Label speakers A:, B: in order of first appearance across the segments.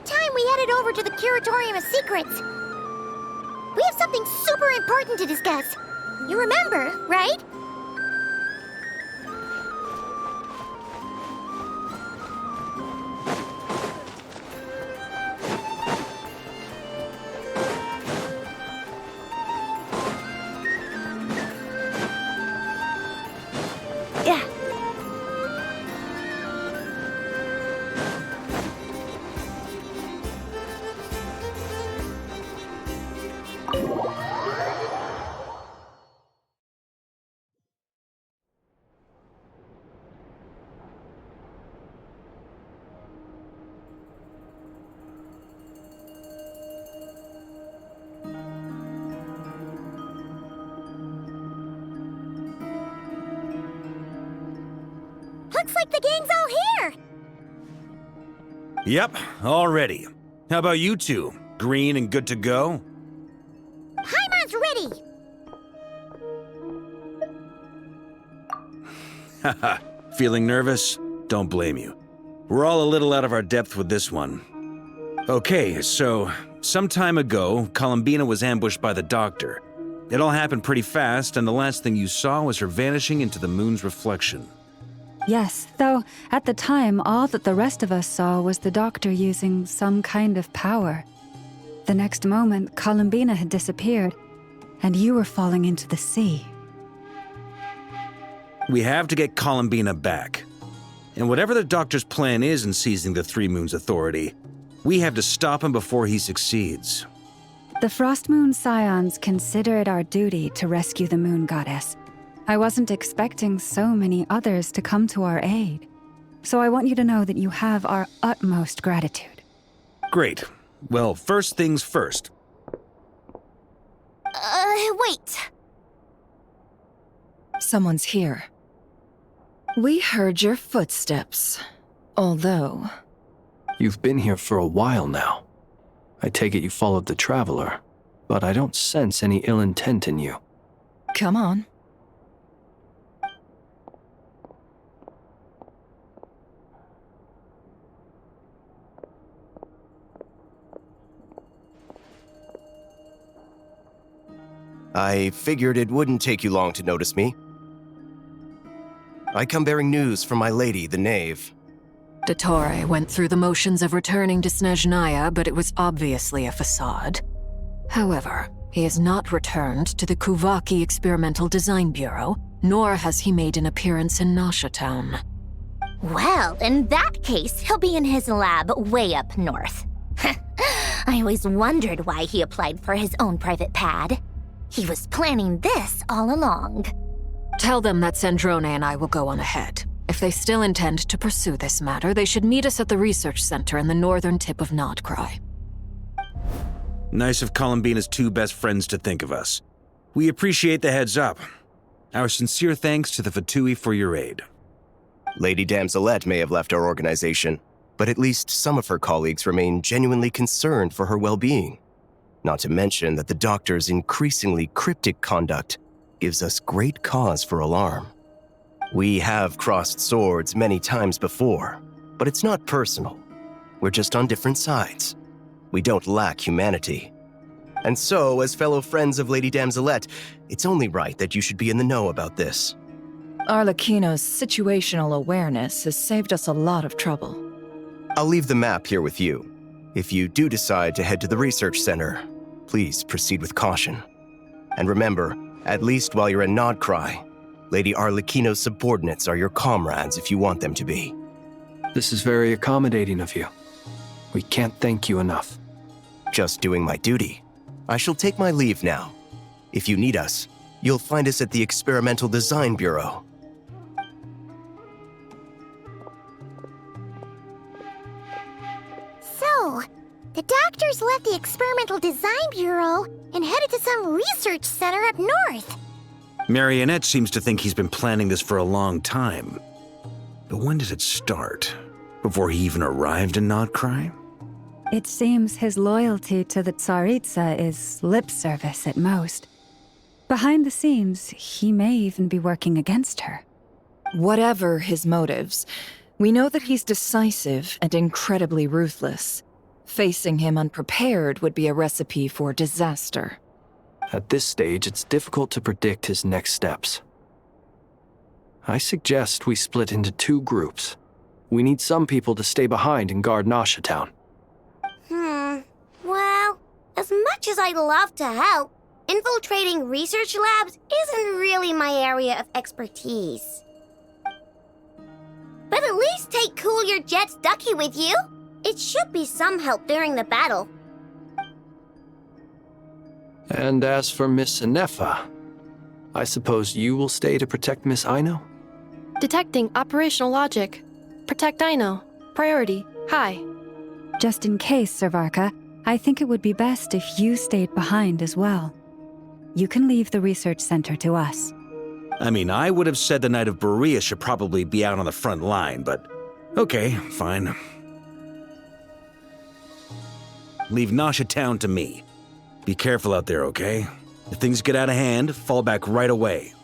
A: about time we headed over to the Curatorium of Secrets. We have something super important to discuss. You remember, right? Yeah. Looks like the gang's all here!
B: Yep, all ready. How about you two? Green and good to go?
A: Paimon's ready!
B: Haha, feeling nervous? Don't blame you. We're all a little out of our depth with this one. Okay, so, some time ago, Columbina was ambushed by the Doctor. It all happened pretty fast, and the last thing you saw was her vanishing into the moon's reflection.
C: Yes, though at the time, all that the rest of us saw was the Doctor using some kind of power. The next moment, Columbina had disappeared, and you were falling into the sea.
B: We have to get Columbina back. And whatever the Doctor's plan is in seizing the Three Moons Authority, we have to stop him before he succeeds.
C: The Frost Moon Scions consider it our duty to rescue the Moon Goddess. I wasn't expecting so many others to come to our aid. So I want you to know that you have our utmost gratitude.
B: Great. Well, first things first.
A: Wait.
D: Someone's here. We heard your footsteps. Although...
E: You've been here for a while now. I take it you followed the Traveler, but I don't sense any ill intent in you.
D: Come on.
F: I figured it wouldn't take you long to notice me. I come bearing news from my lady, the Knave.
D: Dottore went through the motions of returning to Snezhnaya, but it was obviously a facade. However, he has not returned to the Kuvaki Experimental Design Bureau, nor has he made an appearance in Nasha Town.
A: Well, in that case, he'll be in his lab way up north. I always wondered why he applied for his own private pad. He was planning this all along.
D: Tell them that Sandrone and I will go on ahead. If they still intend to pursue this matter, they should meet us at the research center in the northern tip of Nod-Krai.
B: Nice of Columbina's two best friends to think of us. We appreciate the heads up. Our sincere thanks to the Fatui for your aid.
F: Lady Damselette may have left our organization, but at least some of her colleagues remain genuinely concerned for her well-being. Not to mention that the Doctor's increasingly cryptic conduct gives us great cause for alarm. We have crossed swords many times before, but it's not personal. We're just on different sides. We don't lack humanity. And so, as fellow friends of Lady Damselette, it's only right that you should be in the know about this.
D: Arlecchino's situational awareness has saved us a lot of trouble.
F: I'll leave the map here with you. If you do decide to head to the research center, please proceed with caution. And remember, at least while you're in Nod-Krai, Lady Arlecchino's subordinates are your comrades if you want them to be.
E: This is very accommodating of you. We can't thank you enough.
F: Just doing my duty. I shall take my leave now. If you need us, you'll find us at the Experimental Design Bureau.
A: So, the Doctors left the Experimental Design Bureau and headed to some research center up north.
B: Marionette seems to think he's been planning this for a long time. But when did it start? Before he even arrived in Nod-Krai?
C: It seems his loyalty to the Tsaritsa is lip service at most. Behind the scenes, he may even be working against her.
D: Whatever his motives, we know that he's decisive and incredibly ruthless. Facing him unprepared would be a recipe for disaster.
E: At this stage, it's difficult to predict his next steps. I suggest we split into 2 groups. We need some people to stay behind and guard Nasha Town.
G: Well, as much as I'd love to help, infiltrating research labs isn't really my area of expertise. But at least take Cool Your Jet's Ducky with you. It should be some help during the battle.
E: And as for Miss Inefa, I suppose you will stay to protect Miss Aino?
H: Detecting operational logic. Protect Aino. Priority. High.
C: Just in case, Servarka, I think it would be best if you stayed behind as well. You can leave the research center to us.
B: I mean, I would have said the Knight of Berea should probably be out on the front line, but okay, fine. Leave Nasha Town to me. Be careful out there, okay? If things get out of hand, fall back right away.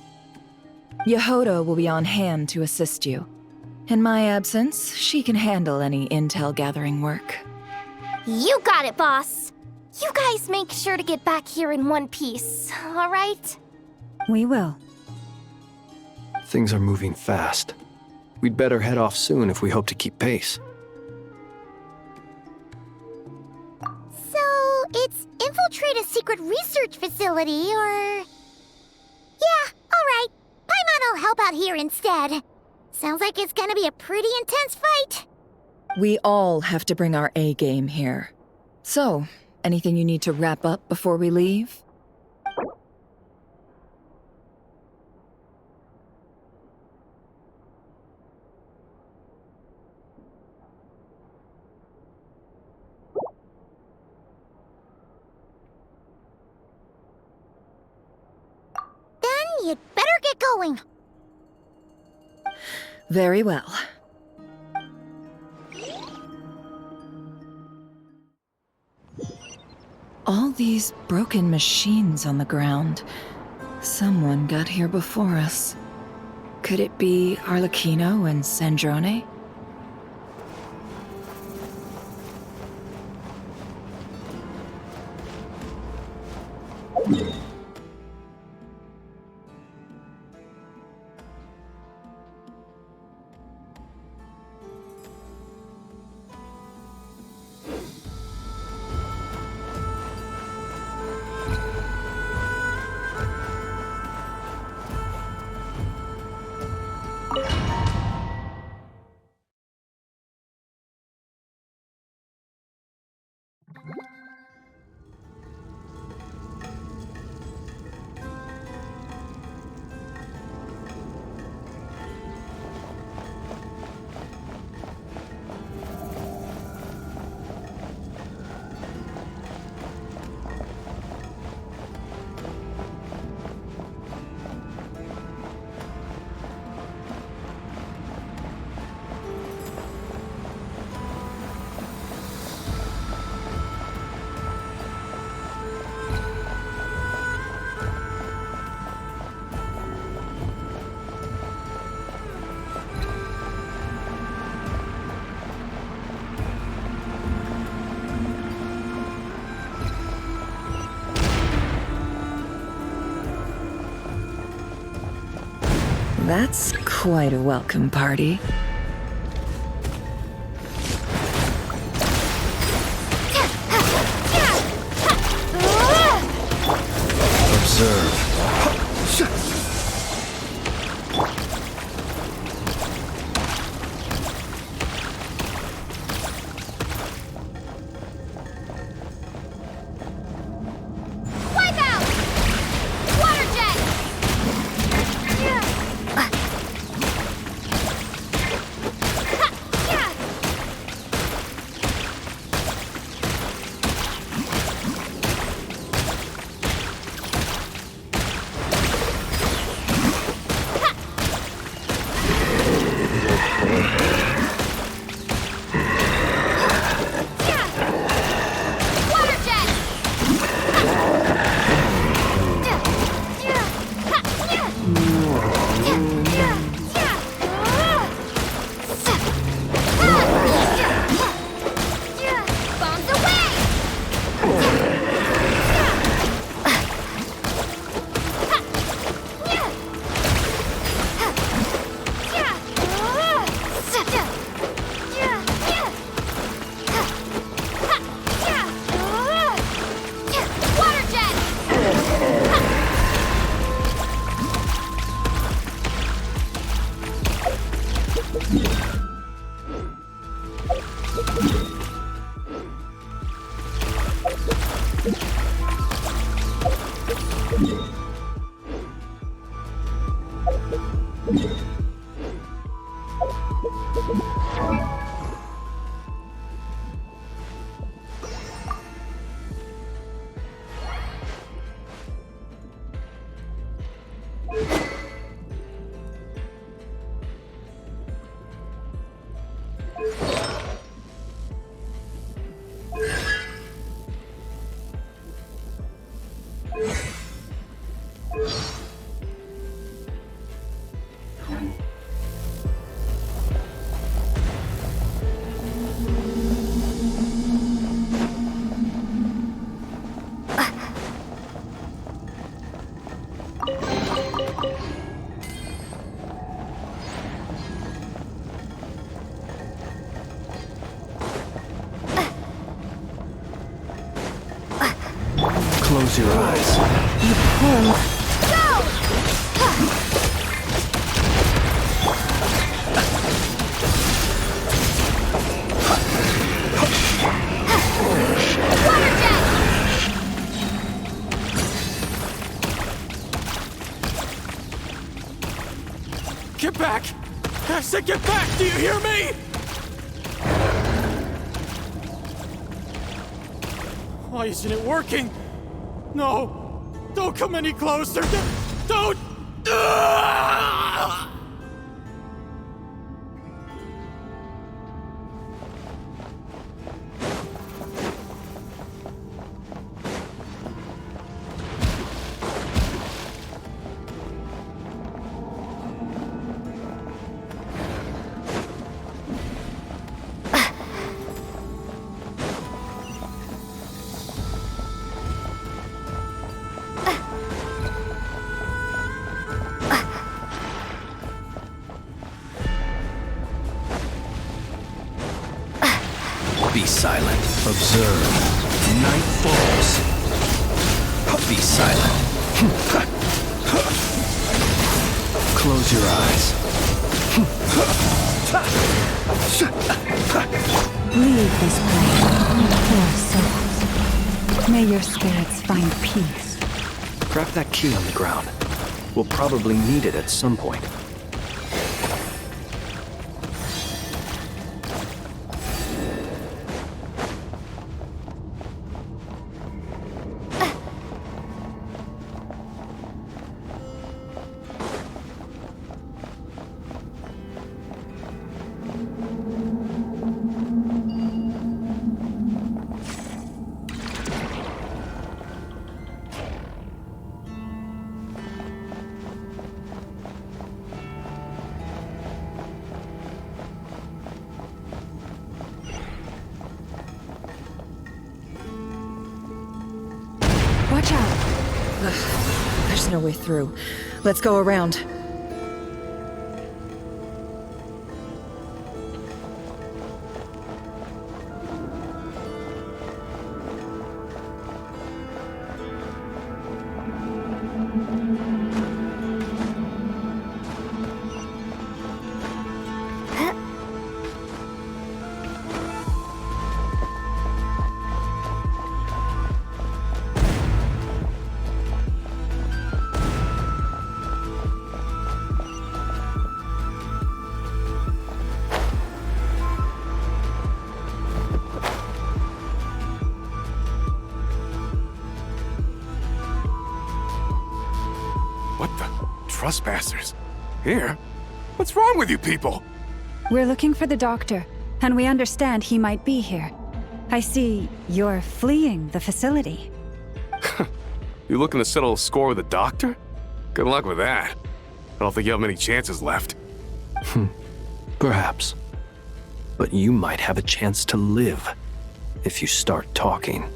D: Yehoda will be on hand to assist you. In my absence, she can handle any intel gathering work.
A: You got it, boss. You guys make sure to get back here in one piece, all right?
C: We will.
E: Things are moving fast. We'd better head off soon if we hope to keep pace.
G: So, it's infiltrate a secret research facility, or... Yeah, alright. Paimon will help out here instead. Sounds like it's gonna be a pretty intense fight.
D: We all have to bring our A game here. So, anything you need to wrap up before we leave?
G: Then you'd better get going.
D: Very well. All these broken machines on the ground. Someone got here before us. Could it be Arlecchino and Sandrone? That's quite a welcome party.
B: Observe.
E: Close your eyes.
I: Get back! I said get back! Do you hear me? Why isn't it working? No! Don't come any closer! Don't! Ah!
E: Be silent. Observe. Night falls. Be silent. Close your eyes.
C: Leave this place, poor souls. May your spirits find peace.
E: Grab that key on the ground. We'll probably need it at some point.
J: Watch out! Ugh, there's no way through. Let's go around.
I: What the? Trespassers? Here? What's wrong with you people?
C: We're looking for the doctor, and we understand he might be here. I see you're fleeing the facility.
I: You looking to settle a score with the doctor? Good luck with that. I don't think you have many chances left.
E: Perhaps. But you might have a chance to live if you start talking.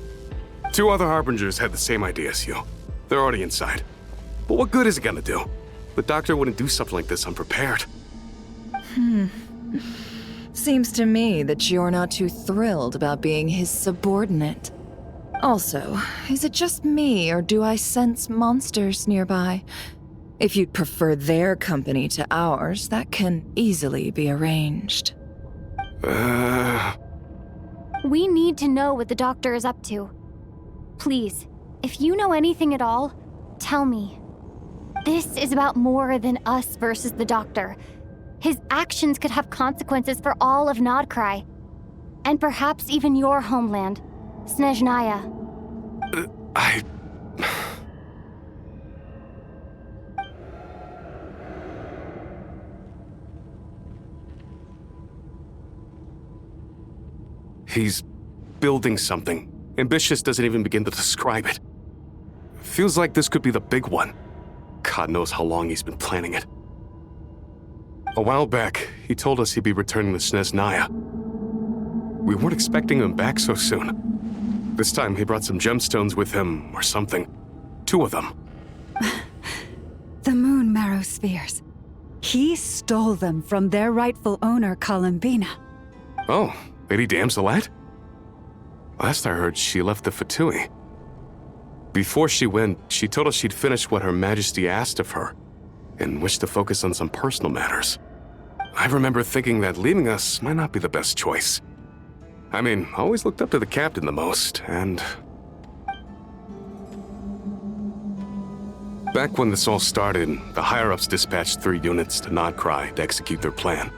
I: 2 other Harbingers had the same idea as you. They're already inside. But what good is it gonna do? The doctor wouldn't do something like this unprepared.
J: Seems to me that you're not too thrilled about being his subordinate. Also, is it just me, or do I sense monsters nearby? If you'd prefer their company to ours, that can easily be arranged.
K: We need to know what the doctor is up to. Please, if you know anything at all, tell me. This is about more than us versus the doctor. His actions could have consequences for all of Nod-Krai. And perhaps even your homeland, Snezhnaya.
I: He's building something. Ambitious doesn't even begin to describe it. Feels like this could be the big one. God knows how long he's been planning it. A while back, he told us he'd be returning to Snezhnaya. We weren't expecting him back so soon. This time he brought some gemstones with him, or something. 2 of them.
C: The moon marrow spheres. He stole them from their rightful owner, Columbina.
I: Oh, Lady Damselat? Last I heard, she left the Fatui. Before she went, she told us she'd finished what Her Majesty asked of her, and wished to focus on some personal matters. I remember thinking that leaving us might not be the best choice. I mean, I always looked up to the captain the most, and... Back when this all started, the higher-ups dispatched 3 units to Nod-Krai to execute their plan.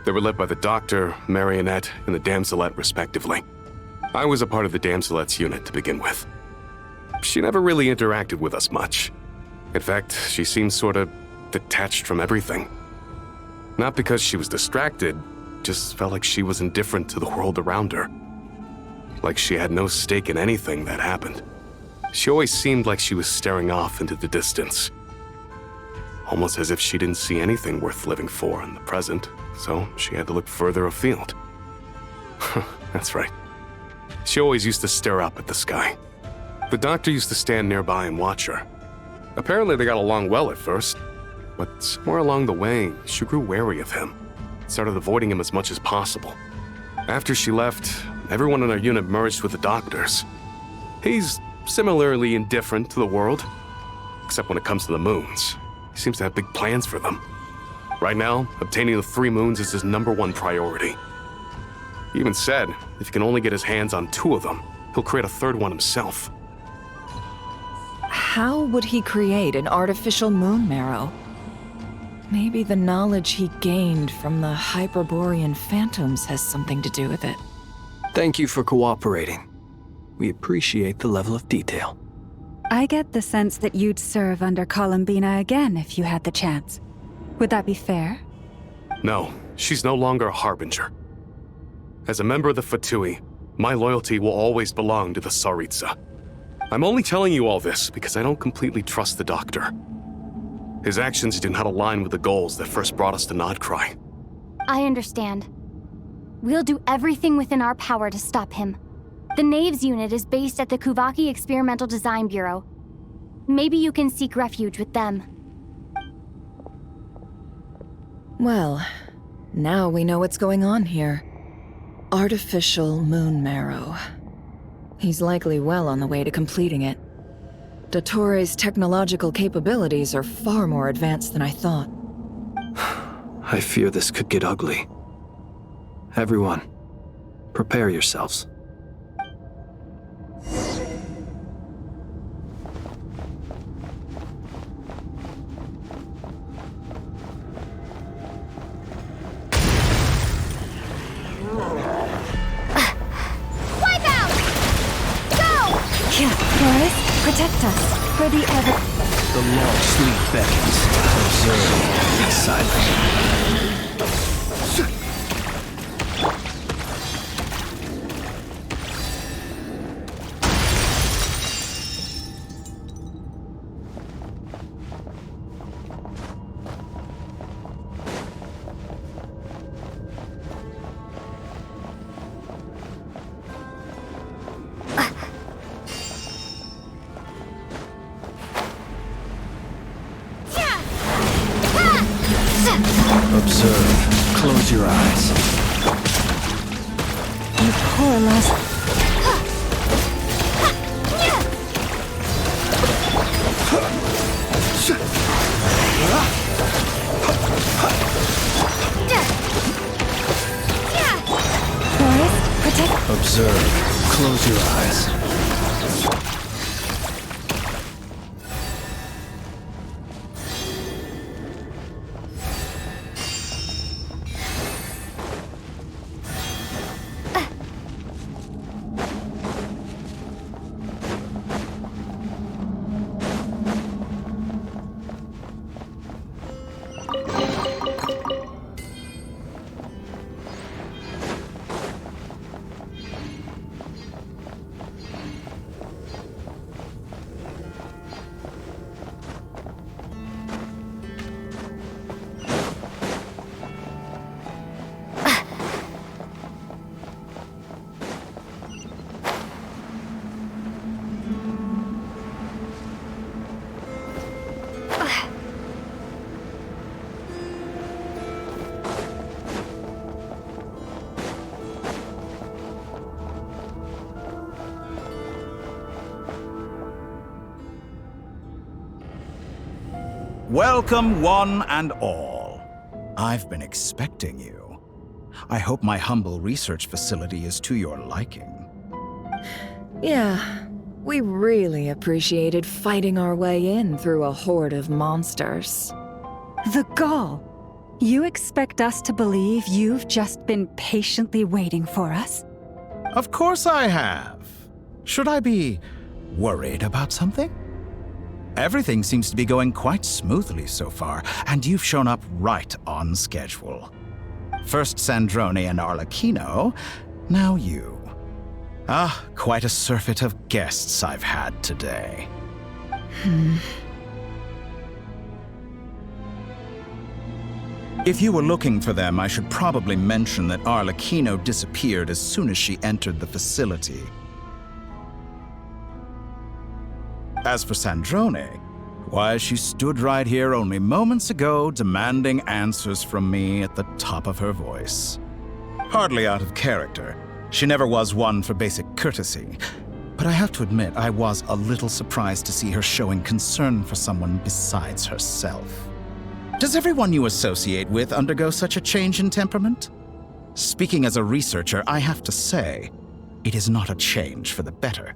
I: They were led by the Doctor, Marionette, and the Damselet, respectively. I was a part of the Damselet's unit to begin with. She never really interacted with us much. In fact, she seemed sort of detached from everything. Not because she was distracted, just felt like she was indifferent to the world around her. Like she had no stake in anything that happened. She always seemed like she was staring off into the distance. Almost as if she didn't see anything worth living for in the present, so she had to look further afield. That's right. She always used to stare up at the sky. The Doctor used to stand nearby and watch her. Apparently they got along well at first, but somewhere along the way, she grew wary of him, started avoiding him as much as possible. After she left, everyone in our unit merged with the Doctor's. He's similarly indifferent to the world, except when it comes to the moons. He seems to have big plans for them. Right now, obtaining the 3 moons is his #1 priority. He even said, if he can only get his hands on 2 of them, he'll create a 3rd one himself.
J: How would he create an artificial moon marrow? Maybe the knowledge he gained from the Hyperborean phantoms has something to do with it.
E: Thank you for cooperating. We appreciate the level of detail.
C: I get the sense that you'd serve under Columbina again if you had the chance. Would that be fair?
I: No, she's no longer a Harbinger. As a member of the Fatui, my loyalty will always belong to the Tsaritsa. I'm only telling you all this because I don't completely trust the Doctor. His actions do not align with the goals that first brought us to Nod-Krai.
K: I understand. We'll do everything within our power to stop him. The Knaves unit is based at the Kuvaki Experimental Design Bureau. Maybe you can seek refuge with them.
J: Well, now we know what's going on here. Artificial moon marrow. He's likely well on the way to completing it. Dottore's technological capabilities are far more advanced than I thought.
E: I fear this could get ugly. Everyone, prepare yourselves.
C: Protect us for the ever.
E: The long sleep beckons. Observe. Be silent. Observe. Close your eyes.
C: You poor lost. Forest, protect.
E: Observe. Close your eyes.
L: Welcome, one and all. I've been expecting you. I hope my humble research facility is to your liking.
J: Yeah, we really appreciated fighting our way in through a horde of monsters.
C: The gall! You expect us to believe you've just been patiently waiting for us?
L: Of course I have. Should I be worried about something? Everything seems to be going quite smoothly so far, and you've shown up right on schedule. First Sandrone and Arlecchino, now you. Ah, quite a surfeit of guests I've had today. If you were looking for them, I should probably mention that Arlecchino disappeared as soon as she entered the facility. As for Sandrone, why, she stood right here only moments ago demanding answers from me at the top of her voice. Hardly out of character. She never was one for basic courtesy. But I have to admit, I was a little surprised to see her showing concern for someone besides herself. Does everyone you associate with undergo such a change in temperament? Speaking as a researcher, I have to say, it is not a change for the better.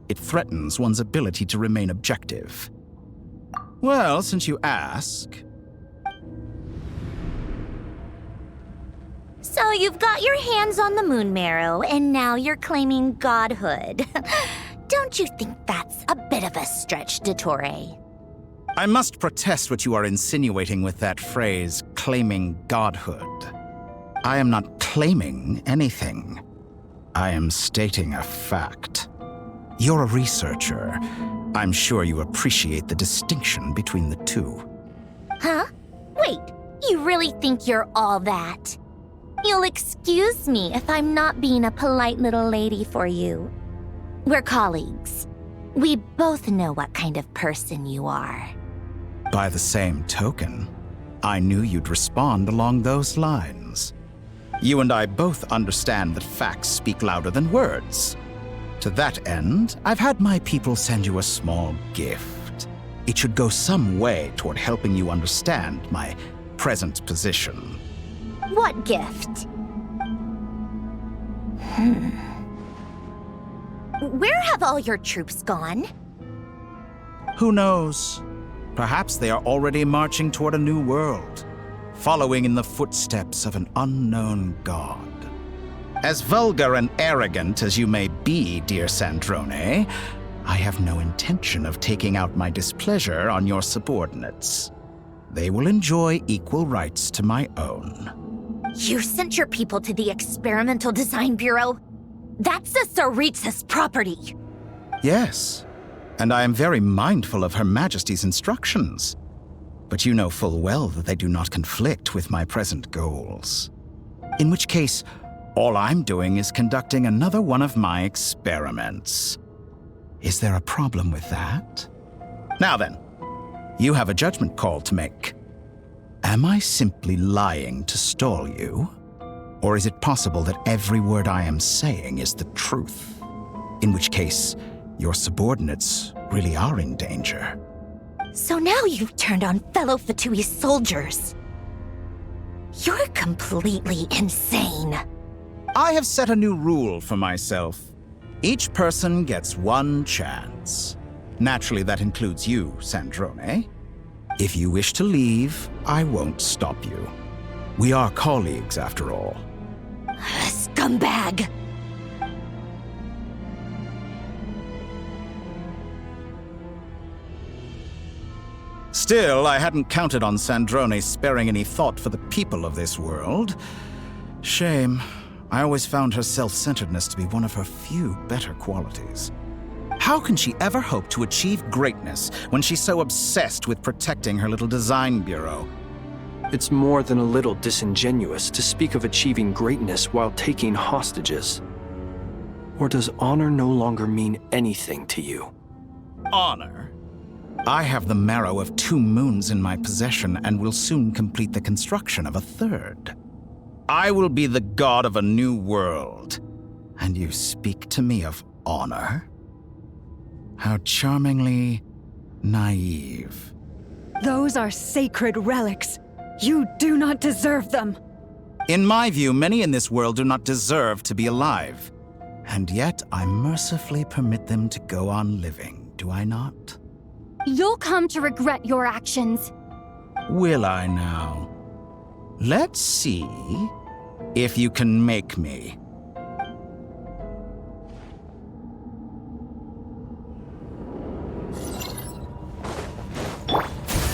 L: It threatens one's ability to remain objective. Well, since you ask...
A: So you've got your hands on the moon marrow, and now you're claiming godhood. Don't you think that's a bit of a stretch, Dottore?
L: I must protest what you are insinuating with that phrase, claiming godhood. I am not claiming anything. I am stating a fact. You're a researcher. I'm sure you appreciate the distinction between the two.
A: Huh? Wait, you really think you're all that? You'll excuse me if I'm not being a polite little lady for you. We're colleagues. We both know what kind of person you are.
L: By the same token, I knew you'd respond along those lines. You and I both understand that facts speak louder than words. To that end, I've had my people send you a small gift. It should go some way toward helping you understand my present position.
A: What gift? Where have all your troops gone?
L: Who knows? Perhaps they are already marching toward a new world, following in the footsteps of an unknown god. As vulgar and arrogant as you may be, dear Sandrone, I have no intention of taking out my displeasure on your subordinates. They will enjoy equal rights to my own.
A: You sent your people to the Experimental Design Bureau? That's a Tsaritsa's property!
L: Yes, and I am very mindful of Her Majesty's instructions. But you know full well that they do not conflict with my present goals. In which case, all I'm doing is conducting another one of my experiments. Is there a problem with that? Now then, you have a judgment call to make. Am I simply lying to stall you? Or is it possible that every word I am saying is the truth? In which case, your subordinates really are in danger.
A: So now you've turned on fellow Fatui soldiers. You're completely insane.
L: I have set a new rule for myself. Each person gets one chance. Naturally, that includes you, Sandrone. If you wish to leave, I won't stop you. We are colleagues, after all.
A: Scumbag!
L: Still, I hadn't counted on Sandrone sparing any thought for the people of this world. Shame. I always found her self-centeredness to be one of her few better qualities. How can she ever hope to achieve greatness when she's so obsessed with protecting her little design bureau?
E: It's more than a little disingenuous to speak of achieving greatness while taking hostages. Or does honor no longer mean anything to you?
L: Honor? I have the marrow of 2 moons in my possession and will soon complete the construction of a 3rd. I will be the god of a new world. And you speak to me of honor? How charmingly naive.
C: Those are sacred relics. You do not deserve them.
L: In my view, many in this world do not deserve to be alive. And yet, I mercifully permit them to go on living, do I not?
K: You'll come to regret your actions.
L: Will I now? Let's see if you can make me.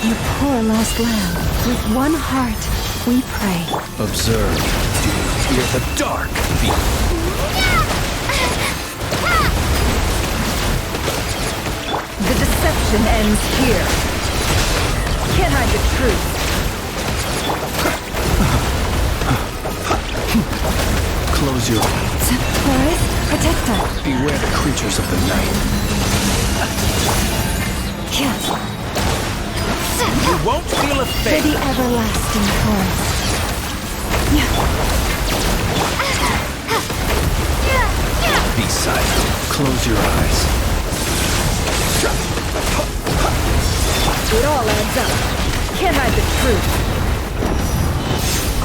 C: You poor lost lamb. With one heart, we pray.
E: Observe. Do you fear the dark?
C: The deception ends here. Can't hide the truth.
E: Close your eyes.
C: Boris, protect us.
E: Beware the creatures of the night.
C: Yes.
L: You won't feel a
C: For
L: thing.
C: the everlasting forest.
E: Be silent. Close your eyes.
C: It all adds up. Can't hide the truth.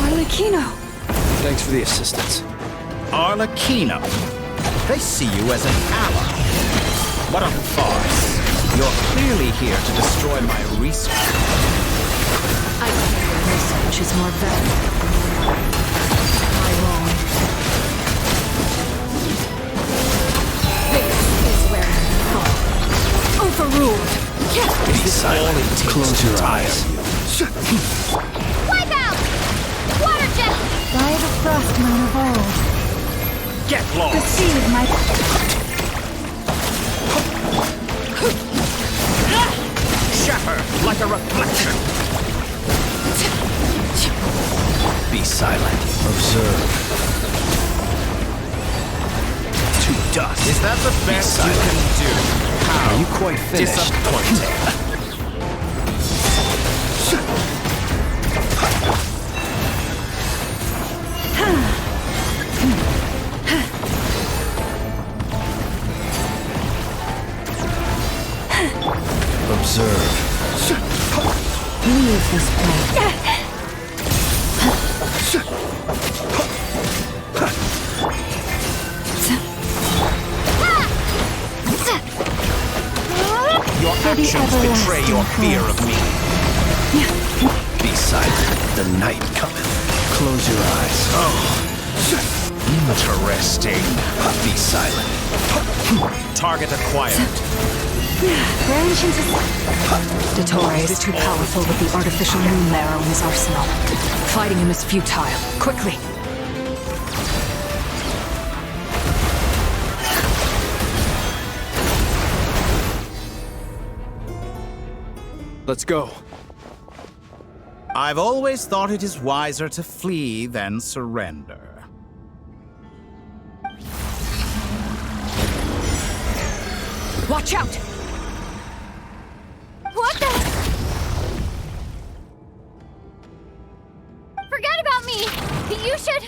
C: Arlecchino.
E: Thanks for the assistance.
L: Arlecchino. They see you as an ally. What a farce. You're clearly here to destroy my research.
D: I think your research is more valuable. My wrong. This is where you fall. Overruled.
E: Be silent. Close your eyes.
G: Wipe out! Water jet!
C: By the frost moon of old.
L: Get lost!
C: Receive my...
L: Shatter like a reflection.
E: Be silent. Observe.
L: To dust. Is that the best you can do? How
E: Are you quite finished?
L: disappointing.
E: Observe.
C: Leave this place.
L: Your actions betray your fear of me.
E: Be silent. The night cometh. Close your eyes.
L: Interesting.
E: Be silent.
L: Target acquired.
C: Branch into...
D: Dottore is too powerful with the artificial moon marrow in his arsenal. Fighting him is futile. Quickly!
E: Let's go.
L: I've always thought it is wiser to flee than surrender.
D: Watch out!
K: What the? Forget about me! You should...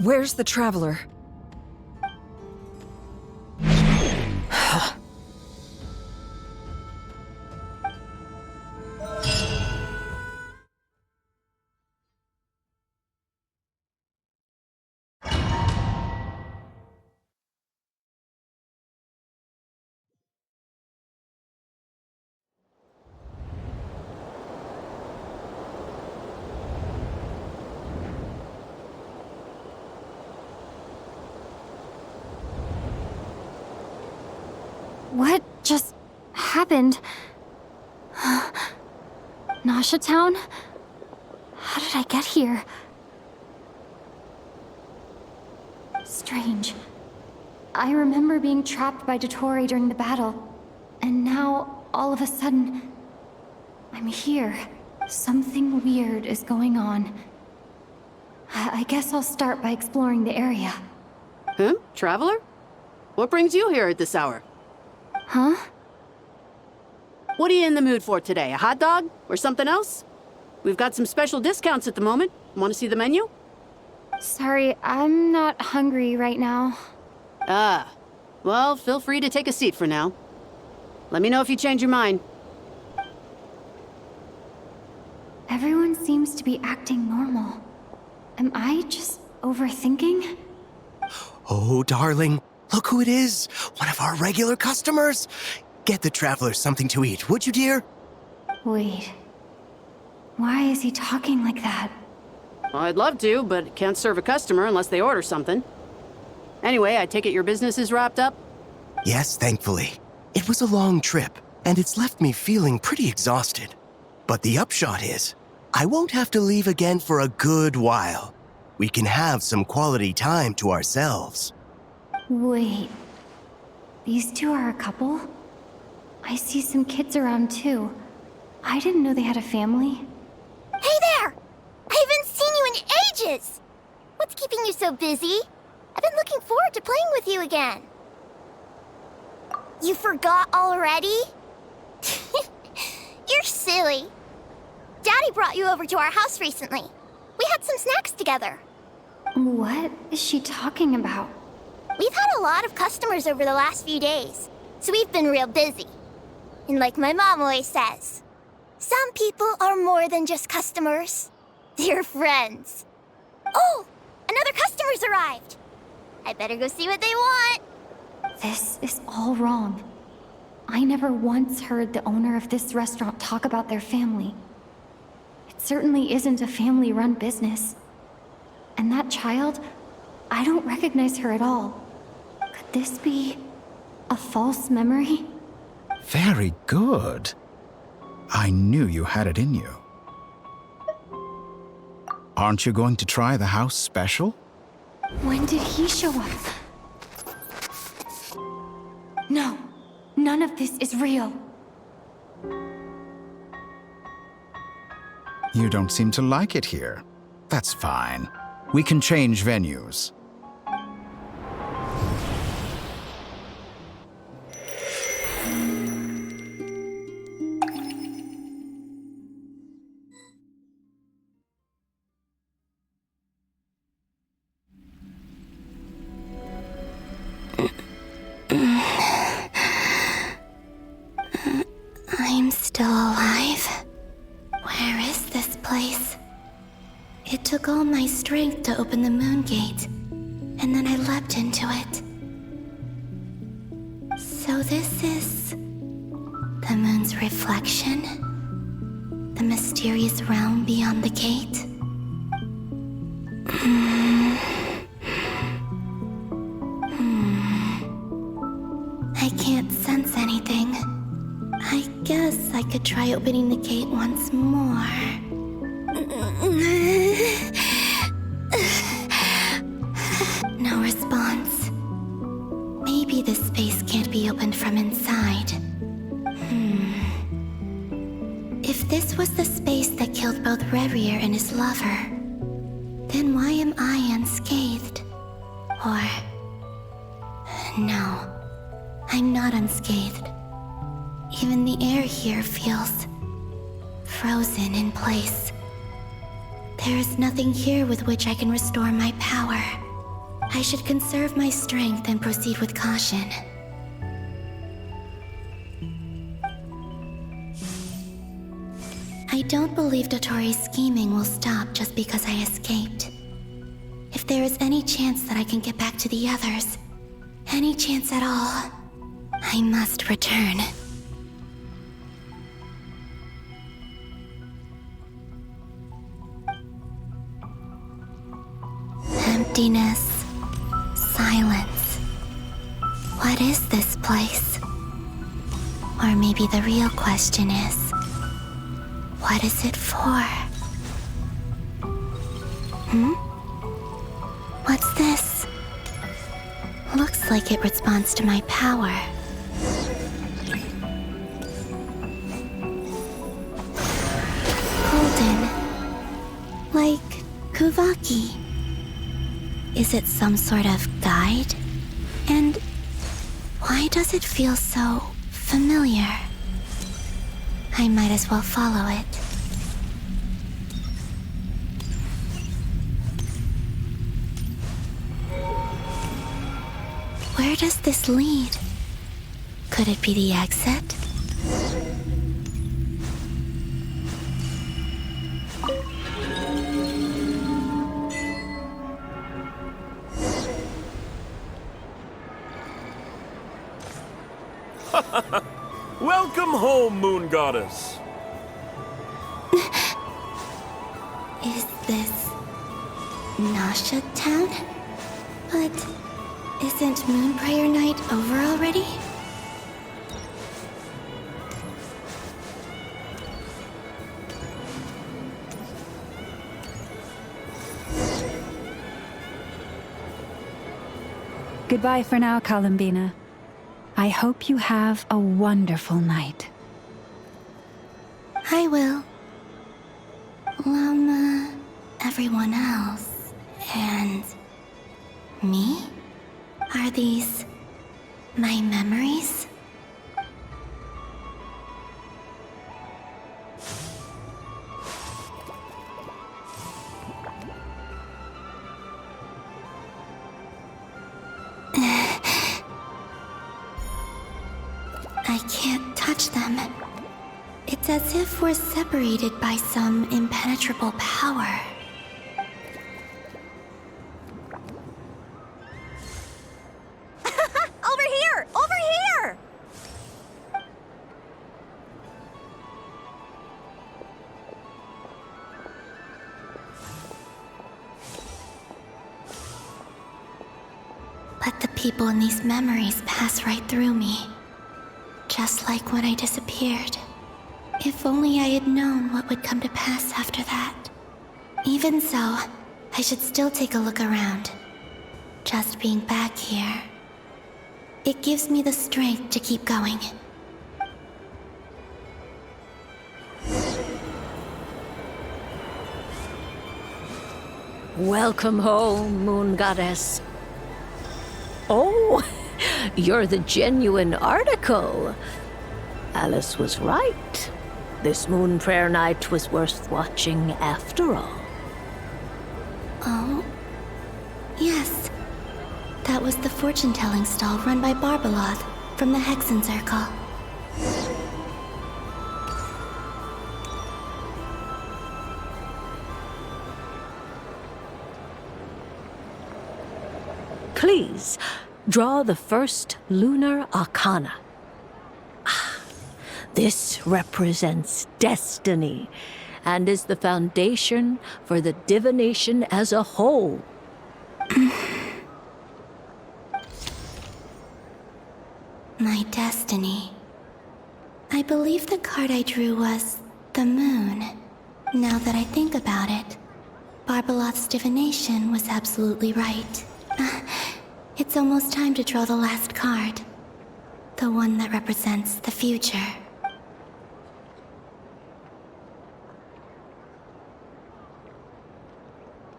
J: Where's the Traveler?
K: What just happened? Nasha Town? How did I get here? Strange. I remember being trapped by Dottore during the battle, and now, all of a sudden, I'm here. Something weird is going on. I guess I'll start by exploring the area.
M: Huh? Traveler? What brings you here at this hour?
K: Huh?
M: What are you in the mood for today? A hot dog? Or something else? We've got some special discounts at the moment. Want to see the menu?
K: Sorry, I'm not hungry right now.
M: Ah. Well, feel free to take a seat for now. Let me know if you change your mind.
K: Everyone seems to be acting normal. Am I just overthinking?
F: Oh, darling, look who it is. One of our regular customers. Get the traveler something to eat, would you, dear?
K: Wait. Why is he talking like that?
M: Well, I'd love to, but can't serve a customer unless they order something. Anyway, I take it your business is wrapped up?
F: Yes, thankfully. It was a long trip, and it's left me feeling pretty exhausted. But the upshot is, I won't have to leave again for a good while. We can have some quality time to ourselves.
K: Wait. These two are a couple? I see some kids around too. I didn't know they had a family.
G: Hey there! I haven't seen you in ages! What's keeping you so busy? I've been looking forward to playing with you again. You forgot already? You're silly. Daddy brought you over to our house recently. We had some snacks together.
K: What is she talking about?
G: We've had a lot of customers over the last few days, so we've been real busy. And like my mom always says, some people are more than just customers. They're friends. Oh, another customer's arrived. I better go see what they want.
K: This is all wrong. I never once heard the owner of this restaurant talk about their family. It certainly isn't a family-run business. And that child, I don't recognize her at all. Could this be a false memory?
L: Very good. I knew you had it in you. Aren't you going to try the house special?
K: When did he show up? No, none of this is real.
L: You don't seem to like it here. That's fine. We can change venues.
A: I'm still alive. Where is this place? It took all my strength to open the moon gate, and then I leapt into it. So this is the moon's reflection? The mysterious realm beyond the gate? I can't sense anything. I guess I could try opening the gate once more. No response. Maybe this space can't be opened from inside. If this was the space that killed both Revier and his lover, then why am I unscathed? Or... no, I'm not unscathed. Even the air here feels frozen in place. There is nothing here with which I can restore my power. I should conserve my strength and proceed with caution. I don't believe Dottori's scheming will stop just because I escaped. If there is any chance that I can get back to the others, any chance at all, I must return. Emptiness. Silence. What is this place? Or maybe the real question is, what is it for? What's this? Looks like it responds to my power. Golden. Like Kuvaki. Is it some sort of guide? And why does it feel so familiar? I might as well follow it. Where does this lead? Could it be the exit?
N: Welcome home, Moon Goddess.
A: Is this Nasha Town? But isn't Moon Prayer Night over already?
C: Goodbye for now, Columbina. I hope you have a wonderful night.
A: I will. Llama, everyone else, and me? Are these my memories? I can't touch them. It's as if we're separated by some impenetrable power.
O: Over here! Over here!
A: But the people in these memories pass right through me. Just like when I disappeared. If only I had known what would come to pass after that. Even so, I should still take a look around. Just being back here, it gives me the strength to keep going.
P: Welcome home, Moon Goddess. Oh, you're the genuine article. Alice was right. This Moon Prayer Night was worth watching after all.
A: Oh, yes. That was the fortune-telling stall run by Barbeloth from the Hexen Circle.
P: Please, draw the first lunar arcana. This represents destiny and is the foundation for the divination as a whole.
A: My destiny. I believe the card I drew was the moon. Now that I think about it, Barbeloth's divination was absolutely right. It's almost time to draw the last card. The one that represents the future.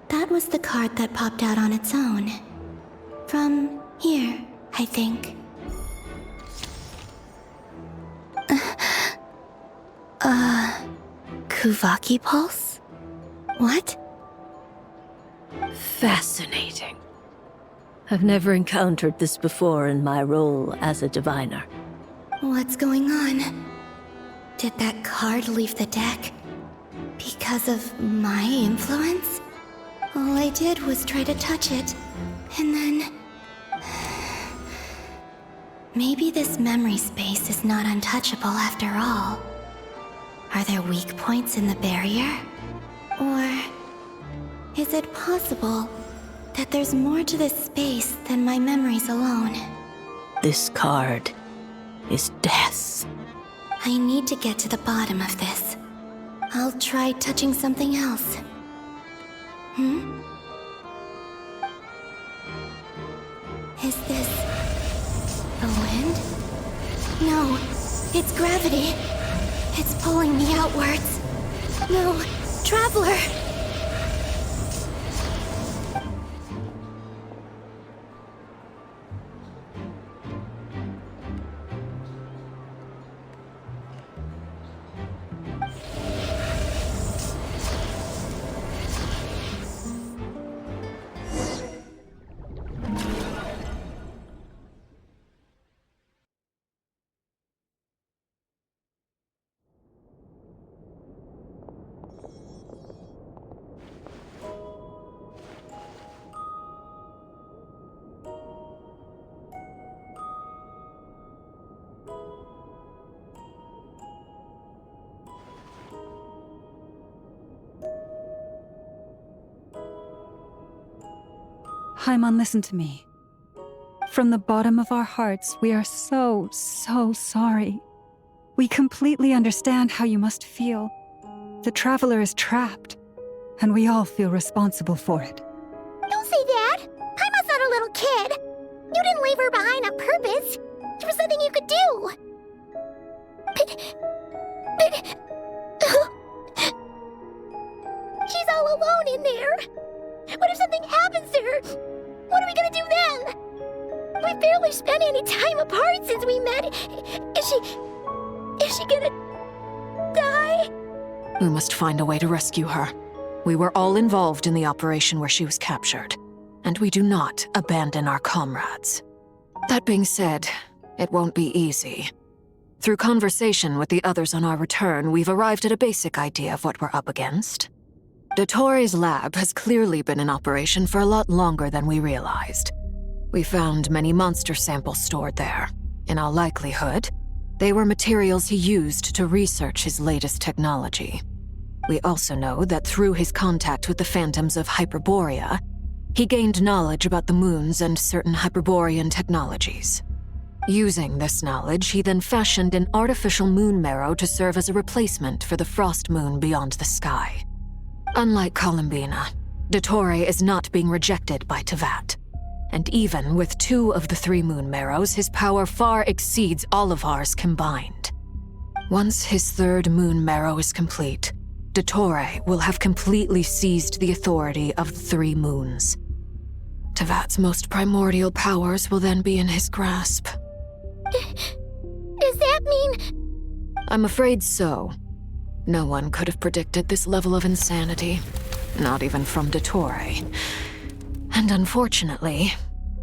A: That was the card that popped out on its own. From here, I think. Kuvaki Pulse? What?
P: Fascinating. I've never encountered this before in my role as a diviner.
A: What's going on? Did that card leave the deck? Because of my influence? All I did was try to touch it, and then... Maybe this memory space is not untouchable after all. Are there weak points in the barrier? Or is it possible that there's more to this space than my memories alone?
P: This card is death.
Q: I need to get to the bottom of this. I'll try touching something else. Is this the wind? No, it's gravity. It's pulling me outwards. No, Traveler!
C: Haimon, listen to me. From the bottom of our hearts, we are so sorry. We completely understand how you must feel. The Traveler is trapped, and we all feel responsible for it.
G: Don't say that! Haimon's not a little kid! You didn't leave her behind on purpose! There was nothing you could do! But... She's all alone in there! What if something happens to her? What are we gonna do then? We've barely spent any time apart since we met. Is she gonna die?
D: We must find a way to rescue her. We were all involved in the operation where she was captured, and we do not abandon our comrades. That being said, it won't be easy. Through conversation with the others on our return, we've arrived at a basic idea of what we're up against. Dottore's lab has clearly been in operation for a lot longer than we realized. We found many monster samples stored there. In all likelihood, they were materials he used to research his latest technology. We also know that through his contact with the phantoms of Hyperborea, he gained knowledge about the moons and certain Hyperborean technologies. Using this knowledge, he then fashioned an artificial moon marrow to serve as a replacement for the frost moon beyond the sky. Unlike Columbina, Dottore is not being rejected by Teyvat. And even with 2 of the 3 moon marrows, his power far exceeds all of ours combined. Once his 3rd moon marrow is complete, Dottore will have completely seized the authority of the 3 moons. Teyvat's most primordial powers will then be in his grasp.
G: Does that mean...
D: I'm afraid so. No one could have predicted this level of insanity, not even from Dottore. And unfortunately,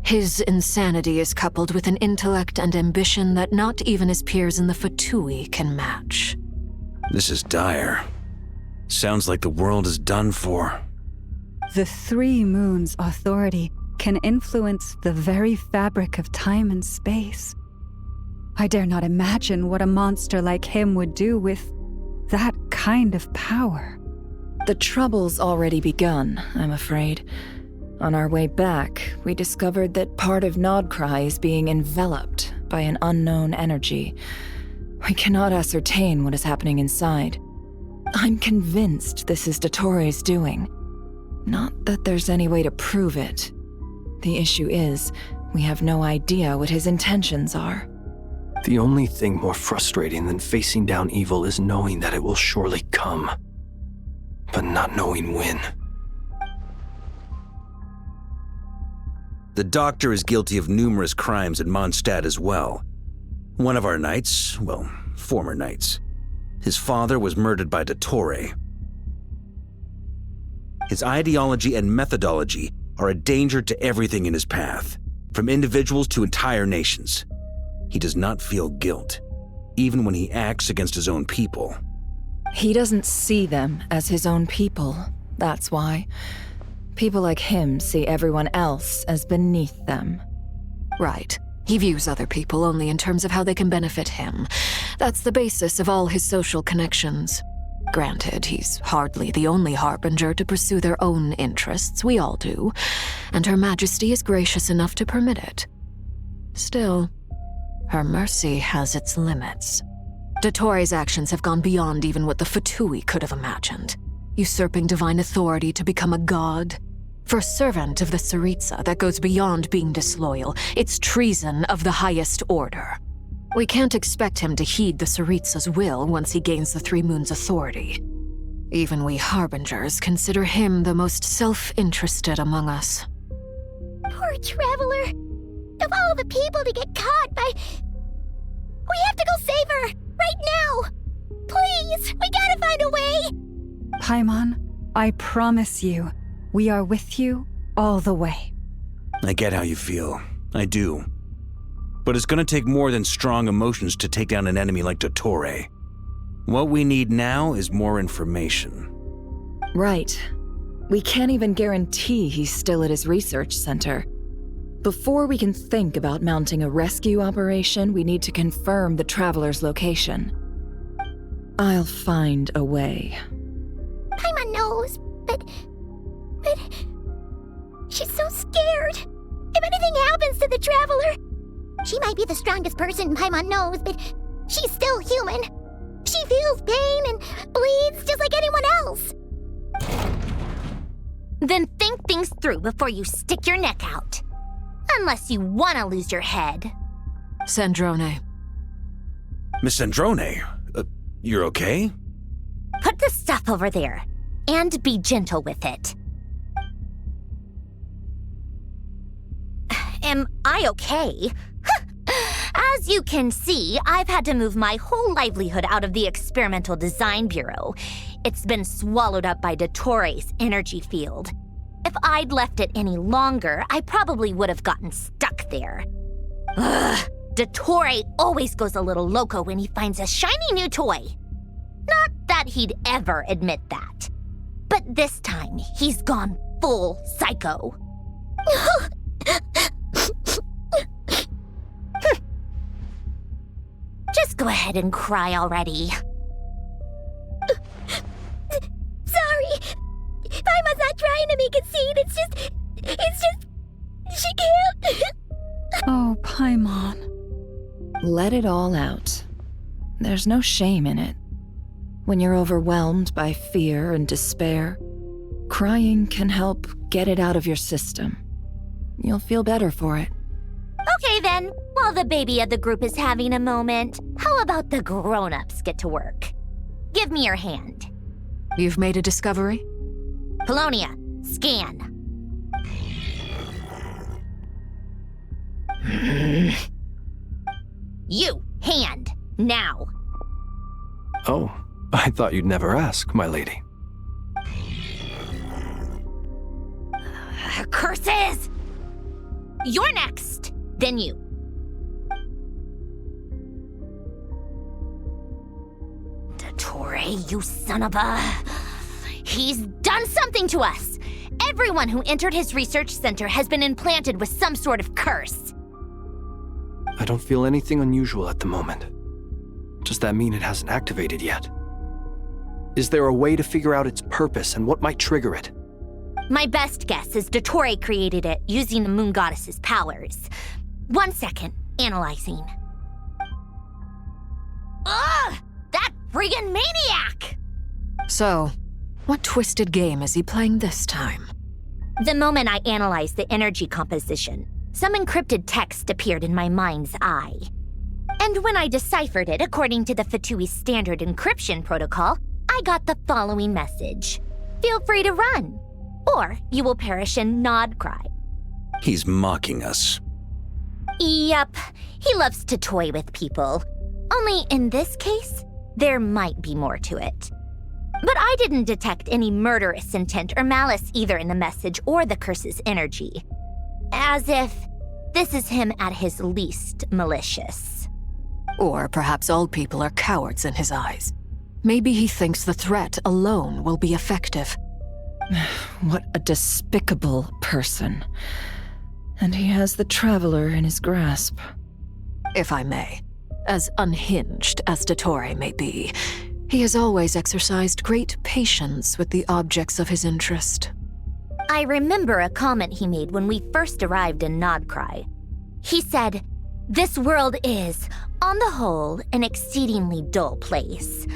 D: his insanity is coupled with an intellect and ambition that not even his peers in the Fatui can match.
B: This is dire. Sounds like the world is done for.
C: The 3 moons' authority can influence the very fabric of time and space. I dare not imagine what a monster like him would do with that kind of power.
J: The trouble's already begun, I'm afraid. On our way back, we discovered that part of Nod-Krai is being enveloped by an unknown energy. We cannot ascertain what is happening inside. I'm convinced this is Dottore's doing. Not that there's any way to prove it. The issue is, we have no idea what his intentions are.
E: The only thing more frustrating than facing down evil is knowing that it will surely come, but not knowing when.
B: The Doctor is guilty of numerous crimes in Mondstadt as well. One of our knights, well, former knights, his father was murdered by Dottore. His ideology and methodology are a danger to everything in his path, from individuals to entire nations. He does not feel guilt, even when he acts against his own people.
J: He doesn't see them as his own people, that's why. People like him see everyone else as beneath them.
D: Right. He views other people only in terms of how they can benefit him. That's the basis of all his social connections. Granted, he's hardly the only harbinger to pursue their own interests. We all do. And Her Majesty is gracious enough to permit it. Still, Her mercy has its limits. Dottoro's actions have gone beyond even what the Fatui could have imagined. Usurping divine authority to become a god. For a servant of the Tsaritsa, that goes beyond being disloyal. It's treason of the highest order. We can't expect him to heed the Tsaritsa's will once he gains the Three Moons' authority. Even we Harbingers consider him the most self-interested among us.
G: Poor Traveler. Of all the people to get caught by... We have to go save her! Right now! Please! We gotta find a way!
C: Paimon, I promise you, we are with you all the way.
B: I get how you feel. I do. But it's gonna take more than strong emotions to take down an enemy like Dottore. What we need now is more information.
J: Right. We can't even guarantee he's still at his research center. Before we can think about mounting a rescue operation, we need to confirm the Traveler's location. I'll find a way.
G: Paimon knows, but... She's so scared. If anything happens to the Traveler... She might be the strongest person Paimon knows, but she's still human. She feels pain and bleeds just like anyone else.
A: Then think things through before you stick your neck out. Unless you want to lose your head.
D: Sandrone.
B: Miss Sandrone, you're okay?
A: Put the stuff over there, and be gentle with it. Am I okay? As you can see, I've had to move my whole livelihood out of the Experimental Design Bureau. It's been swallowed up by Dottore's energy field. If I'd left it any longer, I probably would have gotten stuck there. Ugh, Dottore always goes a little loco when he finds a shiny new toy. Not that he'd ever admit that. But this time, he's gone full psycho. Just go ahead and cry already.
G: Sorry. Paimon's not trying to make it seem. It's just... She can't.
C: Oh, Paimon.
J: Let it all out. There's no shame in it. When you're overwhelmed by fear and despair, crying can help get it out of your system. You'll feel better for it.
A: Okay then, while the baby of the group is having a moment, how about the grown-ups get to work? Give me your hand.
D: You've made a discovery?
A: Polonia, scan. You, hand, now.
E: Oh, I thought you'd never ask, my lady.
A: Curses! You're next, then you. Dottore, you son of a... He's done something to us! Everyone who entered his research center has been implanted with some sort of curse.
E: I don't feel anything unusual at the moment. Does that mean it hasn't activated yet? Is there a way to figure out its purpose and what might trigger it?
A: My best guess is Dottore created it using the Moon Goddess's powers. 1 second, analyzing. Ugh! That friggin' maniac!
D: So, what twisted game is he playing this time?
A: The moment I analyzed the energy composition, some encrypted text appeared in my mind's eye. And when I deciphered it according to the Fatui's standard encryption protocol, I got the following message. Feel free to run, or you will perish in Nod-Krai.
B: He's mocking us.
A: Yep, he loves to toy with people. Only in this case, there might be more to it. But I didn't detect any murderous intent or malice either in the message or the curse's energy. As if this is him at his least malicious.
D: Or perhaps all people are cowards in his eyes. Maybe he thinks the threat alone will be effective.
J: What a despicable person. And he has the Traveler in his grasp.
D: If I may, as unhinged as Dottore may be, he has always exercised great patience with the objects of his interest.
A: I remember a comment he made when we first arrived in Nod-Krai. He said, This world is, on the whole, an exceedingly dull place.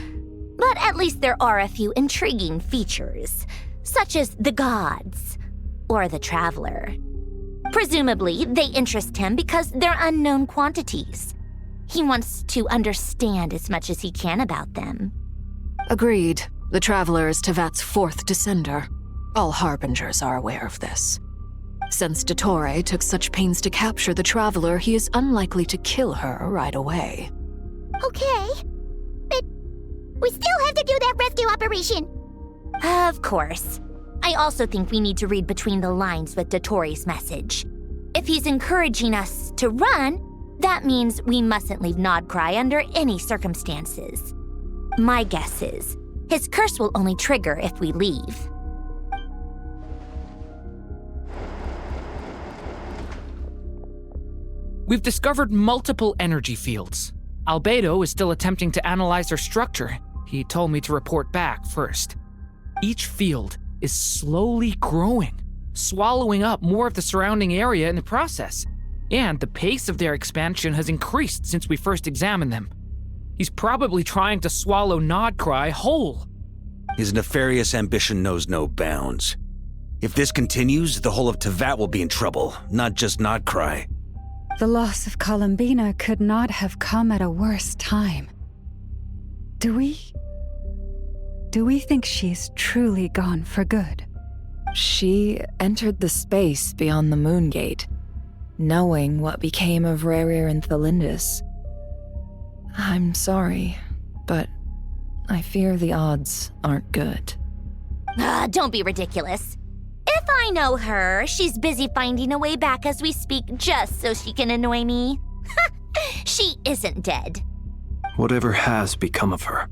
A: But at least there are a few intriguing features, such as the gods, or the Traveler. Presumably, they interest him because they're unknown quantities. He wants to understand as much as he can about them.
D: Agreed. The Traveler is Tevat's fourth descender. All Harbingers are aware of this. Since Dottore took such pains to capture the Traveler, he is unlikely to kill her right away.
G: Okay, but we still have to do that rescue operation.
A: Of course. I also think we need to read between the lines with Dottore's message. If he's encouraging us to run, that means we mustn't leave Nod-Krai under any circumstances. My guess is, his curse will only trigger if we leave.
R: We've discovered multiple energy fields. Albedo is still attempting to analyze their structure. He told me to report back first. Each field is slowly growing, swallowing up more of the surrounding area in the process. And the pace of their expansion has increased since we first examined them. He's probably trying to swallow Nod-Krai whole.
B: His nefarious ambition knows no bounds. If this continues, the whole of Tevat will be in trouble, not just Nod-Krai.
C: The loss of Columbina could not have come at a worse time. Do we think she's truly gone for good?
J: She entered the space beyond the Moon Gate, knowing what became of Rerir and Thalindus. I'm sorry, but I fear the odds aren't good.
A: Don't be ridiculous. If I know her, she's busy finding a way back as we speak just so she can annoy me. She isn't dead.
E: Whatever has become of her,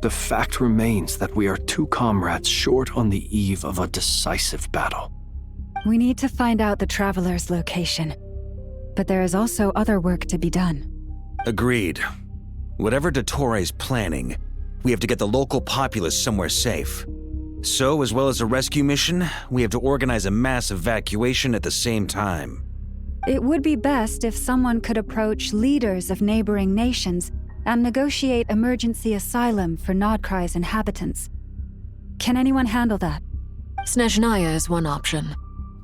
E: the fact remains that we are two comrades short on the eve of a decisive battle.
C: We need to find out the Traveler's location, but there is also other work to be done.
B: Agreed. Whatever Dottore's planning, we have to get the local populace somewhere safe. So, as well as a rescue mission, we have to organize a mass evacuation at the same time.
C: It would be best if someone could approach leaders of neighboring nations and negotiate emergency asylum for Nod-Krai's inhabitants. Can anyone handle that?
D: Snezhnaya is one option.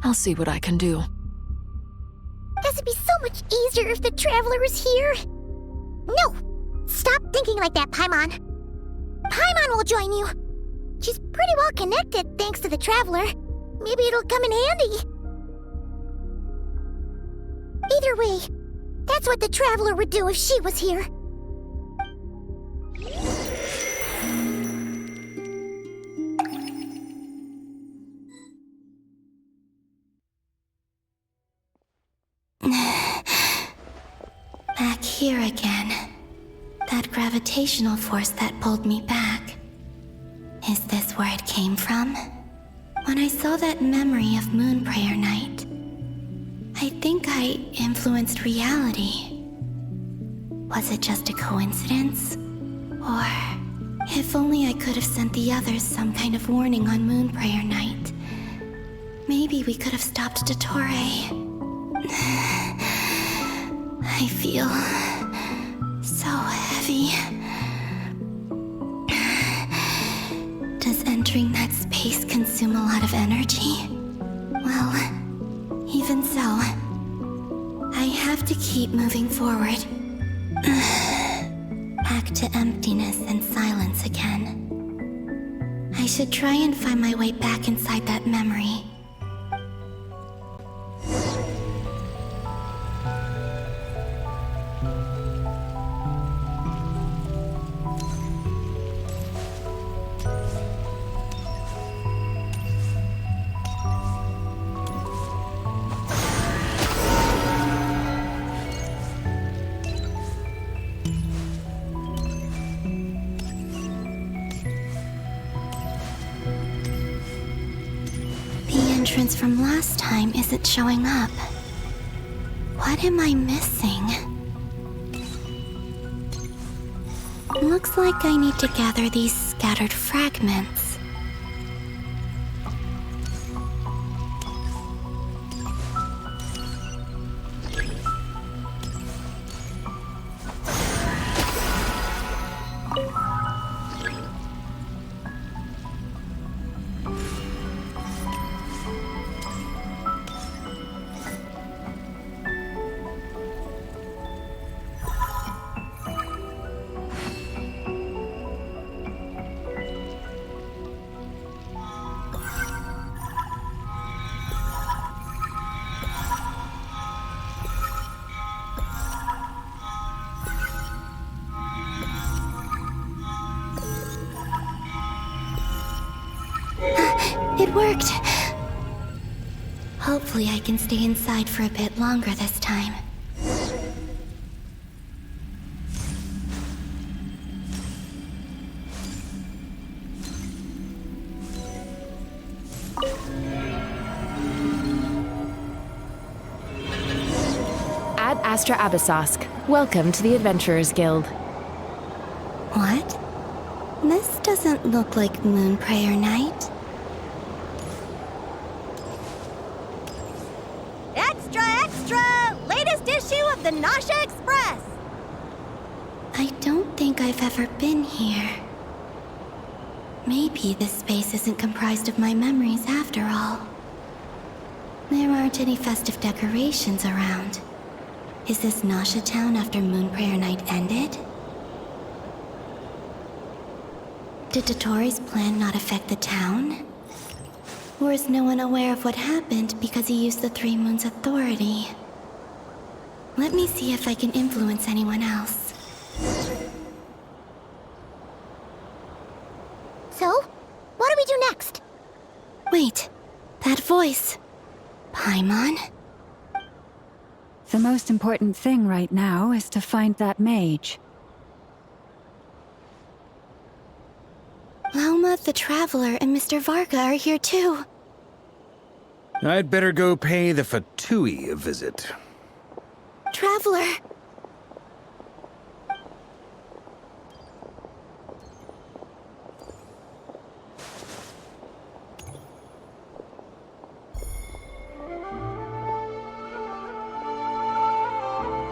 D: I'll see what I can do.
G: This would be so much easier if the Traveler was here. No! Stop thinking like that, Paimon. Paimon will join you. She's pretty well connected thanks to the Traveler. Maybe it'll come in handy. Either way, that's what the Traveler would do if she was here.
Q: Back here again. That gravitational force that pulled me back. Is this where it came from? When I saw that memory of Moon Prayer Night, I think I influenced reality. Was it just a coincidence? Or, if only I could have sent the others some kind of warning on Moon Prayer Night, maybe we could have stopped Dottore. I feel so heavy. Does entering that space consume a lot of energy? Well, even so, I have to keep moving forward. Back to emptiness and silence again. I should try and find my way back inside that memory. Entrance from last time isn't showing up. What am I missing? Looks like I need to gather these scattered fragments. It worked! Hopefully I can stay inside for a bit longer this time.
S: Ad Astra Abyssosque. Welcome to the Adventurers Guild.
Q: What? This doesn't look like Moon Prayer Night.
O: Extra, extra! Latest issue of the Nausea Express!
Q: I don't think I've ever been here. Maybe this space isn't comprised of my memories after all. There aren't any festive decorations around. Is this Nausea Town after Moon Prayer Night ended? Did Dotori's plan not affect the town? Or is no one aware of what happened because he used the Three Moons' authority? Let me see if I can influence anyone else.
G: So, what do we do next?
Q: Wait, that voice. Paimon?
C: The most important thing right now is to find that mage.
Q: Lauma the Traveler and Mr. Varga are here too.
B: I'd better go pay the Fatui a visit.
Q: Traveler!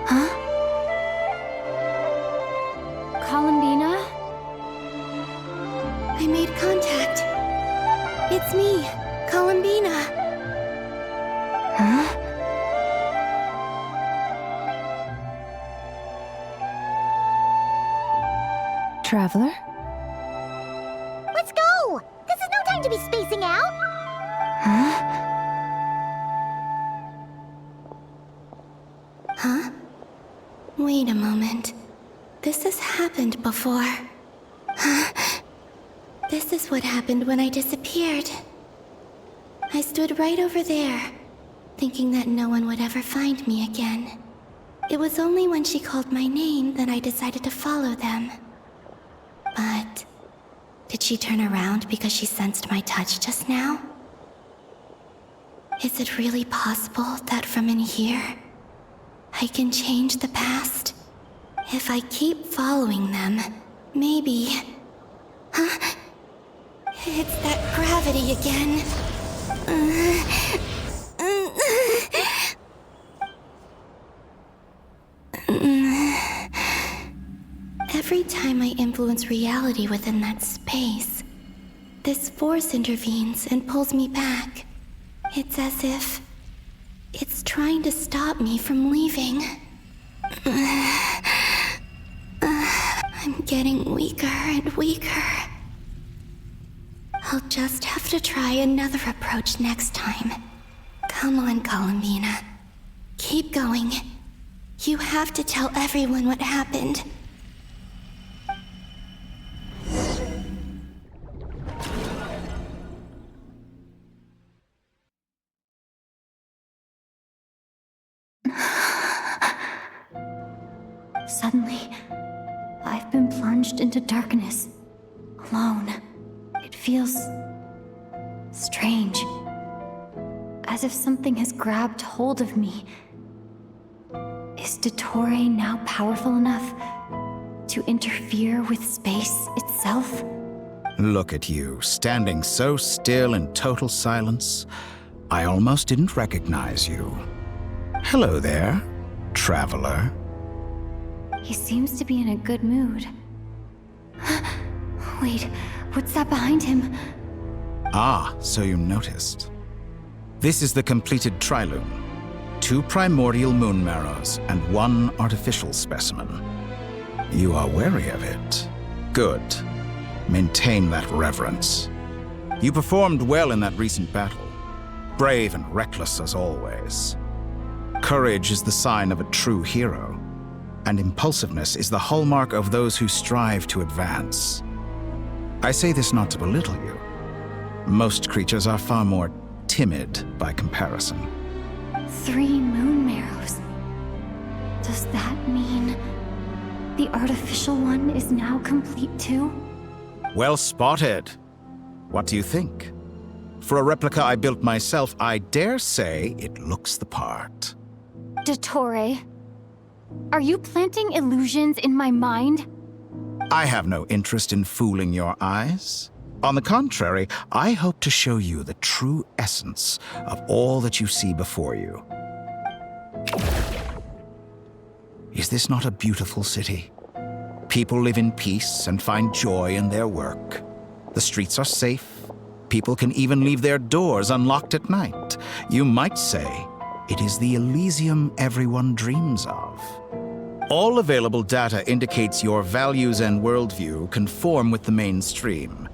Q: Huh? Columbina? I made contact. It's me, Columbina. Huh?
C: Traveler?
G: Let's go! This is no time to be spacing out!
Q: Huh? Huh? Wait a moment. This has happened before. Huh? This is what happened when I disappeared. I stood right over there, thinking that no one would ever find me again. It was only when she called my name that I decided to follow them. But did she turn around because she sensed my touch just now? Is it really possible that from in here, I can change the past? If I keep following them, maybe... Huh? It's that gravity again. Every time I influence reality within that space, this force intervenes and pulls me back. It's as if it's trying to stop me from leaving. I'm getting weaker and weaker. I'll just have to try another approach next time. Come on, Columbina. Keep going. You have to tell everyone what happened. Suddenly, I've been plunged into darkness, alone. It feels strange, as if something has grabbed hold of me. Is Dottore now powerful enough to interfere with space itself?
L: Look at you, standing so still in total silence. I almost didn't recognize you. Hello there, traveler.
Q: He seems to be in a good mood. Wait, what's that behind him?
L: Ah, so you noticed. This is the completed Trilune. 2 primordial moon marrows and 1 artificial specimen. You are wary of it. Good. Maintain that reverence. You performed well in that recent battle. Brave and reckless as always. Courage is the sign of a true hero, and impulsiveness is the hallmark of those who strive to advance. I say this not to belittle you. Most creatures are far more timid by comparison.
K: 3 moon marrows. Does that mean the artificial one is now complete too?
L: Well spotted. What do you think? For a replica I built myself, I dare say it looks the part.
K: Dottore, are you planting illusions in my mind?
L: I have no interest in fooling your eyes. On the contrary, I hope to show you the true essence of all that you see before you. Is this not a beautiful city? People live in peace and find joy in their work. The streets are safe. People can even leave their doors unlocked at night. You might say it is the Elysium everyone dreams of. All available data indicates your values and worldview conform with the mainstream.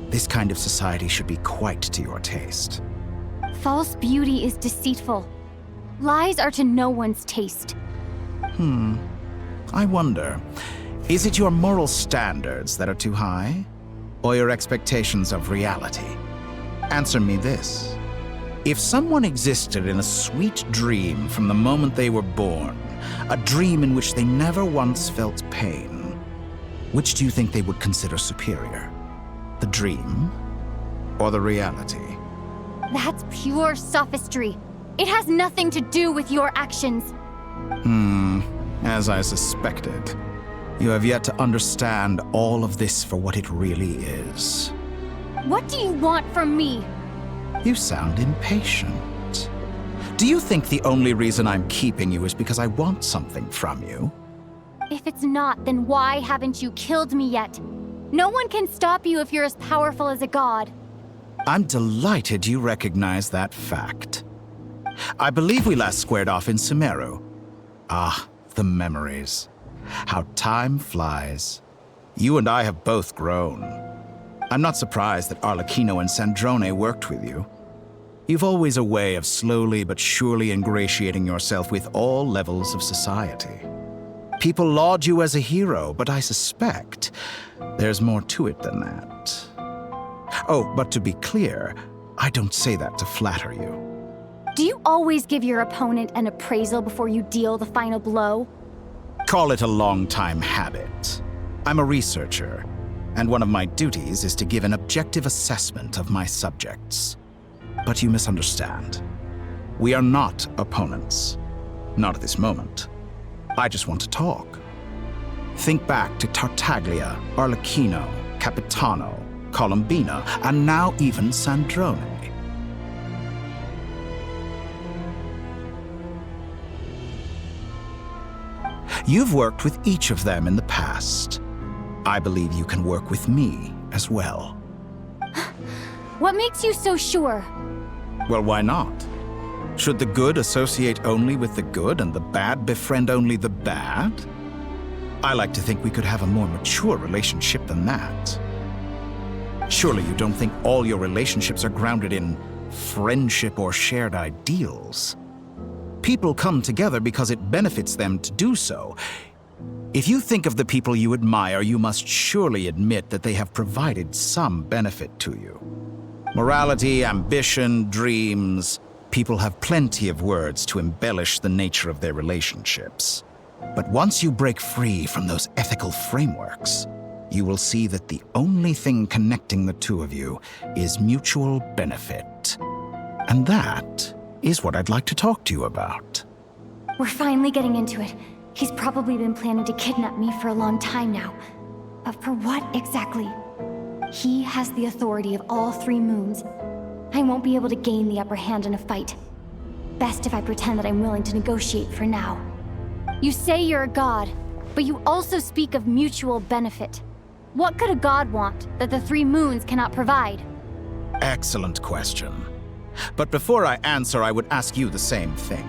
L: This kind of society should be quite to your taste.
K: False beauty is deceitful. Lies are to no one's taste.
L: I wonder, is it your moral standards that are too high? Or your expectations of reality? Answer me this. If someone existed in a sweet dream from the moment they were born, a dream in which they never once felt pain, which do you think they would consider superior? The dream or the reality?
K: That's pure sophistry. It has nothing to do with your actions.
L: As I suspected. You have yet to understand all of this for what it really is.
K: What do you want from me?
L: You sound impatient. Do you think the only reason I'm keeping you is because I want something from you?
K: If it's not, then why haven't you killed me yet? No one can stop you if you're as powerful as a god.
L: I'm delighted you recognize that fact. I believe we last squared off in Sumeru. Ah, the memories. How time flies. You and I have both grown. I'm not surprised that Arlecchino and Sandrone worked with you. You've always a way of slowly but surely ingratiating yourself with all levels of society. People laud you as a hero, but I suspect there's more to it than that. Oh, but to be clear, I don't say that to flatter you.
K: Do you always give your opponent an appraisal before you deal the final blow?
L: Call it a long-time habit. I'm a researcher, and one of my duties is to give an objective assessment of my subjects. But you misunderstand. We are not opponents. Not at this moment. I just want to talk. Think back to Tartaglia, Arlecchino, Capitano, Colombina, and now even Sandrone. You've worked with each of them in the past. I believe you can work with me as well.
K: What makes you so sure?
L: Well, why not? Should the good associate only with the good and the bad befriend only the bad? I like to think we could have a more mature relationship than that. Surely you don't think all your relationships are grounded in friendship or shared ideals? People come together because it benefits them to do so. If you think of the people you admire, you must surely admit that they have provided some benefit to you. Morality, ambition, dreams. People have plenty of words to embellish the nature of their relationships. But once you break free from those ethical frameworks, you will see that the only thing connecting the two of you is mutual benefit. And that is what I'd like to talk to you about.
K: We're finally getting into it. He's probably been planning to kidnap me for a long time now. But for what exactly? He has the authority of all 3 moons. I won't be able to gain the upper hand in a fight. Best if I pretend that I'm willing to negotiate for now. You say you're a god, but you also speak of mutual benefit. What could a god want that the 3 moons cannot provide?
L: Excellent question. But before I answer, I would ask you the same thing.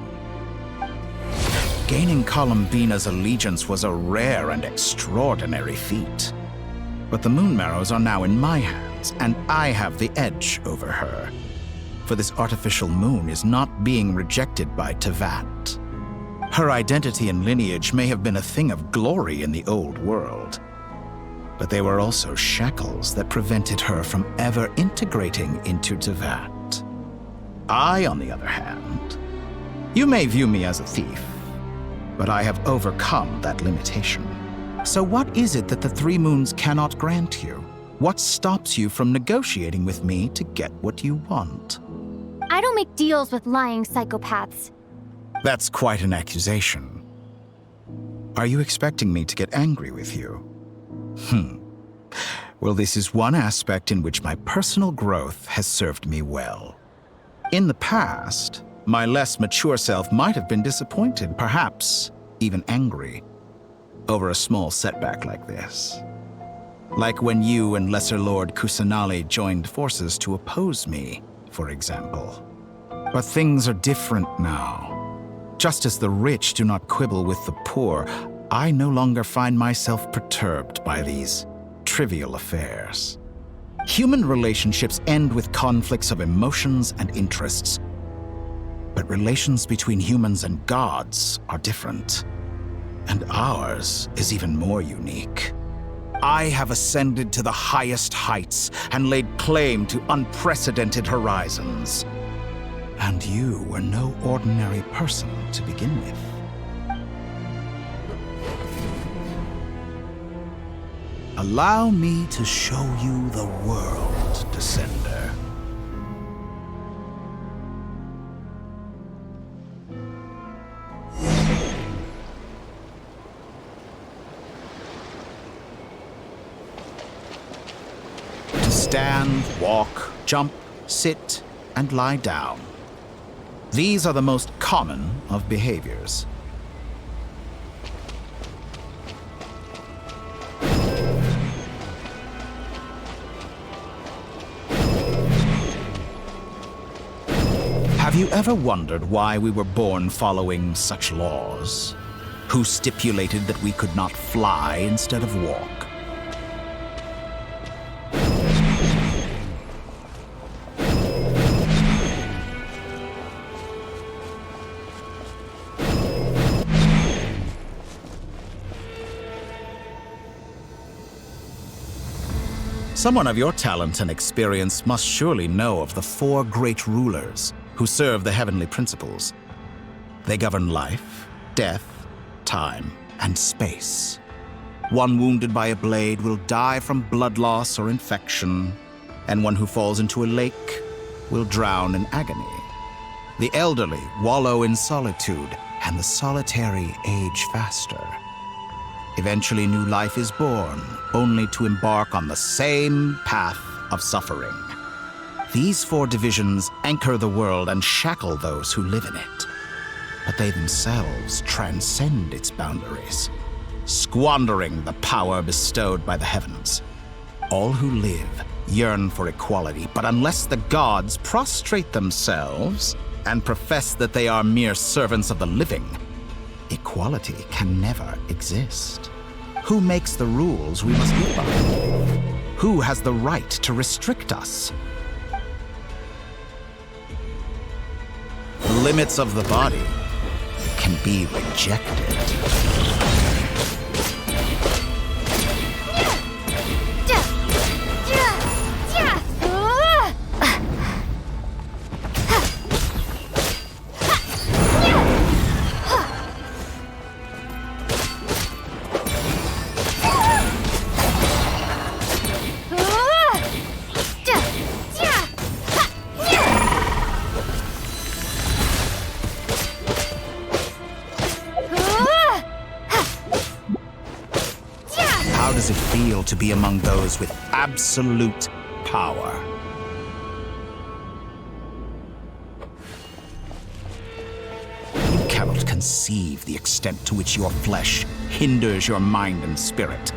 L: Gaining Colombina's allegiance was a rare and extraordinary feat. But the Moon Marrows are now in my hands, and I have the edge over her. For this artificial moon is not being rejected by Tevat. Her identity and lineage may have been a thing of glory in the old world. But they were also shackles that prevented her from ever integrating into Tevat. I, on the other hand, you may view me as a thief, but I have overcome that limitation. So what is it that the Three Moons cannot grant you? What stops you from negotiating with me to get what you want?
K: I don't make deals with lying psychopaths.
L: That's quite an accusation. Are you expecting me to get angry with you? Well, this is one aspect in which my personal growth has served me well. In the past, my less mature self might have been disappointed, perhaps even angry, over a small setback like this. Like when you and Lesser Lord Kusanali joined forces to oppose me, for example. But things are different now. Just as the rich do not quibble with the poor, I no longer find myself perturbed by these trivial affairs. Human relationships end with conflicts of emotions and interests. But relations between humans and gods are different. And ours is even more unique. I have ascended to the highest heights and laid claim to unprecedented horizons. And you were no ordinary person to begin with. Allow me to show you the world, Descender. To stand, walk, jump, sit, and lie down. These are the most common of behaviors. Have you ever wondered why we were born following such laws? Who stipulated that we could not fly instead of walk? Someone of your talent and experience must surely know of the four great rulers who serve the heavenly principles. They govern life, death, time, and space. One wounded by a blade will die from blood loss or infection, and one who falls into a lake will drown in agony. The elderly wallow in solitude, and the solitary age faster. Eventually, new life is born, only to embark on the same path of suffering. These four divisions anchor the world and shackle those who live in it. But they themselves transcend its boundaries, squandering the power bestowed by the heavens. All who live yearn for equality, but unless the gods prostrate themselves and profess that they are mere servants of the living, equality can never exist. Who makes the rules we must live by? Who has the right to restrict us? The limits of the body can be rejected. To be among those with absolute power. You cannot conceive the extent to which your flesh hinders your mind and spirit.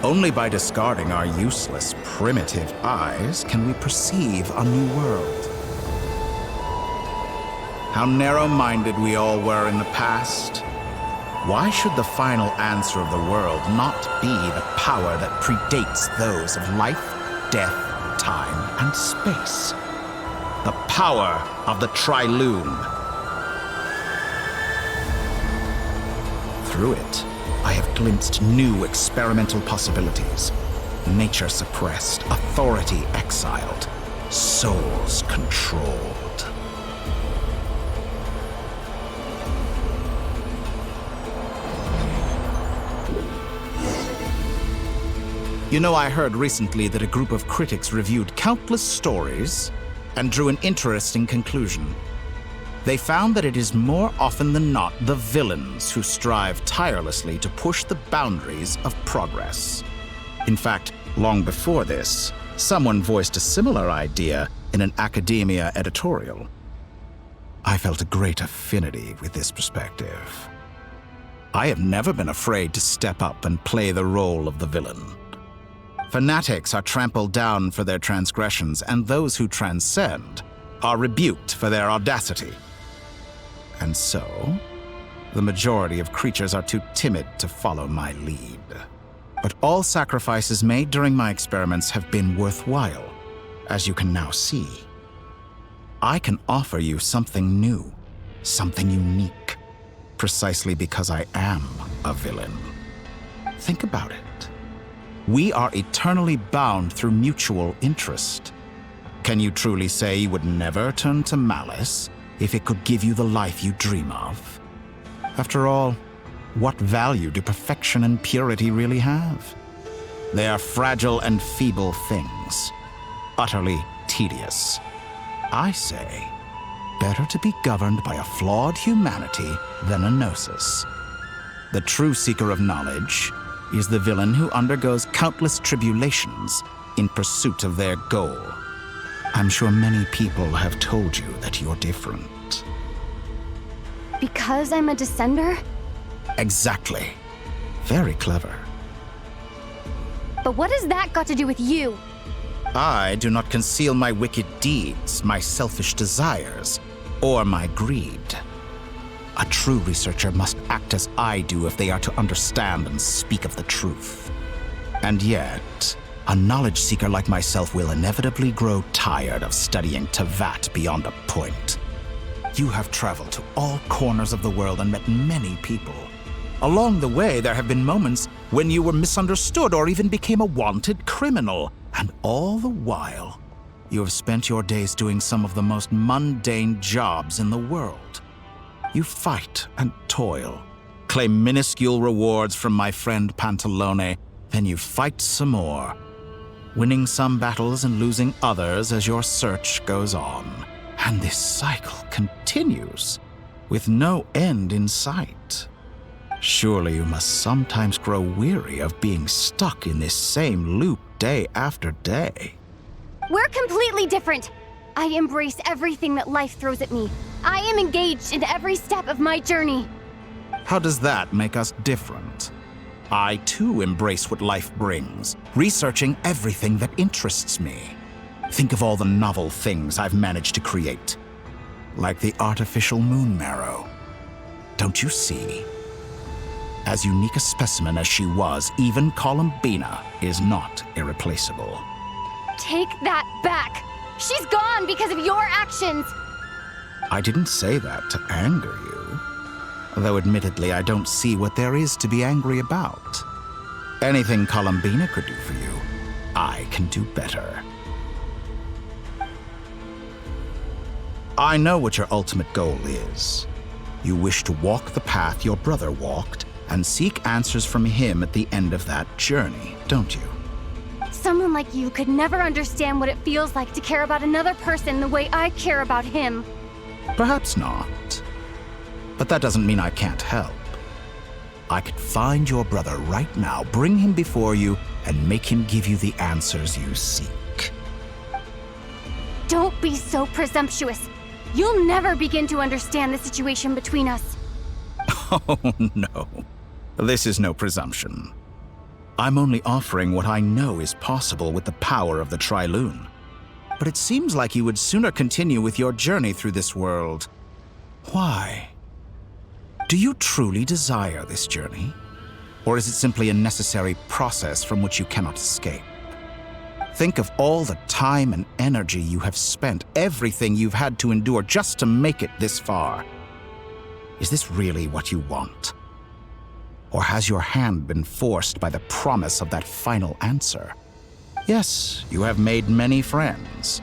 L: Only by discarding our useless, primitive eyes can we perceive a new world. How narrow-minded we all were in the past. Why should the final answer of the world not be the power that predates those of life, death, time, and space? The power of the Tri-Lune. Through it, I have glimpsed new experimental possibilities. Nature suppressed, authority exiled, souls controlled. You know, I heard recently that a group of critics reviewed countless stories and drew an interesting conclusion. They found that it is more often than not the villains who strive tirelessly to push the boundaries of progress. In fact, long before this, someone voiced a similar idea in an academia editorial. I felt a great affinity with this perspective. I have never been afraid to step up and play the role of the villain. Fanatics are trampled down for their transgressions, and those who transcend are rebuked for their audacity. And so, the majority of creatures are too timid to follow my lead. But all sacrifices made during my experiments have been worthwhile, as you can now see. I can offer you something new, something unique, precisely because I am a villain. Think about it. We are eternally bound through mutual interest. Can you truly say you would never turn to malice if it could give you the life you dream of? After all, what value do perfection and purity really have? They are fragile and feeble things, utterly tedious. I say, better to be governed by a flawed humanity than a gnosis. The true seeker of knowledge is the villain who undergoes countless tribulations in pursuit of their goal. I'm sure many people have told you that you're different.
K: Because I'm a descender?
L: Exactly. Very clever.
K: But what has that got to do with you?
L: I do not conceal my wicked deeds, my selfish desires, or my greed. A true researcher must act as I do if they are to understand and speak of the truth. And yet, a knowledge seeker like myself will inevitably grow tired of studying Tavat beyond a point. You have traveled to all corners of the world and met many people. Along the way, there have been moments when you were misunderstood or even became a wanted criminal. And all the while, you have spent your days doing some of the most mundane jobs in the world. You fight and toil, claim minuscule rewards from my friend Pantalone, then you fight some more, winning some battles and losing others as your search goes on. And this cycle continues, with no end in sight. Surely you must sometimes grow weary of being stuck in this same loop day after day.
K: We're completely different. I embrace everything that life throws at me. I am engaged in every step of my journey.
L: How does that make us different? I too embrace what life brings, researching everything that interests me. Think of all the novel things I've managed to create, like the artificial moon marrow. Don't you see? As unique a specimen as she was, even Columbina is not irreplaceable.
K: Take that back! She's gone because of your actions!
L: I didn't say that to anger you. Though admittedly, I don't see what there is to be angry about. Anything Columbina could do for you, I can do better. I know what your ultimate goal is. You wish to walk the path your brother walked and seek answers from him at the end of that journey, don't you?
K: Someone like you could never understand what it feels like to care about another person the way I care about him.
L: Perhaps not. But that doesn't mean I can't help. I could find your brother right now, bring him before you, and make him give you the answers you seek.
K: Don't be so presumptuous. You'll never begin to understand the situation between us.
L: Oh, no. This is no presumption. I'm only offering what I know is possible with the power of the Tri-Lune. But it seems like you would sooner continue with your journey through this world. Why? Do you truly desire this journey? Or is it simply a necessary process from which you cannot escape? Think of all the time and energy you have spent, everything you've had to endure just to make it this far. Is this really what you want? Or has your hand been forced by the promise of that final answer? Yes, you have made many friends.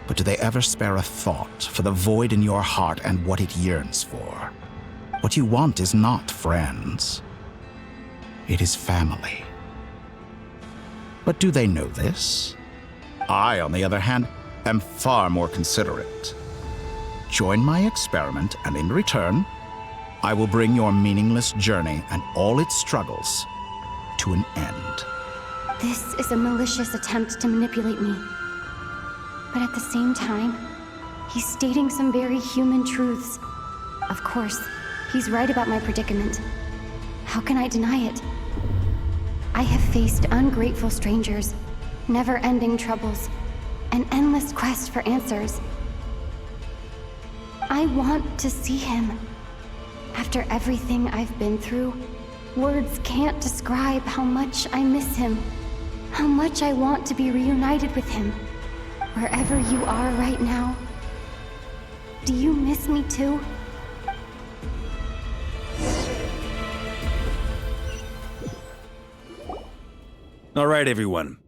L: But do they ever spare a thought for the void in your heart and what it yearns for? What you want is not friends. It is family. But do they know this? I, on the other hand, am far more considerate. Join my experiment, and in return, I will bring your meaningless journey and all its struggles to an end.
K: This is a malicious attempt to manipulate me. But at the same time, he's stating some very human truths. Of course, he's right about my predicament. How can I deny it? I have faced ungrateful strangers, never-ending troubles, an endless quest for answers. I want to see him. After everything I've been through, words can't describe how much I miss him, how much I want to be reunited with him. Wherever you are right now, do you miss me too?
B: All right, everyone.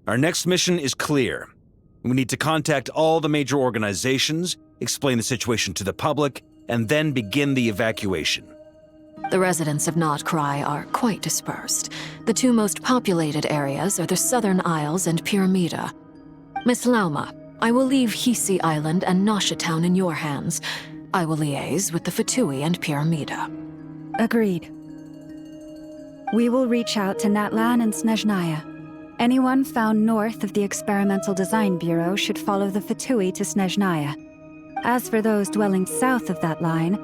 B: Our next mission is clear. We need to contact all the major organizations, explain the situation to the public, and then begin the evacuation.
D: The residents of Nod-Krai are quite dispersed. The two most populated areas are the Southern Isles and Pyramida. Miss Lauma, I will leave Hisi Island and Nasha Town in your hands. I will liaise with the Fatui and Pyramida.
C: Agreed. We will reach out to Natlan and Snezhnaya. Anyone found north of the Experimental Design Bureau should follow the Fatui to Snezhnaya. As for those dwelling south of that line,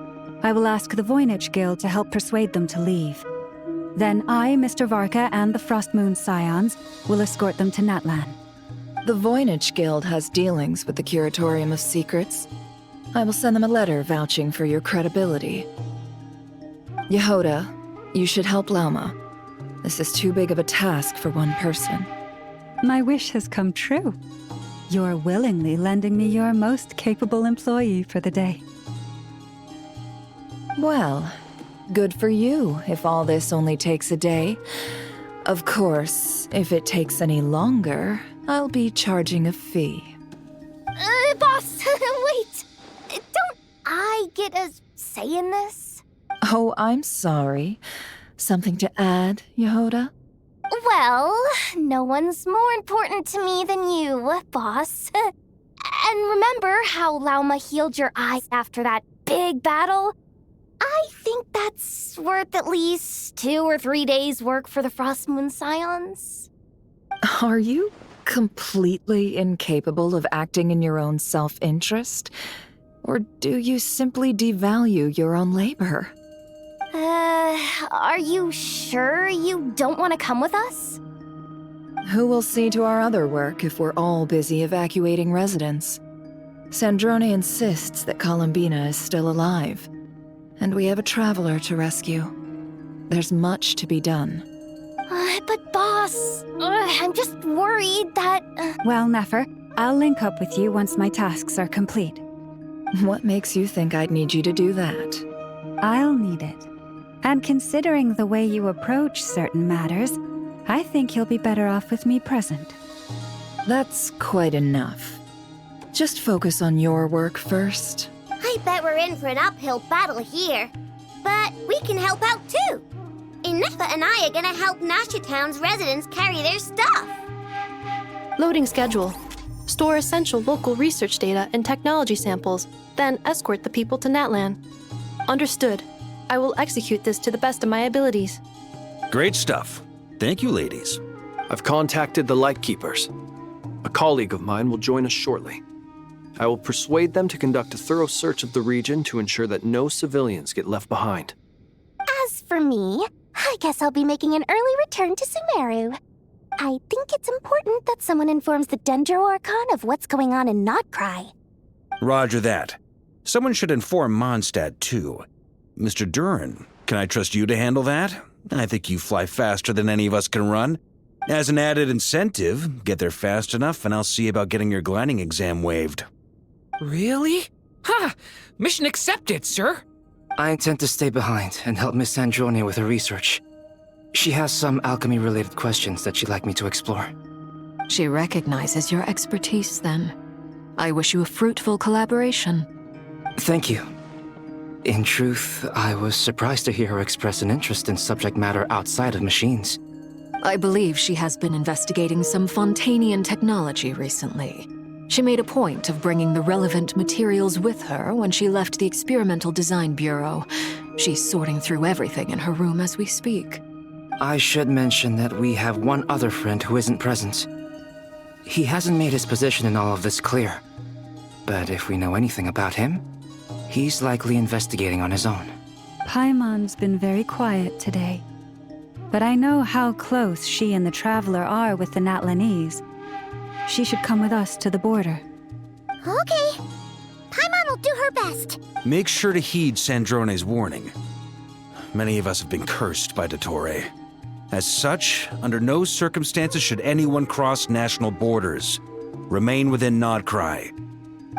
C: I will ask the Voynich Guild to help persuade them to leave. Then I, Mr. Varka, and the Frostmoon Scions will escort them to Natlan.
J: The Voynich Guild has dealings with the Curatorium of Secrets. I will send them a letter vouching for your credibility. Yehoda, you should help Lauma. This is too big of a task for one person.
C: My wish has come true. You're willingly lending me your most capable employee for the day.
J: Well, good for you if all this only takes a day. Of course, if it takes any longer, I'll be charging a fee.
G: Boss, wait! Don't I get a say in this?
J: Oh, I'm sorry. Something to add, Yehoda?
G: Well, no one's more important to me than you, boss. And remember how Lauma healed your eyes after that big battle? I think that's worth at least 2 or 3 days' work for the Frostmoon Scions.
J: Are you completely incapable of acting in your own self-interest? Or do you simply devalue your own labor?
G: Are you sure you don't want to come with us?
J: Who will see to our other work if we're all busy evacuating residents? Sandrone insists that Columbina is still alive, and we have a traveler to rescue. There's much to be done.
G: But boss, I'm just worried that...
C: Well, Nefer, I'll link up with you once my tasks are complete.
J: What makes you think I'd need you to do that?
C: I'll need it. And considering the way you approach certain matters, I think you'll be better off with me present.
J: That's quite enough. Just focus on your work first.
G: I bet we're in for an uphill battle here. But we can help out too. Inefa and I are gonna help Nasha Town's residents carry their stuff.
H: Loading schedule. Store essential local research data and technology samples, then escort the people to Natlan. Understood. I will execute this to the best of my abilities.
B: Great stuff. Thank you, ladies.
E: I've contacted the Lightkeepers. A colleague of mine will join us shortly. I will persuade them to conduct a thorough search of the region to ensure that no civilians get left behind.
A: As for me, I guess I'll be making an early return to Sumeru. I think it's important that someone informs the Dendro Archon of what's going on in Nod-Krai.
B: Roger that. Someone should inform Mondstadt, too. Mr. Durin, can I trust you to handle that? I think you fly faster than any of us can run. As an added incentive, get there fast enough and I'll see about getting your gliding exam waived.
R: Really? Ha! Mission accepted, sir.
T: I intend to stay behind and help Miss Sandrone with her research. She has some alchemy-related questions that she'd like me to explore.
D: She recognizes your expertise, then. I wish you a fruitful collaboration.
T: Thank you. In truth, I was surprised to hear her express an interest in subject matter outside of machines.
D: I believe she has been investigating some Fontanian technology recently. She made a point of bringing the relevant materials with her when she left the Experimental Design Bureau. She's sorting through everything in her room as we speak.
T: I should mention that we have one other friend who isn't present. He hasn't made his position in all of this clear. But if we know anything about him, he's likely investigating on his own.
C: Paimon's been very quiet today. But I know how close she and the Traveler are with the Natlanese. She should come with us to the border.
G: Okay. Paimon will do her best.
B: Make sure to heed Sandrone's warning. Many of us have been cursed by Dottore. As such, under no circumstances should anyone cross national borders. Remain within Nod-Krai.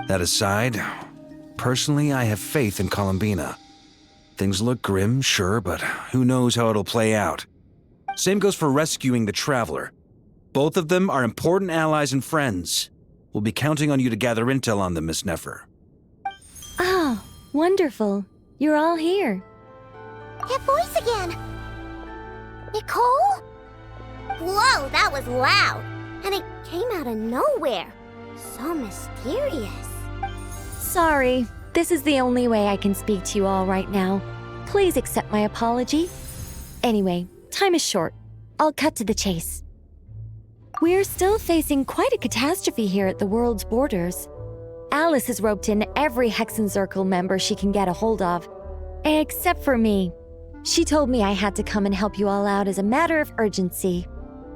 B: That aside, personally, I have faith in Columbina. Things look grim, sure, but who knows how it'll play out. Same goes for rescuing the Traveler. Both of them are important allies and friends. We'll be counting on you to gather intel on them, Miss Nefer.
U: Oh, wonderful. You're all here.
G: That voice again. Nicole? Whoa, that was loud. And it came out of nowhere. So mysterious.
U: Sorry, this is the only way I can speak to you all right now. Please accept my apology. Anyway, time is short. I'll cut to the chase. We're still facing quite a catastrophe here at the world's borders. Alice has roped in every Hexen Circle member she can get a hold of. Except for me. She told me I had to come and help you all out as a matter of urgency.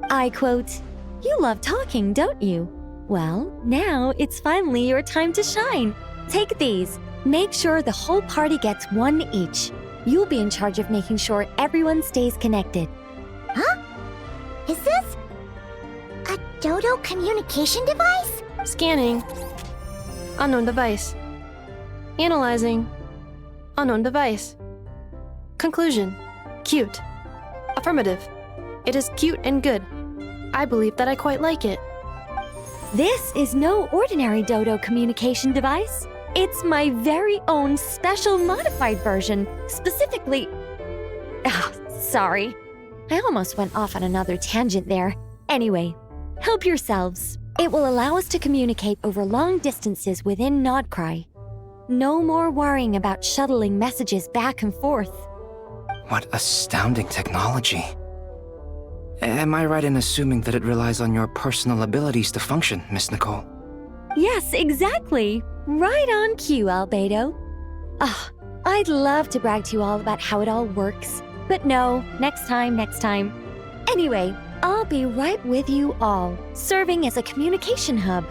U: I quote, "You love talking, don't you? Well, now it's finally your time to shine. Take these. Make sure the whole party gets one each. You'll be in charge of making sure everyone stays connected."
G: Huh? Is this a Dodo communication device?
H: Scanning. Unknown device. Analyzing. Unknown device. Conclusion. Cute. Affirmative. It is cute and good. I believe that I quite like it.
U: This is no ordinary Dodo communication device. It's my very own special modified version, specifically... sorry. I almost went off on another tangent there. Anyway, help yourselves. It will allow us to communicate over long distances within Nod-Krai. No more worrying about shuttling messages back and forth.
T: What astounding technology. Am I right in assuming that it relies on your personal abilities to function, Miss Nicole?
U: Yes, exactly. Right on cue, Albedo. I'd love to brag to you all about how it all works. But no, next time. Anyway, I'll be right with you all, serving as a communication hub.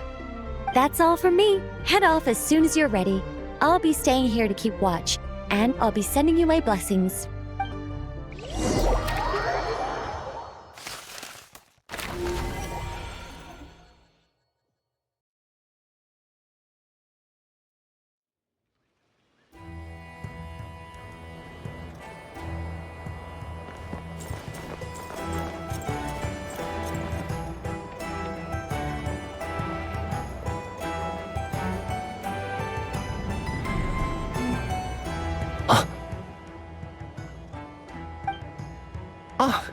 U: That's all from me. Head off as soon as you're ready. I'll be staying here to keep watch, and I'll be sending you my blessings.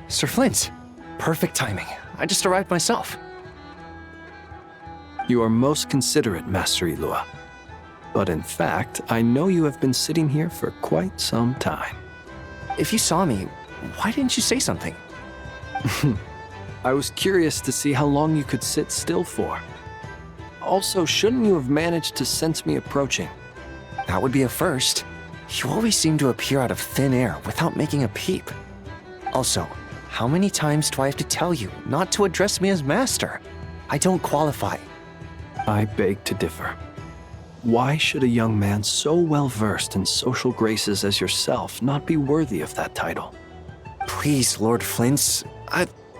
E: Sir Flint. Perfect timing. I just arrived myself. You are most considerate, Master Ilua. But in fact, I know you have been sitting here for quite some time.
V: If you saw me, why didn't you say something?
E: I was curious to see how long you could sit still for. Also, shouldn't you have managed to sense me approaching?
V: That would be a first. You always seem to appear out of thin air without making a peep. Also, how many times do I have to tell you not to address me as master? I don't qualify.
E: I beg to differ. Why should a young man so well versed in social graces as yourself not be worthy of that title?
V: Please, Lord Flint.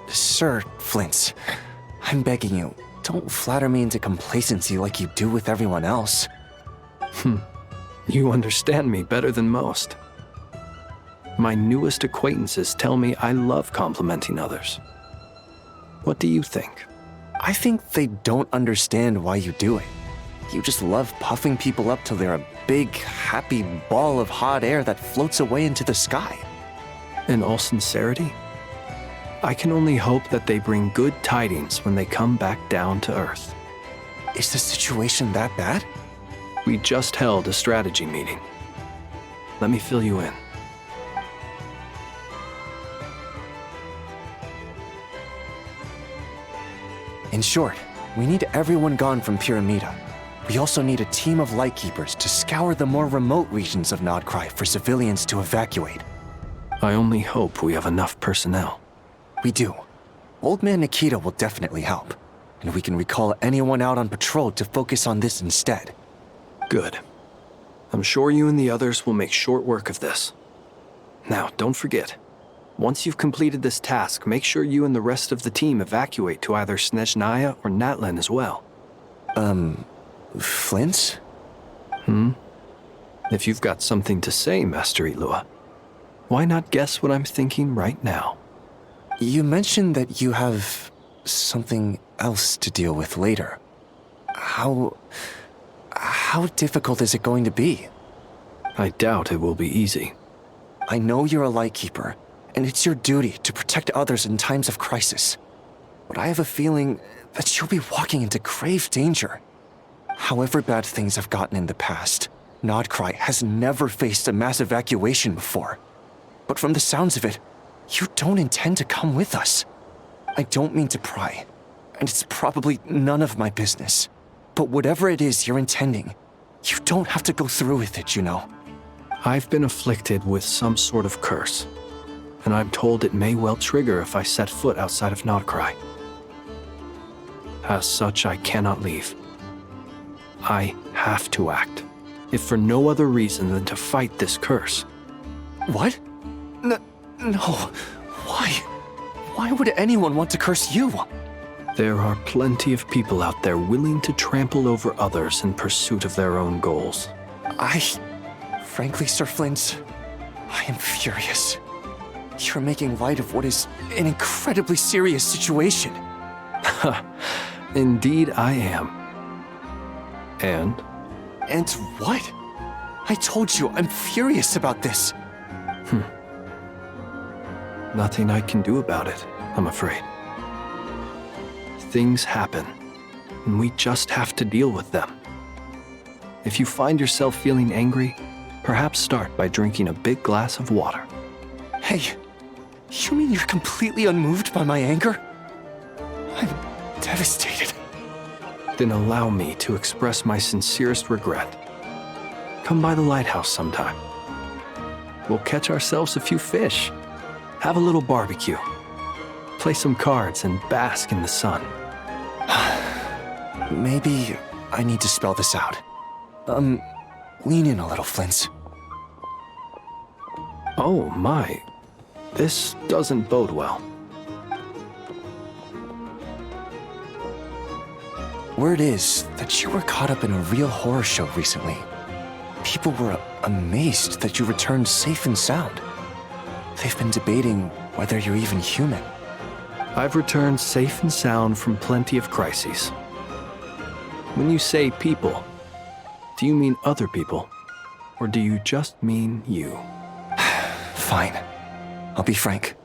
V: Sir Flint, I'm begging you, don't flatter me into complacency like you do with everyone else.
E: You understand me better than most. My newest acquaintances tell me I love complimenting others. What do you think?
V: I think they don't understand why you do it. You just love puffing people up till they're a big, happy ball of hot air that floats away into the sky.
E: In all sincerity, I can only hope that they bring good tidings when they come back down to Earth.
V: Is the situation that bad?
E: We just held a strategy meeting. Let me fill you in.
V: In short, we need everyone gone from Pyramida. We also need a team of Lightkeepers to scour the more remote regions of Nod-Krai for civilians to evacuate.
E: I only hope we have enough personnel.
V: We do. Old Man Nikita will definitely help, and we can recall anyone out on patrol to focus on this instead.
E: Good. I'm sure you and the others will make short work of this. Now, don't forget, once you've completed this task, make sure you and the rest of the team evacuate to either Snezhnaya or Natlan as well.
V: Flint?
E: If you've got something to say, Master Ilua, why not guess what I'm thinking right now?
V: You mentioned that you have something else to deal with later. How difficult is it going to be?
E: I doubt it will be easy.
V: I know you're a Lightkeeper, and it's your duty to protect others in times of crisis. But I have a feeling that you'll be walking into grave danger. However bad things have gotten in the past, Nod-Krai has never faced a mass evacuation before. But from the sounds of it, you don't intend to come with us. I don't mean to pry, and it's probably none of my business. But whatever it is you're intending, you don't have to go through with it, you know.
E: I've been afflicted with some sort of curse, and I'm told it may well trigger if I set foot outside of Nod-Krai. As such, I cannot leave. I have to act, if for no other reason than to fight this curse.
V: What? No. Why? Why would anyone want to curse you?
E: There are plenty of people out there willing to trample over others in pursuit of their own goals.
V: Frankly, Sir Flint, I am furious. You're making light of what is an incredibly serious situation.
E: Indeed I am. And?
V: And what? I told you, I'm furious about this.
E: Nothing I can do about it, I'm afraid. Things happen, and we just have to deal with them. If you find yourself feeling angry, perhaps start by drinking a big glass of water.
V: Hey, you mean you're completely unmoved by my anger? I'm devastated.
E: Then allow me to express my sincerest regret. Come by the lighthouse sometime. We'll catch ourselves a few fish, have a little barbecue, play some cards, and bask in the sun.
V: Maybe I need to spell this out. Lean in a little, Flint.
E: Oh my, this doesn't bode well.
V: Word is that you were caught up in a real horror show recently. People were amazed that you returned safe and sound. They've been debating whether you're even human.
E: I've returned safe and sound from plenty of crises. When you say people, do you mean other people? Or do you just mean you?
V: Fine. I'll be frank.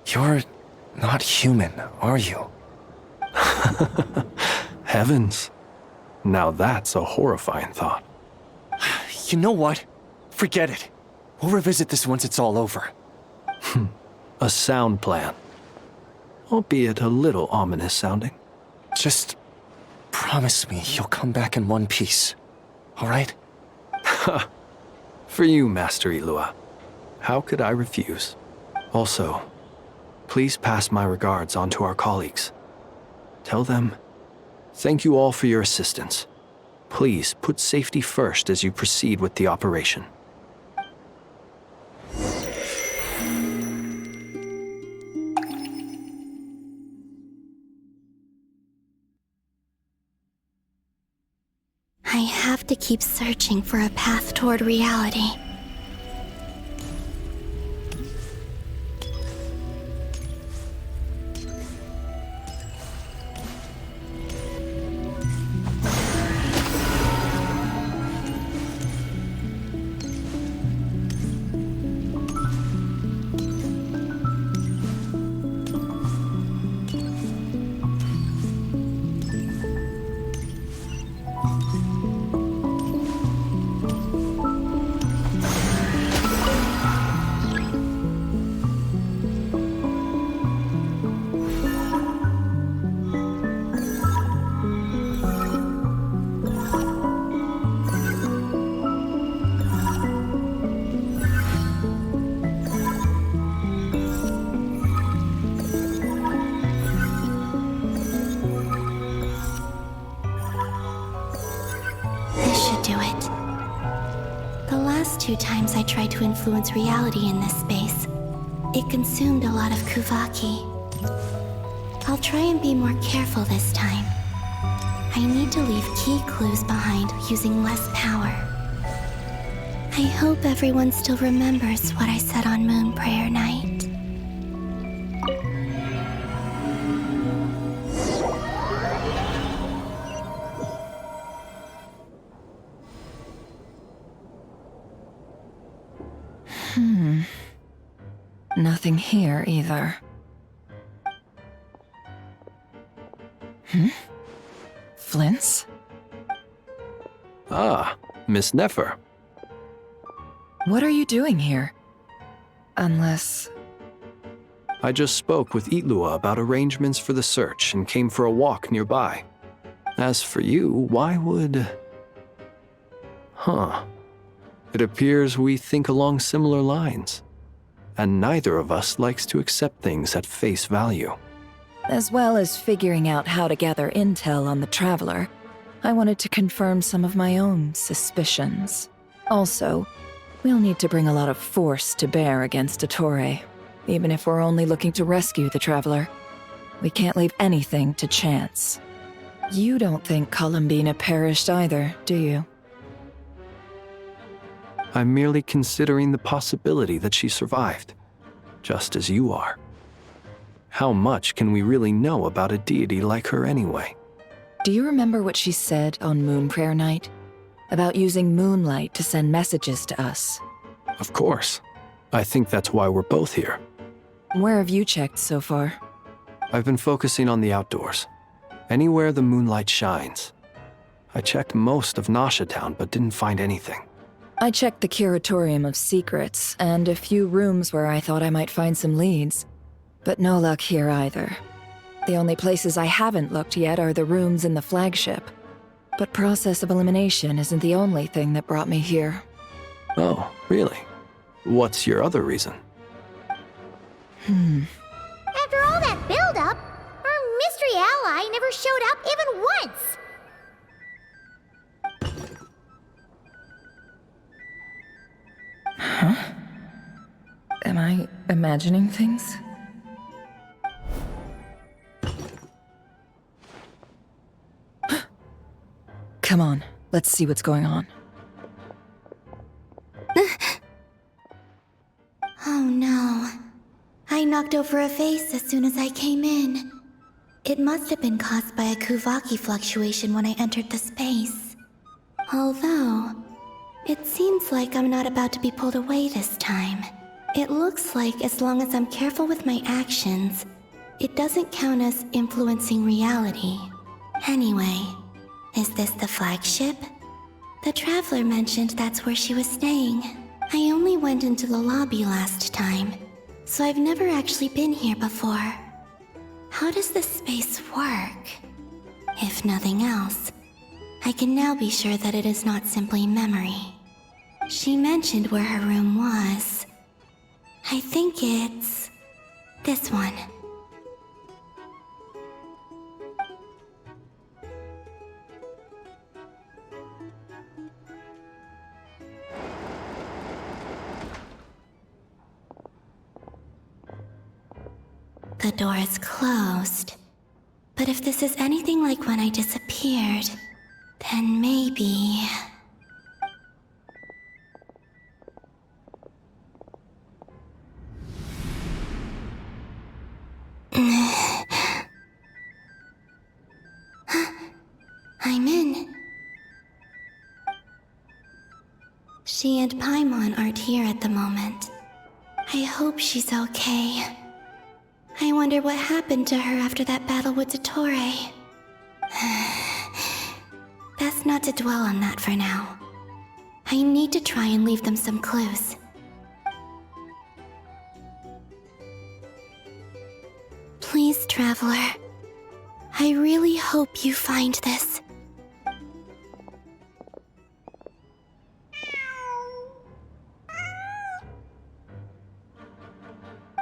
V: You're not human, are you?
E: Heavens. Now that's a horrifying thought.
V: You know what? Forget it. We'll revisit this once it's all over.
E: A sound plan. Albeit a little ominous sounding.
V: Just promise me you'll come back in one piece, all right?
E: For you, Master Ilua. How could I refuse? Also, please pass my regards on to our colleagues. Tell them, thank you all for your assistance. Please put safety first as you proceed with the operation.
Q: I have to keep searching for a path toward reality. Times I tried to influence reality in this space, it consumed a lot of Kuvaki. I'll try and be more careful this time. I need to leave key clues behind using less power. I hope everyone still remembers what I said on Moon Prayer Night.
J: Nothing here either. Flints?
E: Ah, Miss Nefer.
J: What are you doing here? Unless...
E: I just spoke with Itlua about arrangements for the search and came for a walk nearby. As for you, why would... It appears we think along similar lines. And neither of us likes to accept things at face value.
J: As well as figuring out how to gather intel on the Traveler, I wanted to confirm some of my own suspicions. Also, we'll need to bring a lot of force to bear against Ettore, even if we're only looking to rescue the Traveler. We can't leave anything to chance. You don't think Columbina perished either, do you?
E: I'm merely considering the possibility that she survived, just as you are. How much can we really know about a deity like her anyway?
J: Do you remember what she said on Moon Prayer Night? About using moonlight to send messages to us?
E: Of course. I think that's why we're both here.
J: Where have you checked so far?
E: I've been focusing on the outdoors. Anywhere the moonlight shines. I checked most of Nasha Town, but didn't find anything.
J: I checked the Curatorium of Secrets, and a few rooms where I thought I might find some leads. But no luck here either. The only places I haven't looked yet are the rooms in the flagship. But process of elimination isn't the only thing that brought me here.
E: Oh, really? What's your other reason?
G: After all that build-up, our mystery ally never showed up even once!
J: Huh? Am I imagining things? Come on, let's see what's going on.
Q: Oh no. I knocked over a vase as soon as I came in. It must have been caused by a Kuvaki fluctuation when I entered the space. Although, it seems like I'm not about to be pulled away this time. It looks like as long as I'm careful with my actions, it doesn't count as influencing reality. Anyway, is this the flagship? The Traveler mentioned that's where she was staying. I only went into the lobby last time, so I've never actually been here before. How does this space work? If nothing else, I can now be sure that it is not simply memory. She mentioned where her room was. I think it's... this one. The door is closed. But if this is anything like when I disappeared, Then maybe... I'm in. She and Paimon aren't here at the moment. I hope she's okay. I wonder what happened to her after that battle with Dottore. Best not to dwell on that for now. I need to try and leave them some clues. Please, Traveler. I really hope you find this.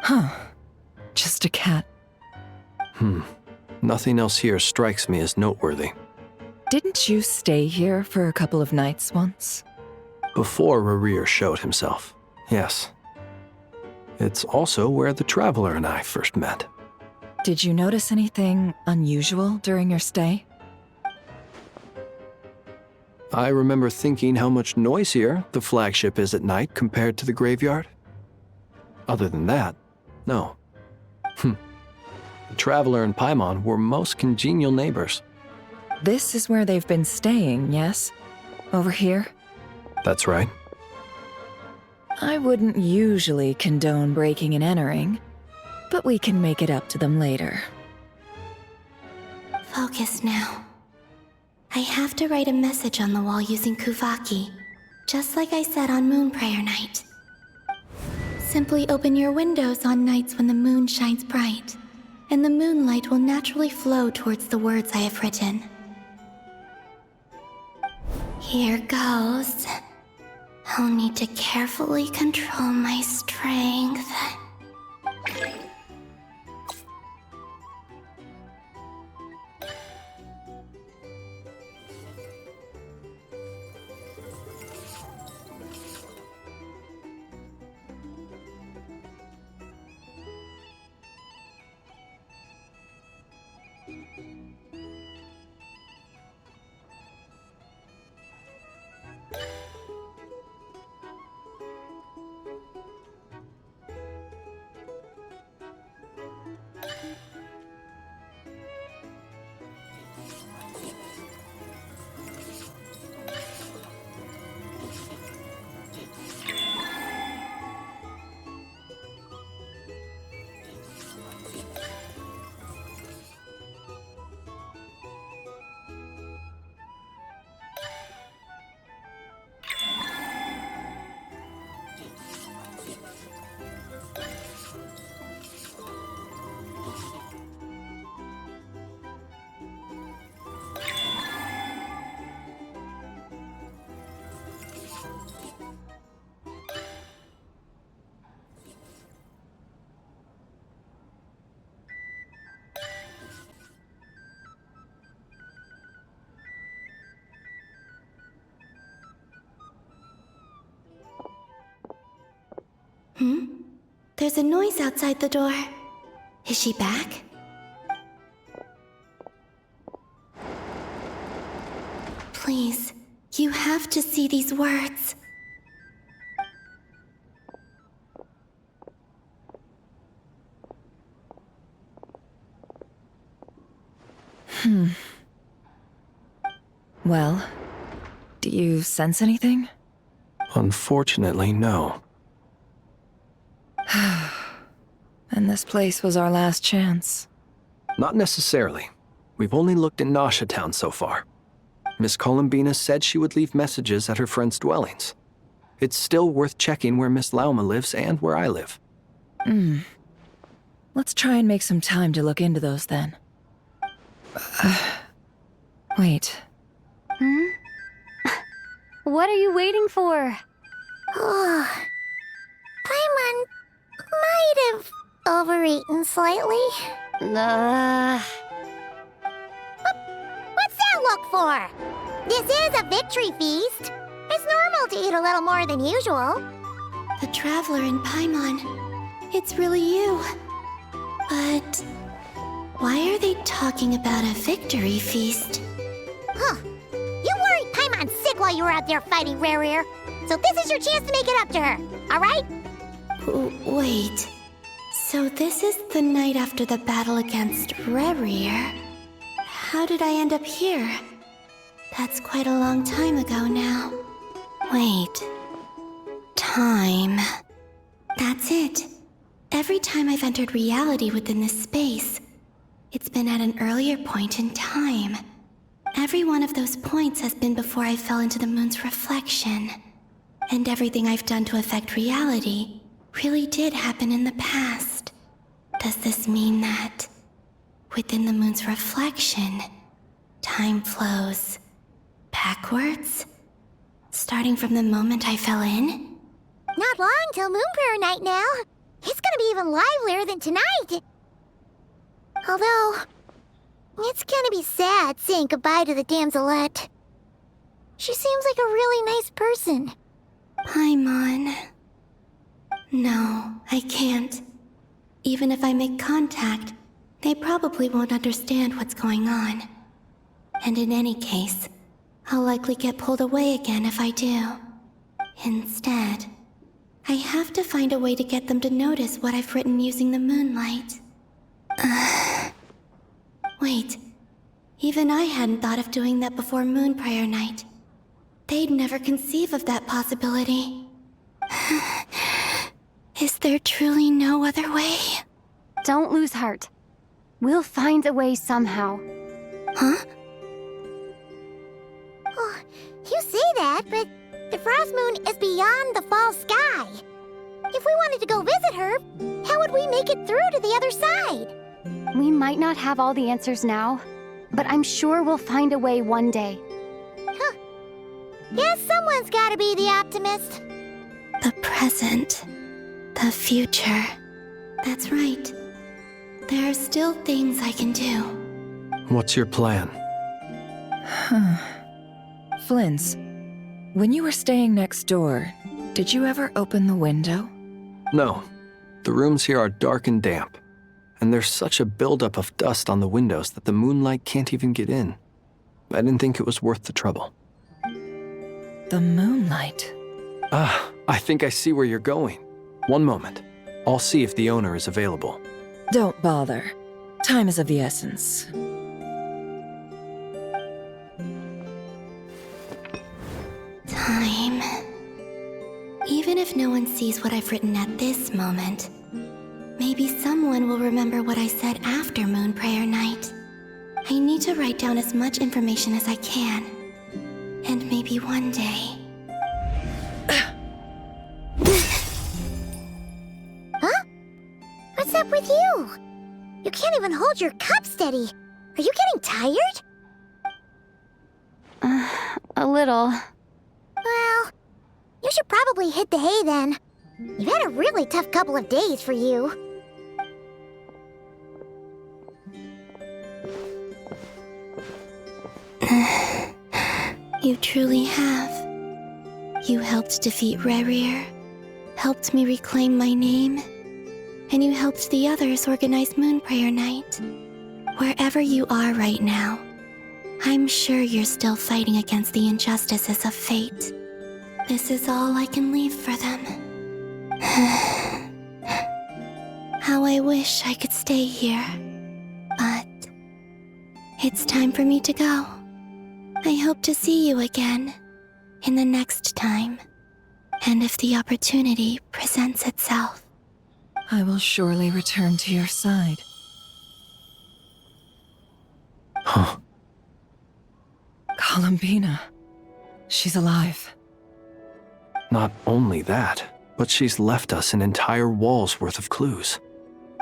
J: Huh. Just a cat.
E: Nothing else here strikes me as noteworthy.
J: Didn't you stay here for a couple of nights once?
E: Before Rerir showed himself, yes. It's also where the Traveler and I first met.
J: Did you notice anything unusual during your stay?
E: I remember thinking how much noisier the flagship is at night compared to the graveyard. Other than that, no. The Traveler and Paimon were most congenial neighbors.
J: This is where they've been staying, yes? Over here?
E: That's right.
J: I wouldn't usually condone breaking and entering, but we can make it up to them later.
Q: Focus now. I have to write a message on the wall using Kuvaki, just like I said on Moon Prayer Night. Simply open your windows on nights when the moon shines bright, and the moonlight will naturally flow towards the words I have written. Here goes. I'll need to carefully control my strength. There's a noise outside the door. Is she back? Please, you have to see these words.
J: Well, do you sense anything?
E: Unfortunately, no.
J: And this place was our last chance.
E: Not necessarily. We've only looked in Nasha Town so far. Miss Columbina said she would leave messages at her friends' dwellings. It's still worth checking where Miss Lauma lives and where I live.
J: Let's try and make some time to look into those then. Wait.
K: What are you waiting for?
G: Paimon might have overeaten slightly. What's that look for? This is a victory feast. It's normal to eat a little more than usual.
Q: The Traveler and Paimon. It's really you. But why are they talking about a victory feast?
G: Huh. You everyone sick while you were out there fighting Rare. So this is your chance to make it up to her, alright?
Q: Wait. So this is the night after the battle against Rare. How did I end up here? That's quite a long time ago now. Wait. Time. That's it. Every time I've entered reality within this space, it's been at an earlier point in time. Every one of those points has been before I fell into the moon's reflection. And everything I've done to affect reality really did happen in the past. Does this mean that, within the moon's reflection, time flows backwards? Starting from the moment I fell in?
G: Not long till Moon Prayer Night now. It's gonna be even livelier than tonight. Although, it's gonna be sad saying goodbye to the damselette. She seems like a really nice person.
Q: Paimon. No, I can't. Even if I make contact, they probably won't understand what's going on. And in any case, I'll likely get pulled away again if I do. Instead, I have to find a way to get them to notice what I've written using the moonlight. Wait, even I hadn't thought of doing that before Moon Prayer Night. They'd never conceive of that possibility. Is there truly no other way?
K: Don't lose heart. We'll find a way somehow.
Q: Huh?
G: Oh, you say that, but the Frost Moon is beyond the fall sky. If we wanted to go visit her, how would we make it through to the other side?
K: We might not have all the answers now, but I'm sure we'll find a way one day.
G: Huh. Guess someone's gotta be the optimist.
Q: The present. The future. That's right. There are still things I can do.
E: What's your plan?
J: Flint's, when you were staying next door, did you ever open the window?
E: No. The rooms here are dark and damp, and there's such a buildup of dust on the windows that the moonlight can't even get in. I didn't think it was worth the trouble.
J: The moonlight?
E: I think I see where you're going. One moment. I'll see if the owner is available.
J: Don't bother. Time is of the essence.
Q: Time. Even if no one sees what I've written at this moment, maybe someone will remember what I said after Moon Prayer Night. I need to write down as much information as I can. And maybe one day...
G: Huh? What's up with you? You can't even hold your cup steady. Are you getting tired?
K: A little.
G: Well, you should probably hit the hay then. You've had a really tough couple of days for you.
Q: You truly have. You helped defeat Rare, helped me reclaim my name, and you helped the others organize Moon Prayer Night. Wherever you are right now, I'm sure you're still fighting against the injustices of fate. This is all I can leave for them. How I wish I could stay here. But it's time for me to go. I hope to see you again in the next time. And if the opportunity presents itself.
J: I will surely return to your side.
E: Huh.
J: Columbina. She's alive.
E: Not only that, but she's left us an entire wall's worth of clues.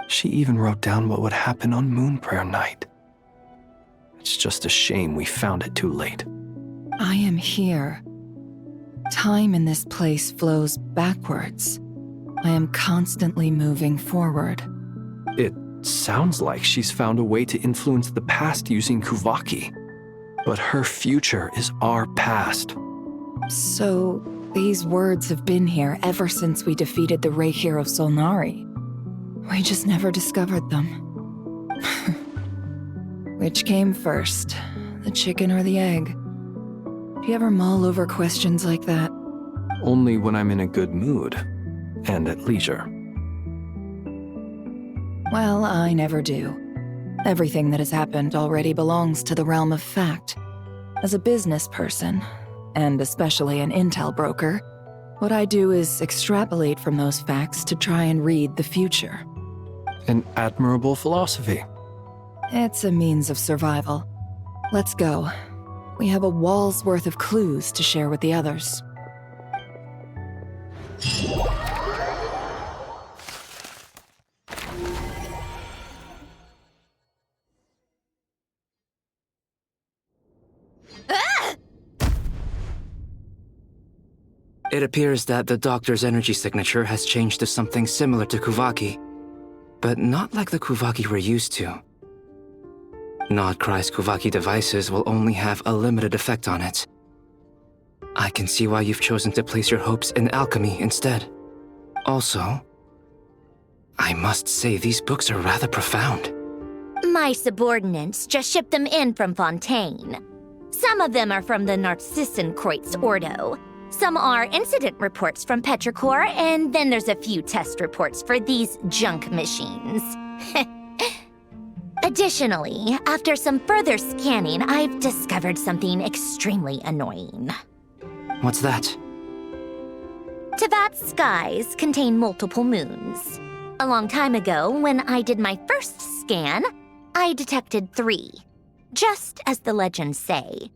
E: She even wrote down what would happen on Moon Prayer Night. It's just a shame we found it too late.
J: I am here. Time in this place flows backwards. I am constantly moving forward.
E: It sounds like she's found a way to influence the past using Kuvaki. But her future is our past.
J: So, these words have been here ever since we defeated the Ray Hero Solnari. We just never discovered them. Which came first, the chicken or the egg? Do you ever mull over questions like that?
E: Only when I'm in a good mood and at leisure.
J: Well, I never do. Everything that has happened already belongs to the realm of fact. As a business person, and especially an intel broker, what I do is extrapolate from those facts to try and read the future.
E: An admirable philosophy.
J: It's a means of survival. Let's go. We have a wall's worth of clues to share with the others.
T: It appears that the doctor's energy signature has changed to something similar to Kuvaki, but not like the Kuvaki we're used to. Nod-Krai's Kuvaki devices will only have a limited effect on it. I can see why you've chosen to place your hopes in alchemy instead. Also, I must say these books are rather profound.
A: My subordinates just shipped them in from Fontaine. Some of them are from the Narcissenkreuz Ordo. Some are incident reports from Petrichor, and then there's a few test reports for these junk machines. Additionally, after some further scanning, I've discovered something extremely annoying.
T: What's that?
A: Tevat's skies contain multiple moons. A long time ago, when I did my first scan, I detected 3, just as the legends say.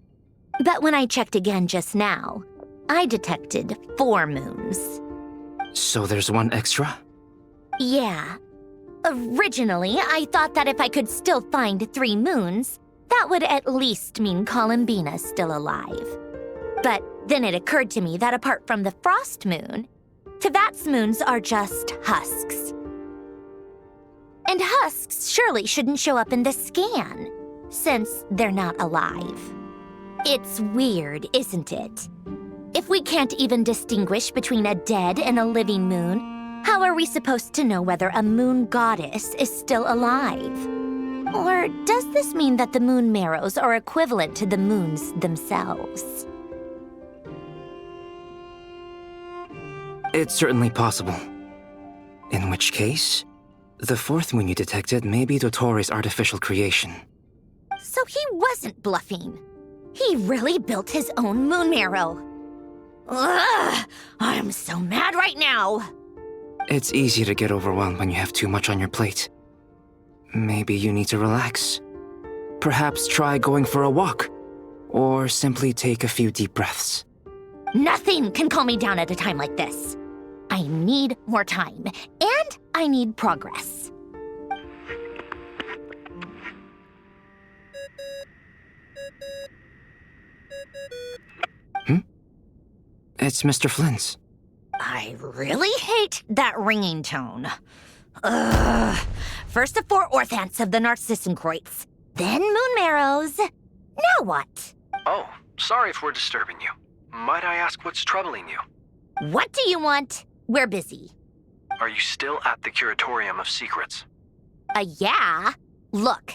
A: But when I checked again just now, I detected 4 moons.
T: So there's one extra?
A: Yeah. Originally, I thought that if I could still find 3 moons, that would at least mean Columbina's still alive. But then it occurred to me that apart from the frost moon, Tevat's moons are just husks. And husks surely shouldn't show up in the scan, since they're not alive. It's weird, isn't it? If we can't even distinguish between a dead and a living moon, how are we supposed to know whether a moon goddess is still alive? Or does this mean that the moon marrows are equivalent to the moons themselves?
T: It's certainly possible. In which case, the 4th moon you detected may be Dottore artificial creation.
A: So he wasn't bluffing. He really built his own moon marrow. Ugh! I'm so mad right now!
T: It's easy to get overwhelmed when you have too much on your plate. Maybe you need to relax. Perhaps try going for a walk, or simply take a few deep breaths.
A: Nothing can calm me down at a time like this. I need more time, and I need progress.
T: It's Mr. Flynn's.
A: I really hate that ringing tone. Ugh. First the 4 orthants of the Narcissenkreuz, then moon marrows. Now what?
E: Oh, sorry if we're disturbing you. Might I ask what's troubling you?
A: What do you want? We're busy.
E: Are you still at the Curatorium of Secrets?
A: Yeah. Look,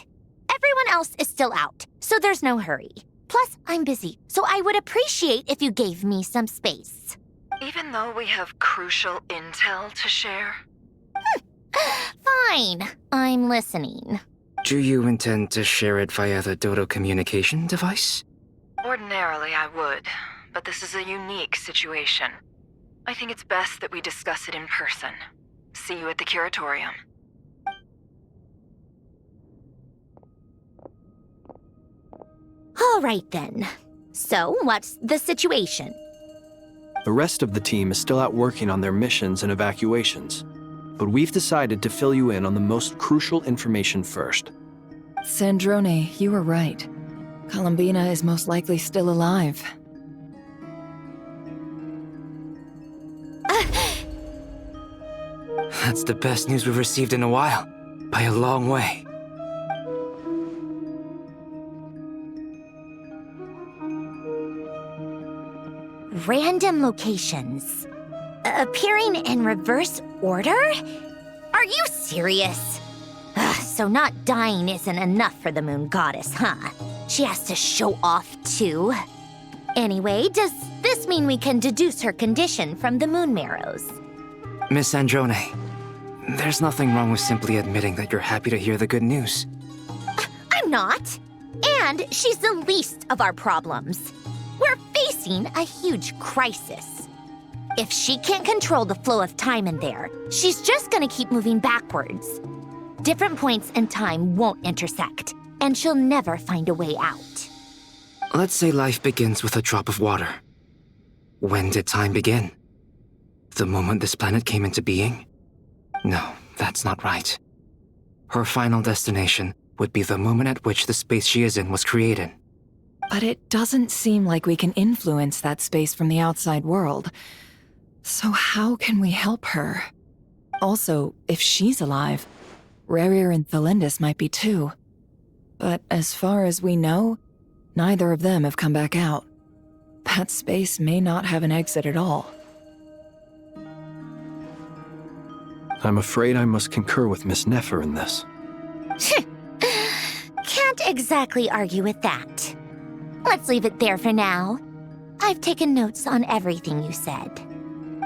A: everyone else is still out, so there's no hurry. Plus, I'm busy, so I would appreciate if you gave me some space.
D: Even though we have crucial intel to share?
A: Fine, I'm listening.
T: Do you intend to share it via the Dodo communication device?
D: Ordinarily, I would, but this is a unique situation. I think it's best that we discuss it in person. See you at the Curatorium.
A: All right then. So, what's the situation?
E: The rest of the team is still out working on their missions and evacuations, but we've decided to fill you in on the most crucial information first.
J: Sandrone, you were right. Columbina is most likely still alive.
T: That's the best news we've received in a while, by a long way.
A: Random locations. Appearing in reverse order? Are you serious? So not dying isn't enough for the moon goddess, huh? She has to show off too? Anyway, does this mean we can deduce her condition from the moon marrows?
T: Miss Androne, there's nothing wrong with simply admitting that you're happy to hear the good news.
A: I'm not. And she's the least of our problems. We're facing a huge crisis. If she can't control the flow of time in there, she's just gonna keep moving backwards. Different points in time won't intersect, and she'll never find a way out.
T: Let's say life begins with a drop of water. When did time begin? The moment this planet came into being? No, that's not right. Her final destination would be the moment at which the space she is in was created.
J: But it doesn't seem like we can influence that space from the outside world. So how can we help her? Also, if she's alive, Rerir and Thelindis might be too. But as far as we know, neither of them have come back out. That space may not have an exit at all.
E: I'm afraid I must concur with Miss Nefer in this.
A: Can't exactly argue with that. Let's leave it there for now. I've taken notes on everything you said.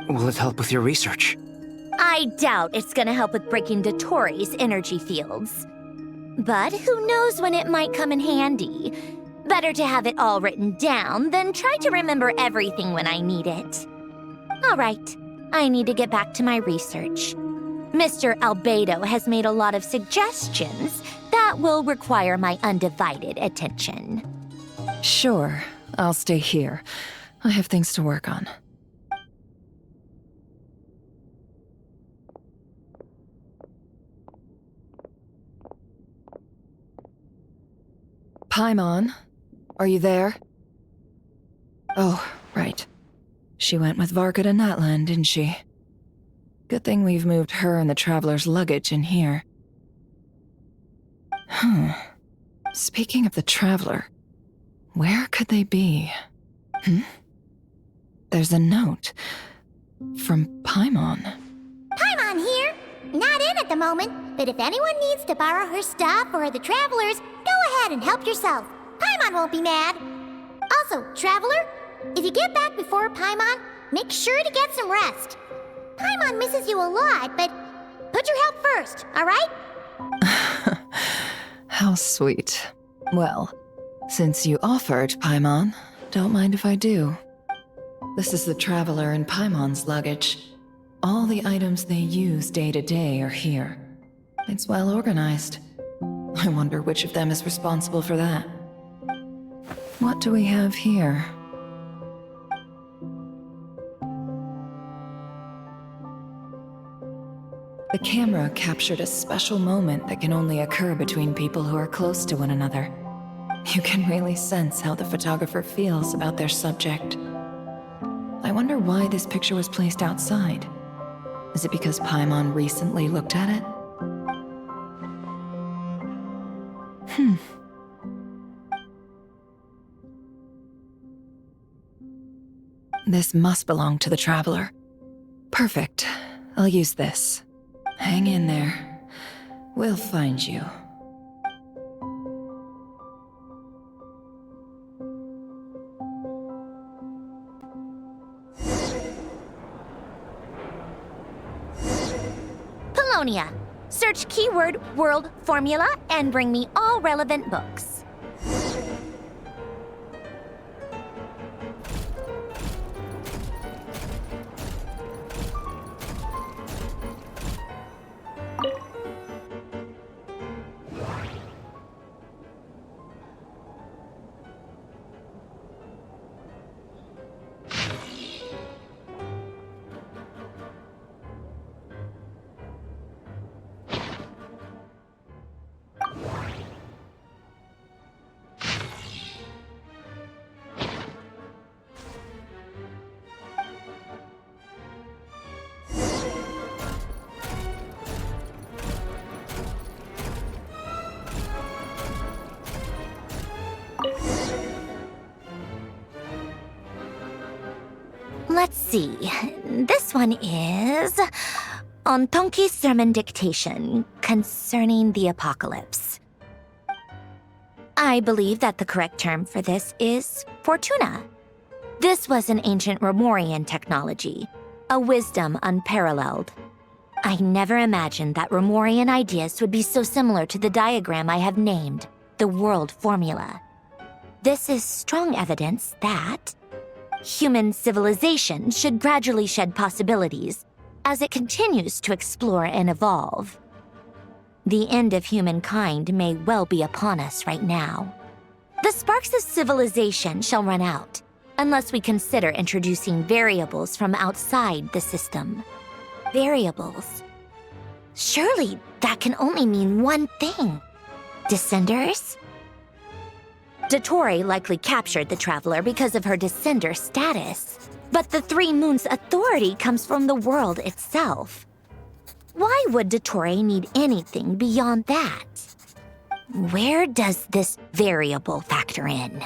T: Will it help with your research?
A: I doubt it's gonna help with breaking Dotori's energy fields. But who knows when it might come in handy. Better to have it all written down than try to remember everything when I need it. All right, I need to get back to my research. Mr. Albedo has made a lot of suggestions that will require my undivided attention.
J: Sure, I'll stay here. I have things to work on. Paimon, are you there? Oh, right. She went with Varka to Natlan, didn't she? Good thing we've moved her and the Traveler's luggage in here. Speaking of the Traveler, where could they be? There's a note from Paimon.
G: Paimon here. Not in at the moment, but if anyone needs to borrow her stuff or the Travelers, go ahead and help yourself. Paimon won't be mad. Also, Traveler, if you get back before Paimon, make sure to get some rest. Paimon misses you a lot, but put your health first, all right?
J: How sweet. Well, since you offered, Paimon, don't mind if I do. This is the Traveler and Paimon's luggage. All the items they use day to day are here. It's well organized. I wonder which of them is responsible for that. What do we have here? The camera captured a special moment that can only occur between people who are close to one another. You can really sense how the photographer feels about their subject. I wonder why this picture was placed outside. Is it because Paimon recently looked at it? This must belong to the Traveler. Perfect. I'll use this. Hang in there. We'll find you.
A: Polonia. Search keyword world formula and bring me all relevant books. Let's see. This one is on Tonki's sermon dictation concerning the apocalypse. I believe that the correct term for this is Fortuna. This was an ancient Remorian technology, a wisdom unparalleled. I never imagined that Remorian ideas would be so similar to the diagram I have named, the World Formula. This is strong evidence that human civilization should gradually shed possibilities as it continues to explore and evolve. The end of humankind may well be upon us right now. The sparks of civilization shall run out, unless we consider introducing variables from outside the system. Variables. Surely that can only mean one thing. Descenders? Dottore likely captured the traveler because of her descender status. But the Three Moons' authority comes from the world itself. Why would Dottore need anything beyond that? Where does this variable factor in?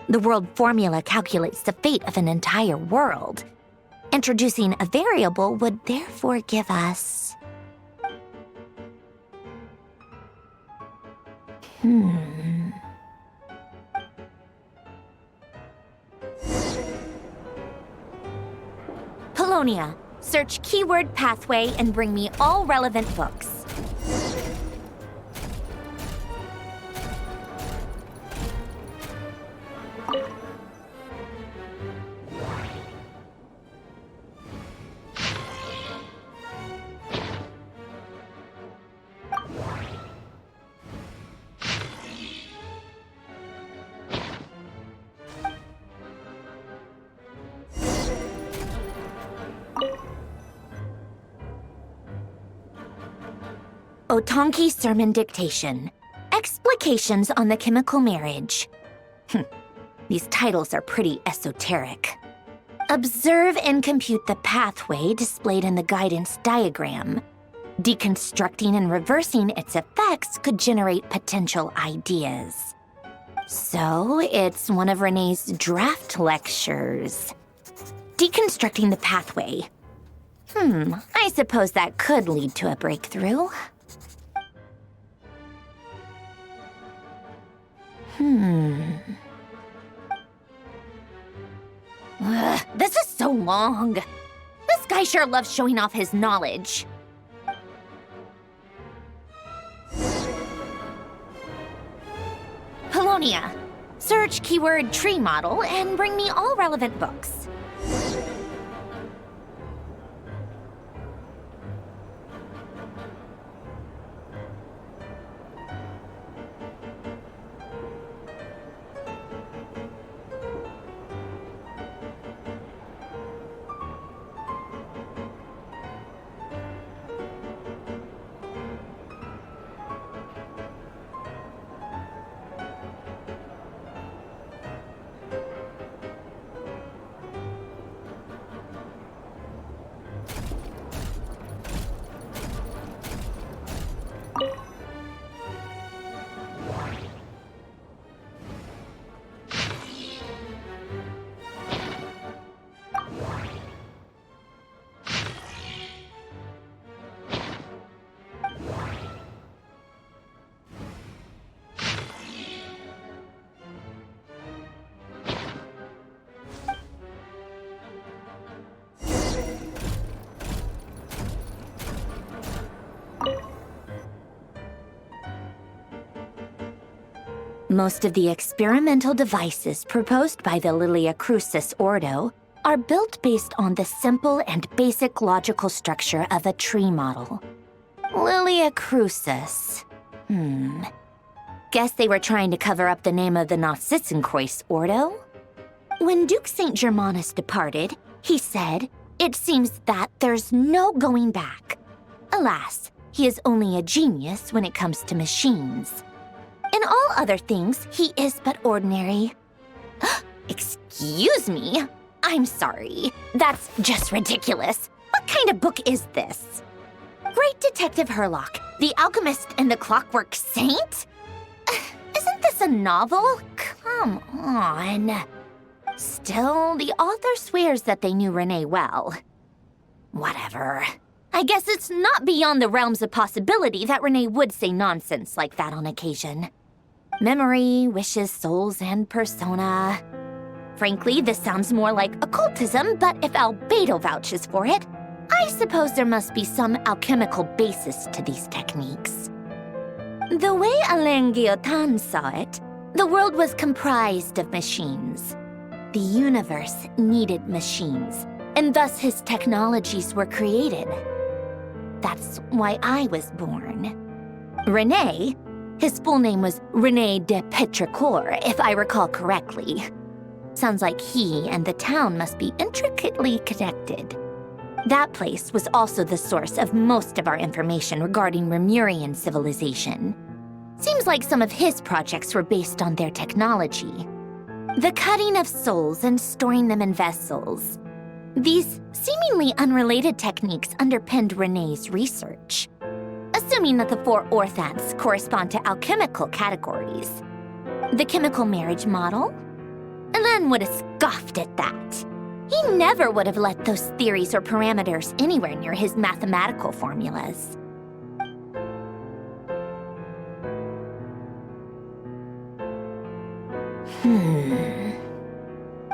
A: The world formula calculates the fate of an entire world. Introducing a variable would therefore give us... Polonia, search keyword pathway and bring me all relevant books. Otonki Sermon Dictation. Explications on the Chemical Marriage. These titles are pretty esoteric. Observe and compute the pathway displayed in the guidance diagram. Deconstructing and reversing its effects could generate potential ideas. So, it's one of Renee's draft lectures. Deconstructing the pathway. I suppose that could lead to a breakthrough. This is so long. This guy sure loves showing off his knowledge. Polonia, search keyword tree model and bring me all relevant books. Most of the experimental devices proposed by the Lilia Crucis Ordo are built based on the simple and basic logical structure of a tree model. Lilia Crucis. Guess they were trying to cover up the name of the Nod-Krai Ordo? When Duke St. Germanus departed, he said, "It seems that there's no going back." Alas, he is only a genius when it comes to machines. In all other things, he is but ordinary. Excuse me? I'm sorry. That's just ridiculous. What kind of book is this? Great Detective Herlock, the Alchemist and the Clockwork Saint? Isn't this a novel? Come on. Still, the author swears that they knew Renee well. Whatever. I guess it's not beyond the realms of possibility that Renee would say nonsense like that on occasion. Memory, wishes, souls, and persona. Frankly, this sounds more like occultism, but if Albedo vouches for it, I suppose there must be some alchemical basis to these techniques. The way Alain Guillotin saw it, the world was comprised of machines. The universe needed machines, and thus his technologies were created. That's why I was born. René, his full name was René de Petrichor, if I recall correctly. Sounds like he and the town must be intricately connected. That place was also the source of most of our information regarding Remurian civilization. Seems like some of his projects were based on their technology. The cutting of souls and storing them in vessels. These seemingly unrelated techniques underpinned René's research. Assuming that the 4 orthants correspond to alchemical categories. The chemical marriage model? Alain would have scoffed at that. He never would have let those theories or parameters anywhere near his mathematical formulas.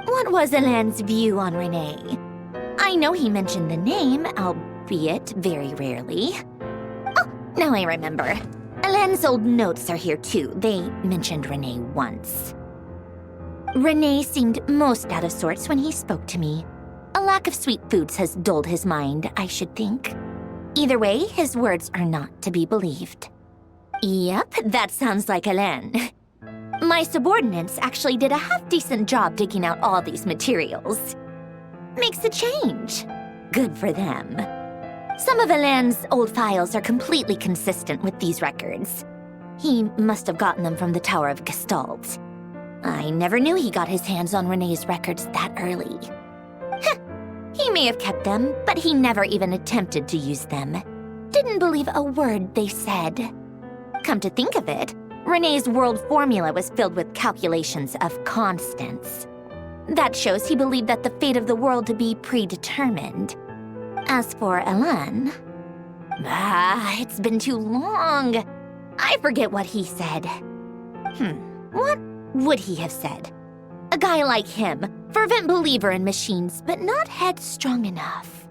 A: What was Alain's view on René? I know he mentioned the name, albeit very rarely. Oh, now I remember. Alain's old notes are here too. They mentioned René once. René seemed most out of sorts when he spoke to me. A lack of sweet foods has dulled his mind, I should think. Either way, his words are not to be believed. Yep, that sounds like Alain. My subordinates actually did a half-decent job digging out all these materials. Makes a change. Good for them. Some of Alain's old files are completely consistent with these records. He must have gotten them from the Tower of Gestalt. I never knew he got his hands on René's records that early. He may have kept them, but he never even attempted to use them. Didn't believe a word they said. Come to think of it, René's world formula was filled with calculations of constants. That shows he believed that the fate of the world to be predetermined. As for Alain... it's been too long. I forget what he said. What would he have said? A guy like him, fervent believer in machines, but not headstrong enough.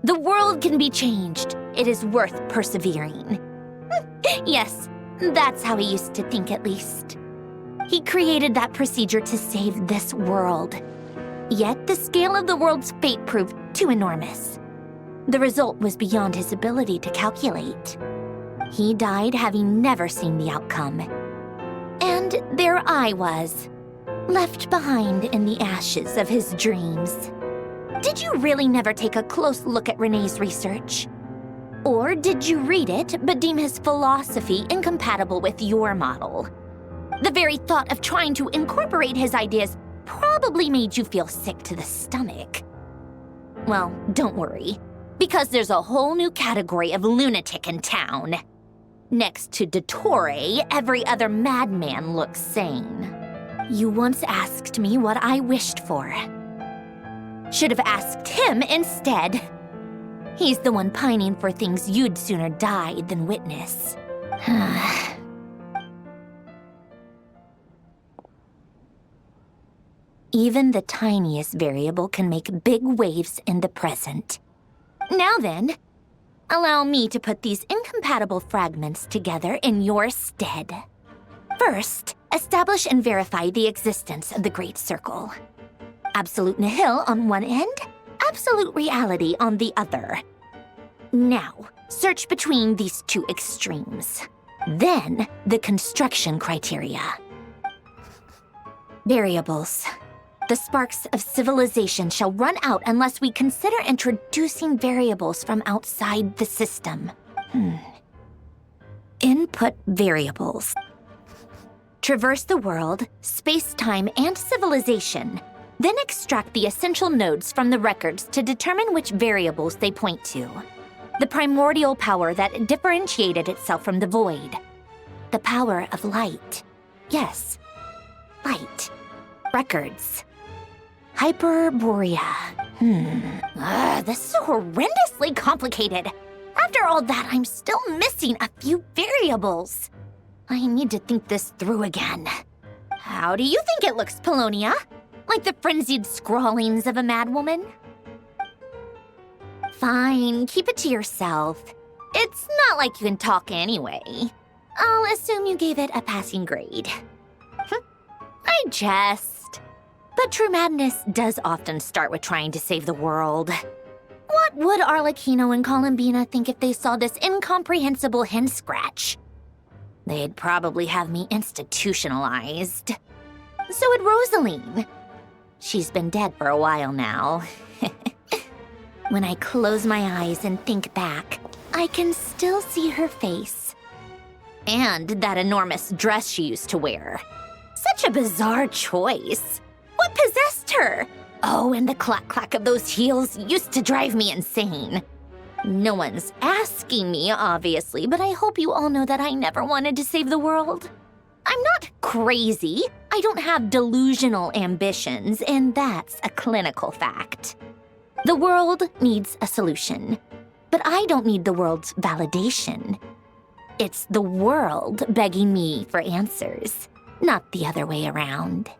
A: The world can be changed. It is worth persevering. Yes, that's how he used to think at least. He created that procedure to save this world. Yet the scale of the world's fate proved too enormous. The result was beyond his ability to calculate. He died having never seen the outcome. And there I was, left behind in the ashes of his dreams. Did you really never take a close look at René's research? Or did you read it but deem his philosophy incompatible with your model? The very thought of trying to incorporate his ideas probably made you feel sick to the stomach. Well, don't worry, because there's a whole new category of lunatic in town. Next to Dottore, every other madman looks sane. You once asked me what I wished for. Should have asked him instead. He's the one pining for things you'd sooner die than witness. Even the tiniest variable can make big waves in the present. Now then, allow me to put these incompatible fragments together in your stead. First, establish and verify the existence of the Great Circle. Absolute nihil on one end, absolute reality on the other. Now, search between these two extremes. Then, the construction criteria. Variables. The sparks of civilization shall run out unless we consider introducing variables from outside the system. Input variables. Traverse the world, space-time, and civilization. Then extract the essential nodes from the records to determine which variables they point to. The primordial power that differentiated itself from the void. The power of light. Yes, light. Records. Hyperborea. This is horrendously complicated. After all that, I'm still missing a few variables. I need to think this through again. How do you think it looks, Polonia? Like the frenzied scrawlings of a madwoman? Fine, keep it to yourself. It's not like you can talk anyway. I'll assume you gave it a passing grade. I jest. But true madness does often start with trying to save the world. What would Arlecchino and Columbina think if they saw this incomprehensible hen scratch? They'd probably have me institutionalized. So would Rosaline. She's been dead for a while now. When I close my eyes and think back, I can still see her face. And that enormous dress she used to wear. Such a bizarre choice. What possessed her? Oh, and the clack-clack of those heels used to drive me insane. No one's asking me, obviously, but I hope you all know that I never wanted to save the world. I'm not crazy. I don't have delusional ambitions, and that's a clinical fact. The world needs a solution, but I don't need the world's validation. It's the world begging me for answers, not the other way around.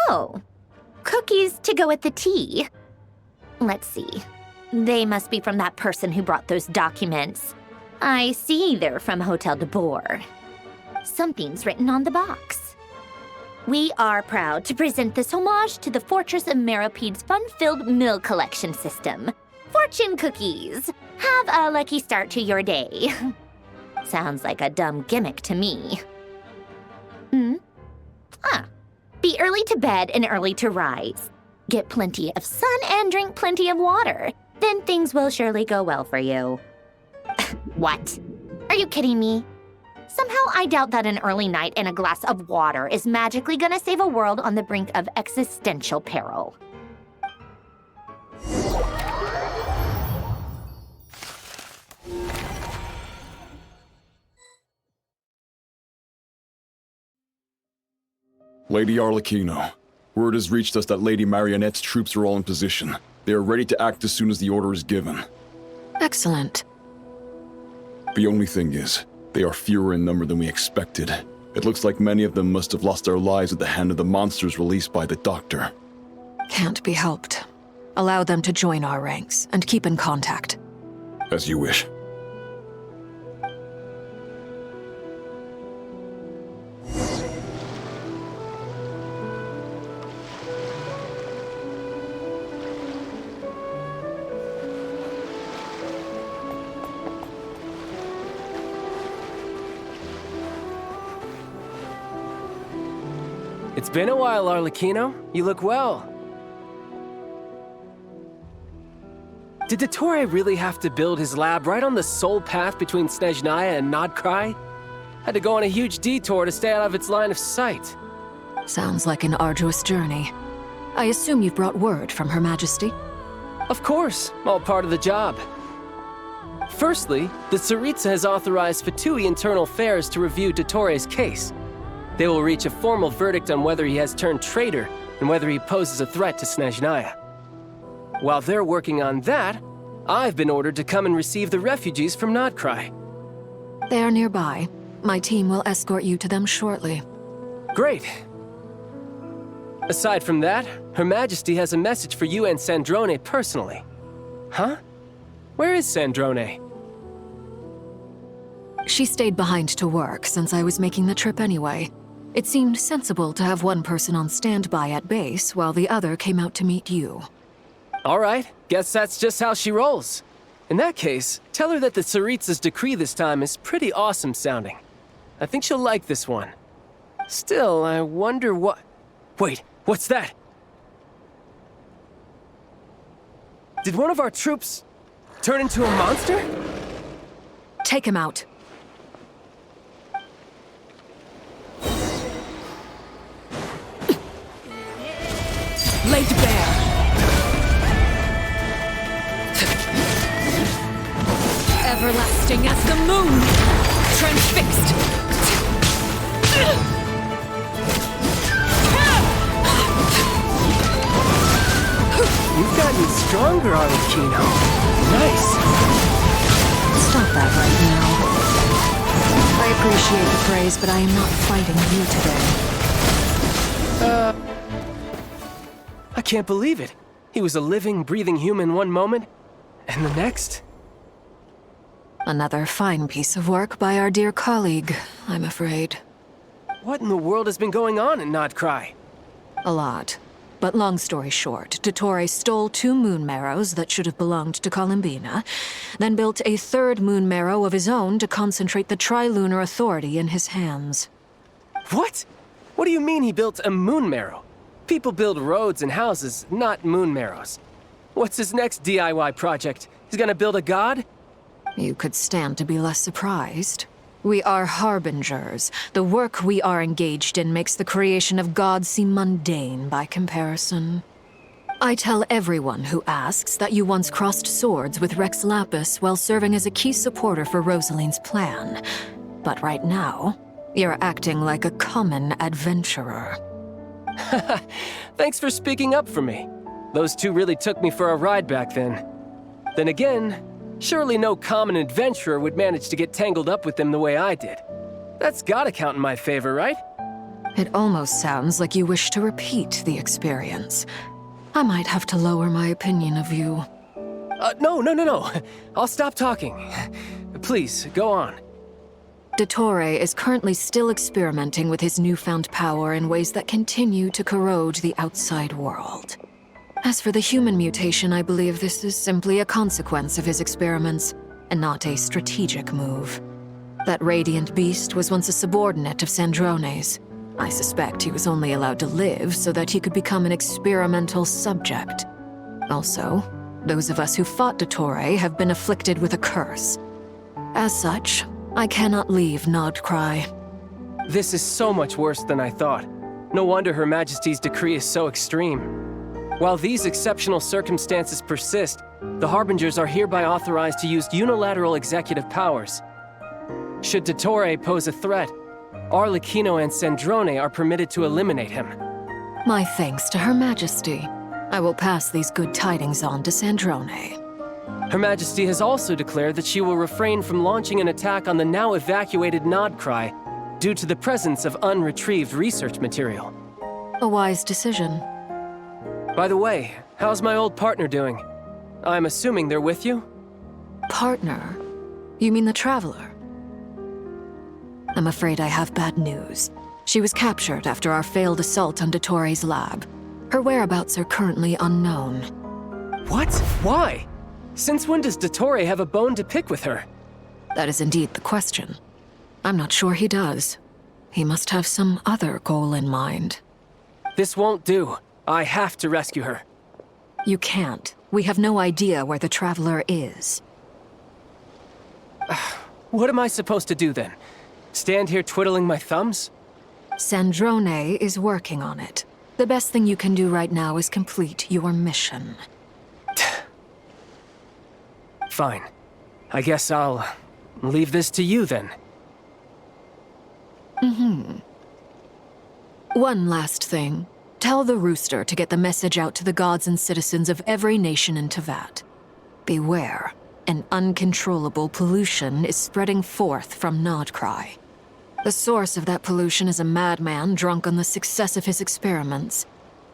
A: Oh, cookies to go with the tea. Let's see. They must be from that person who brought those documents. I see they're from Hotel de Boer. Something's written on the box. We are proud to present this homage to the Fortress of Meropede's fun-filled mill collection system. Fortune cookies. Have a lucky start to your day. Sounds like a dumb gimmick to me. Be early to bed and early to rise. Get plenty of sun and drink plenty of water. Then things will surely go well for you. What? Are you kidding me? Somehow I doubt that an early night and a glass of water is magically gonna save a world on the brink of existential peril.
I: Lady Arlecchino, word has reached us that Lady Marionette's troops are all in position. They are ready to act as soon as the order is given.
D: Excellent.
I: The only thing is, they are fewer in number than we expected. It looks like many of them must have lost their lives at the hand of the monsters released by the Doctor.
D: Can't be helped. Allow them to join our ranks and keep in contact.
I: As you wish.
M: It's been a while, Arlecchino. You look well. Did Dottore really have to build his lab right on the sole path between Snezhnaya and Nod-Krai? Had to go on a huge detour to stay out of its line of sight.
D: Sounds like an arduous journey. I assume you've brought word from Her Majesty?
M: Of course, all part of the job. Firstly, the Tsaritsa has authorized Fatui Internal Affairs to review Dottore's case. They will reach a formal verdict on whether he has turned traitor and whether he poses a threat to Snezhnaya. While they're working on that, I've been ordered to come and receive the refugees from Nod-Krai.
D: They are nearby. My team will escort you to them shortly.
M: Great. Aside from that, Her Majesty has a message for you and Sandrone personally. Huh? Where is Sandrone?
D: She stayed behind to work since I was making the trip anyway. It seemed sensible to have one person on standby at base while the other came out to meet you.
M: All right, guess that's just how she rolls. In that case, tell her that the Tsaritsa's decree this time is pretty awesome sounding. I think she'll like this one. Still, I wonder what... Wait, what's that? Did one of our troops turn into a monster?
D: Take him out. Laid bare. Everlasting as the moon, transfixed.
M: You've gotten stronger, Arlecchino. Nice.
D: Stop that right now. I appreciate the praise, but I am not fighting you today.
M: I can't believe it. He was a living, breathing human one moment, and the next...
D: Another fine piece of work by our dear colleague, I'm afraid.
M: What in the world has been going on in Nod-Krai?
D: A lot. But long story short, Dottore stole 2 moon marrows that should have belonged to Columbina, then built a 3rd moon marrow of his own to concentrate the Trilunar Authority in his hands.
M: What? What do you mean he built a moon marrow? People build roads and houses, not moon marrows. What's his next DIY project? He's gonna build a god?
D: You could stand to be less surprised. We are harbingers. The work we are engaged in makes the creation of gods seem mundane by comparison. I tell everyone who asks that you once crossed swords with Rex Lapis while serving as a key supporter for Rosaline's plan. But right now, you're acting like a common adventurer.
M: Thanks for speaking up for me. Those 2 really took me for a ride back then. Then again, surely no common adventurer would manage to get tangled up with them the way I did. That's gotta count in my favor, right?
D: It almost sounds like you wish to repeat the experience. I might have to lower my opinion of you.
M: No. I'll stop talking. Please, go on.
D: Dottore is currently still experimenting with his newfound power in ways that continue to corrode the outside world. As for the human mutation, I believe this is simply a consequence of his experiments, and not a strategic move. That radiant beast was once a subordinate of Sandrone's. I suspect he was only allowed to live so that he could become an experimental subject. Also, those of us who fought Dottore have been afflicted with a curse. As such, I cannot leave Nod-Krai.
M: This is so much worse than I thought. No wonder Her Majesty's decree is so extreme. While these exceptional circumstances persist, the Harbingers are hereby authorized to use unilateral executive powers. Should Dottore pose a threat, Arlecchino and Sandrone are permitted to eliminate him.
D: My thanks to Her Majesty. I will pass these good tidings on to Sandrone.
M: Her Majesty has also declared that she will refrain from launching an attack on the now evacuated Nod-Krai due to the presence of unretrieved research material.
D: A wise decision.
M: By the way, how's my old partner doing? I'm assuming they're with you?
D: Partner? You mean the Traveler? I'm afraid I have bad news. She was captured after our failed assault on Dottore's lab. Her whereabouts are currently unknown.
M: What? Why? Since when does Dottore have a bone to pick with her?
D: That is indeed the question. I'm not sure he does. He must have some other goal in mind.
M: This won't do. I have to rescue her.
D: You can't. We have no idea where the Traveler is.
M: What am I supposed to do then? Stand here twiddling my thumbs?
D: Sandrone is working on it. The best thing you can do right now is complete your mission.
M: Fine. I guess I'll leave this to you then.
D: One last thing. Tell the Rooster to get the message out to the gods and citizens of every nation in Teyvat. Beware. An uncontrollable pollution is spreading forth from Nod-Krai. The source of that pollution is a madman drunk on the success of his experiments.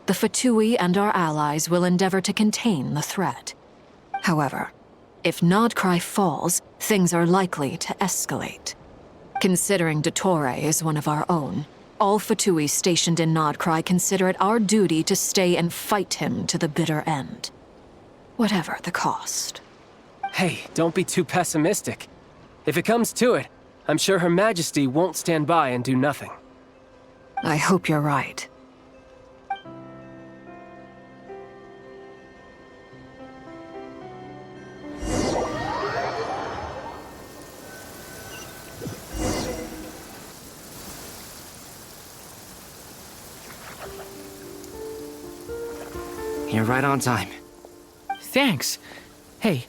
D: The Fatui and our allies will endeavor to contain the threat. However, If Nod-Krai falls, things are likely to escalate. Considering Dottore is one of our own, all Fatui stationed in Nod-Krai consider it our duty to stay and fight him to the bitter end. Whatever the cost.
M: Hey, don't be too pessimistic. If it comes to it, I'm sure Her Majesty won't stand by and do nothing.
D: I hope you're right.
T: You're right on time.
R: Thanks. Hey,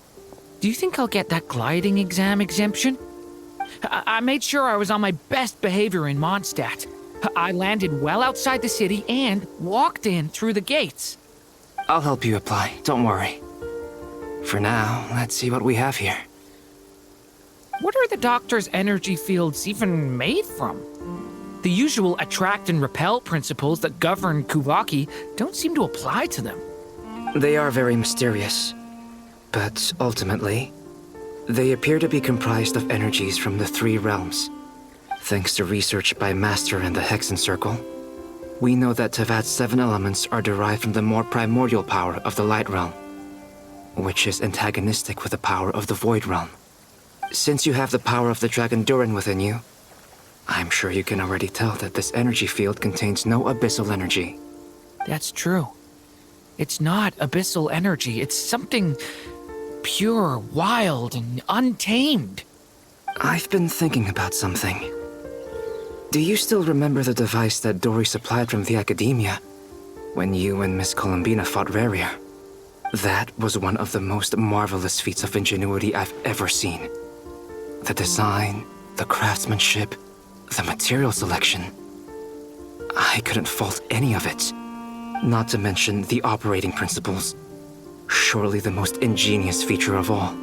R: do you think I'll get that gliding exam exemption? I made sure I was on my best behavior in Mondstadt. I landed well outside the city and walked in through the gates.
T: I'll help you apply, don't worry. For now, let's see what we have here.
R: What are the doctor's energy fields even made from? The usual attract and repel principles that govern Kuvaki don't seem to apply to them.
T: They are very mysterious, but ultimately, they appear to be comprised of energies from the three realms. Thanks to research by Master in the Hexen Circle, we know that Tevat's 7 elements are derived from the more primordial power of the Light Realm, which is antagonistic with the power of the Void Realm. Since you have the power of the Dragon Durin within you, I'm sure you can already tell that this energy field contains no abyssal energy.
R: That's true. It's not abyssal energy, it's something pure, wild, and untamed.
T: I've been thinking about something. Do you still remember the device that Dory supplied from the Academia when you and Miss Columbina fought Reria? That was one of the most marvelous feats of ingenuity I've ever seen. The design, the craftsmanship, the material selection. I couldn't fault any of it. Not to mention the operating principles. Surely the most ingenious feature of all.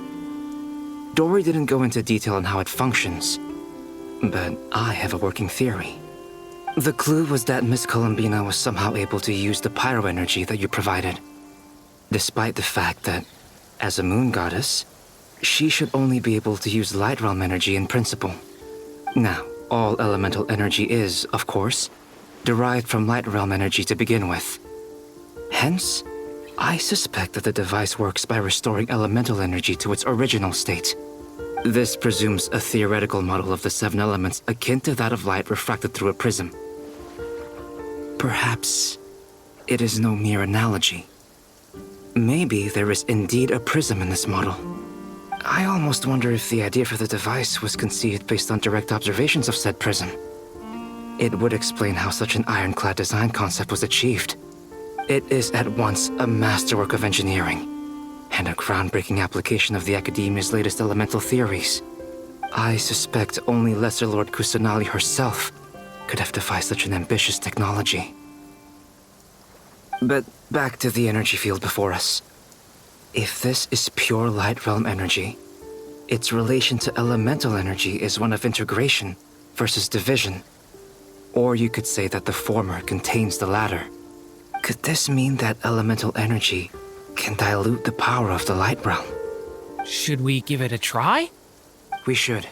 T: Dory didn't go into detail on how it functions, but I have a working theory. The clue was that Miss Columbina was somehow able to use the pyro energy that you provided, despite the fact that, as a moon goddess, she should only be able to use light realm energy in principle. Now, all elemental energy is, of course, derived from light realm energy to begin with. Hence, I suspect that the device works by restoring elemental energy to its original state. This presumes a theoretical model of the 7 elements akin to that of light refracted through a prism. Perhaps it is no mere analogy. Maybe there is indeed a prism in this model. I almost wonder if the idea for the device was conceived based on direct observations of said prism. It would explain how such an ironclad design concept was achieved. It is at once a masterwork of engineering and a groundbreaking application of the Academia's latest elemental theories. I suspect only Lesser Lord Kusanali herself could have devised such an ambitious technology. But back to the energy field before us. If this is pure light realm energy, its relation to elemental energy is one of integration versus division. Or you could say that the former contains the latter. Could this mean that elemental energy can dilute the power of the light realm?
R: Should we give it a try?
T: We should.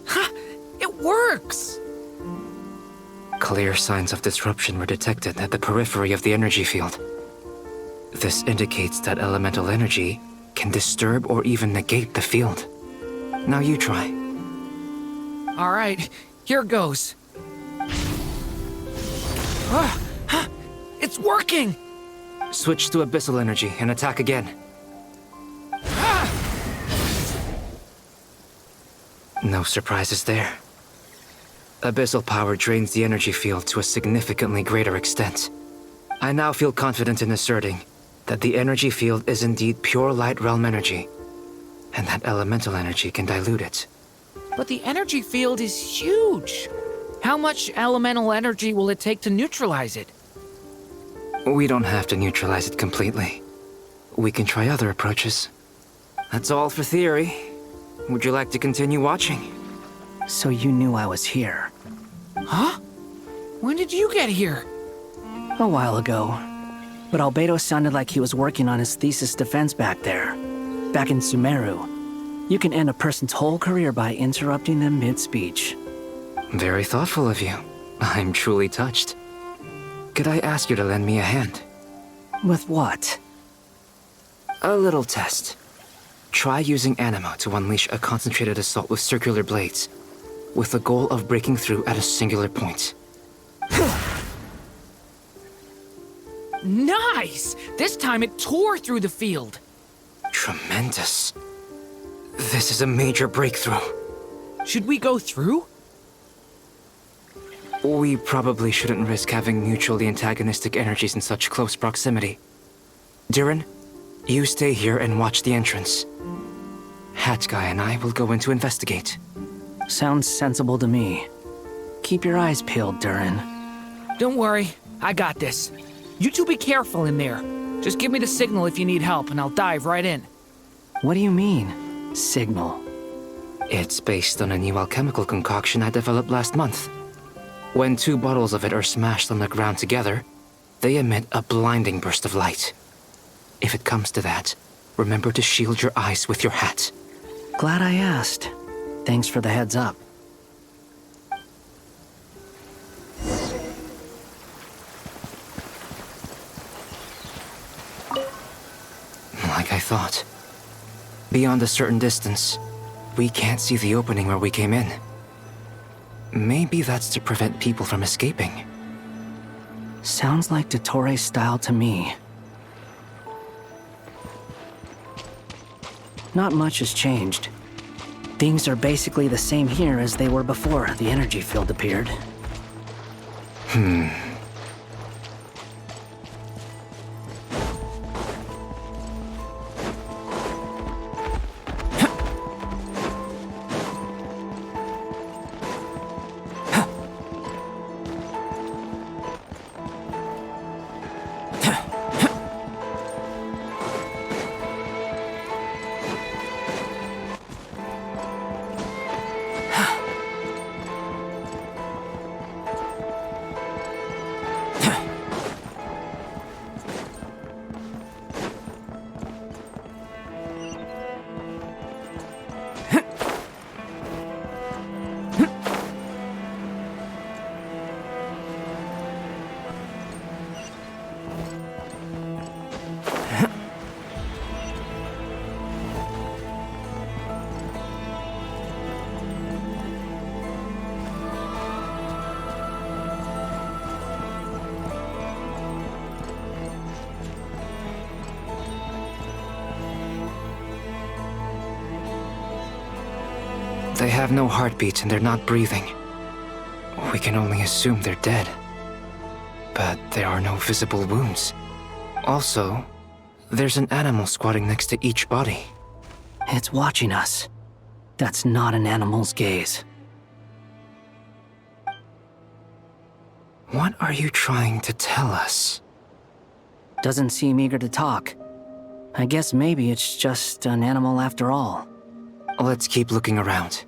R: Ha! It works!
T: Clear signs of disruption were detected at the periphery of the energy field. This indicates that elemental energy can disturb or even negate the field. Now you try.
R: All right, here goes. It's working!
T: Switch to abyssal energy and attack again. No surprises there. Abyssal power drains the energy field to a significantly greater extent. I now feel confident in asserting that the energy field is indeed pure light realm energy, and that elemental energy can dilute it.
R: But the energy field is huge. How much elemental energy will it take to neutralize it?
T: We don't have to neutralize it completely. We can try other approaches. That's all for theory. Would you like to continue watching?
F: So you knew I was here.
R: Huh? When did you get here?
F: A while ago. But Albedo sounded like he was working on his thesis defense back there. Back in Sumeru. You can end a person's whole career by interrupting them mid-speech.
T: Very thoughtful of you. I'm truly touched. Could I ask you to lend me a hand?
F: With what?
T: A little test. Try using Anima to unleash a concentrated assault with circular blades, with the goal of breaking through at a singular point.
R: Nice! This time it tore through the field.
T: Tremendous. This is a major breakthrough.
R: Should we go through?
T: We probably shouldn't risk having mutually antagonistic energies in such close proximity. Durin, you stay here and watch the entrance. Hat Guy and I will go in to investigate.
F: Sounds sensible to me. Keep your eyes peeled, Durin.
R: Don't worry, I got this. You two be careful in there. Just give me the signal if you need help and I'll dive right in.
F: What do you mean, signal?
T: It's based on a new alchemical concoction I developed last month. When 2 bottles of it are smashed on the ground together, they emit a blinding burst of light. If it comes to that, remember to shield your eyes with your hat.
F: Glad I asked. Thanks for the heads up.
T: Like I thought. Beyond a certain distance, we can't see the opening where we came in. Maybe that's to prevent people from escaping.
F: Sounds like Dottore's style to me. Not much has changed. Things are basically the same here as they were before the energy field appeared.
T: They have no heartbeat and they're not breathing. We can only assume they're dead. But there are no visible wounds. Also, there's an animal squatting next to each body.
F: It's watching us. That's not an animal's gaze.
T: What are you trying to tell us?
F: Doesn't seem eager to talk. I guess maybe it's just an animal after all.
T: Let's keep looking around.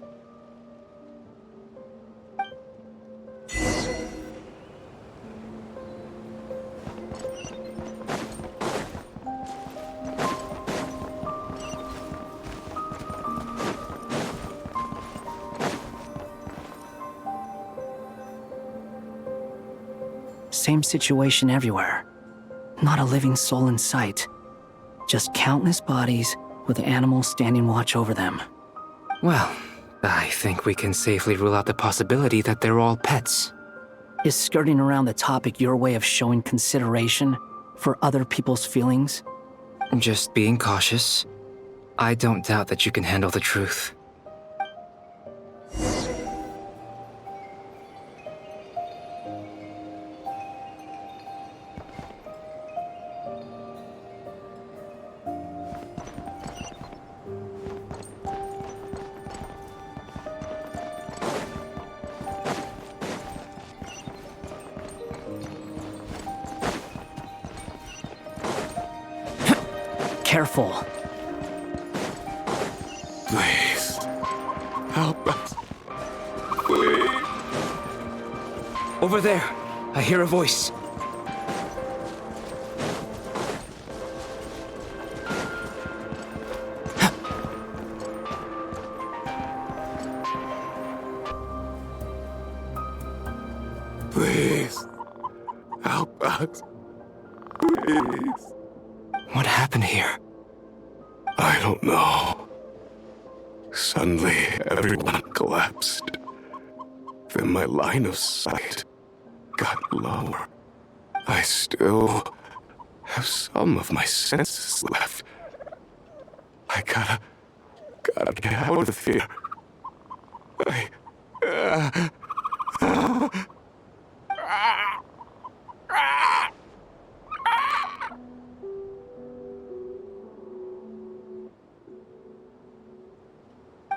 F: Same situation everywhere. Not a living soul in sight. Just countless bodies with animals standing watch over them.
T: Well, I think we can safely rule out the possibility that they're all pets.
F: Is skirting around the topic your way of showing consideration for other people's feelings?
T: Just being cautious. I don't doubt that you can handle the truth.
F: Careful.
I: Please. Help us. Please.
T: Over there. I hear a voice.
N: not. Please.
T: What happened here?
N: I don't know. Suddenly, everyone collapsed. Then my line of sight got lower. I still have some of my senses left. I gotta get out of here.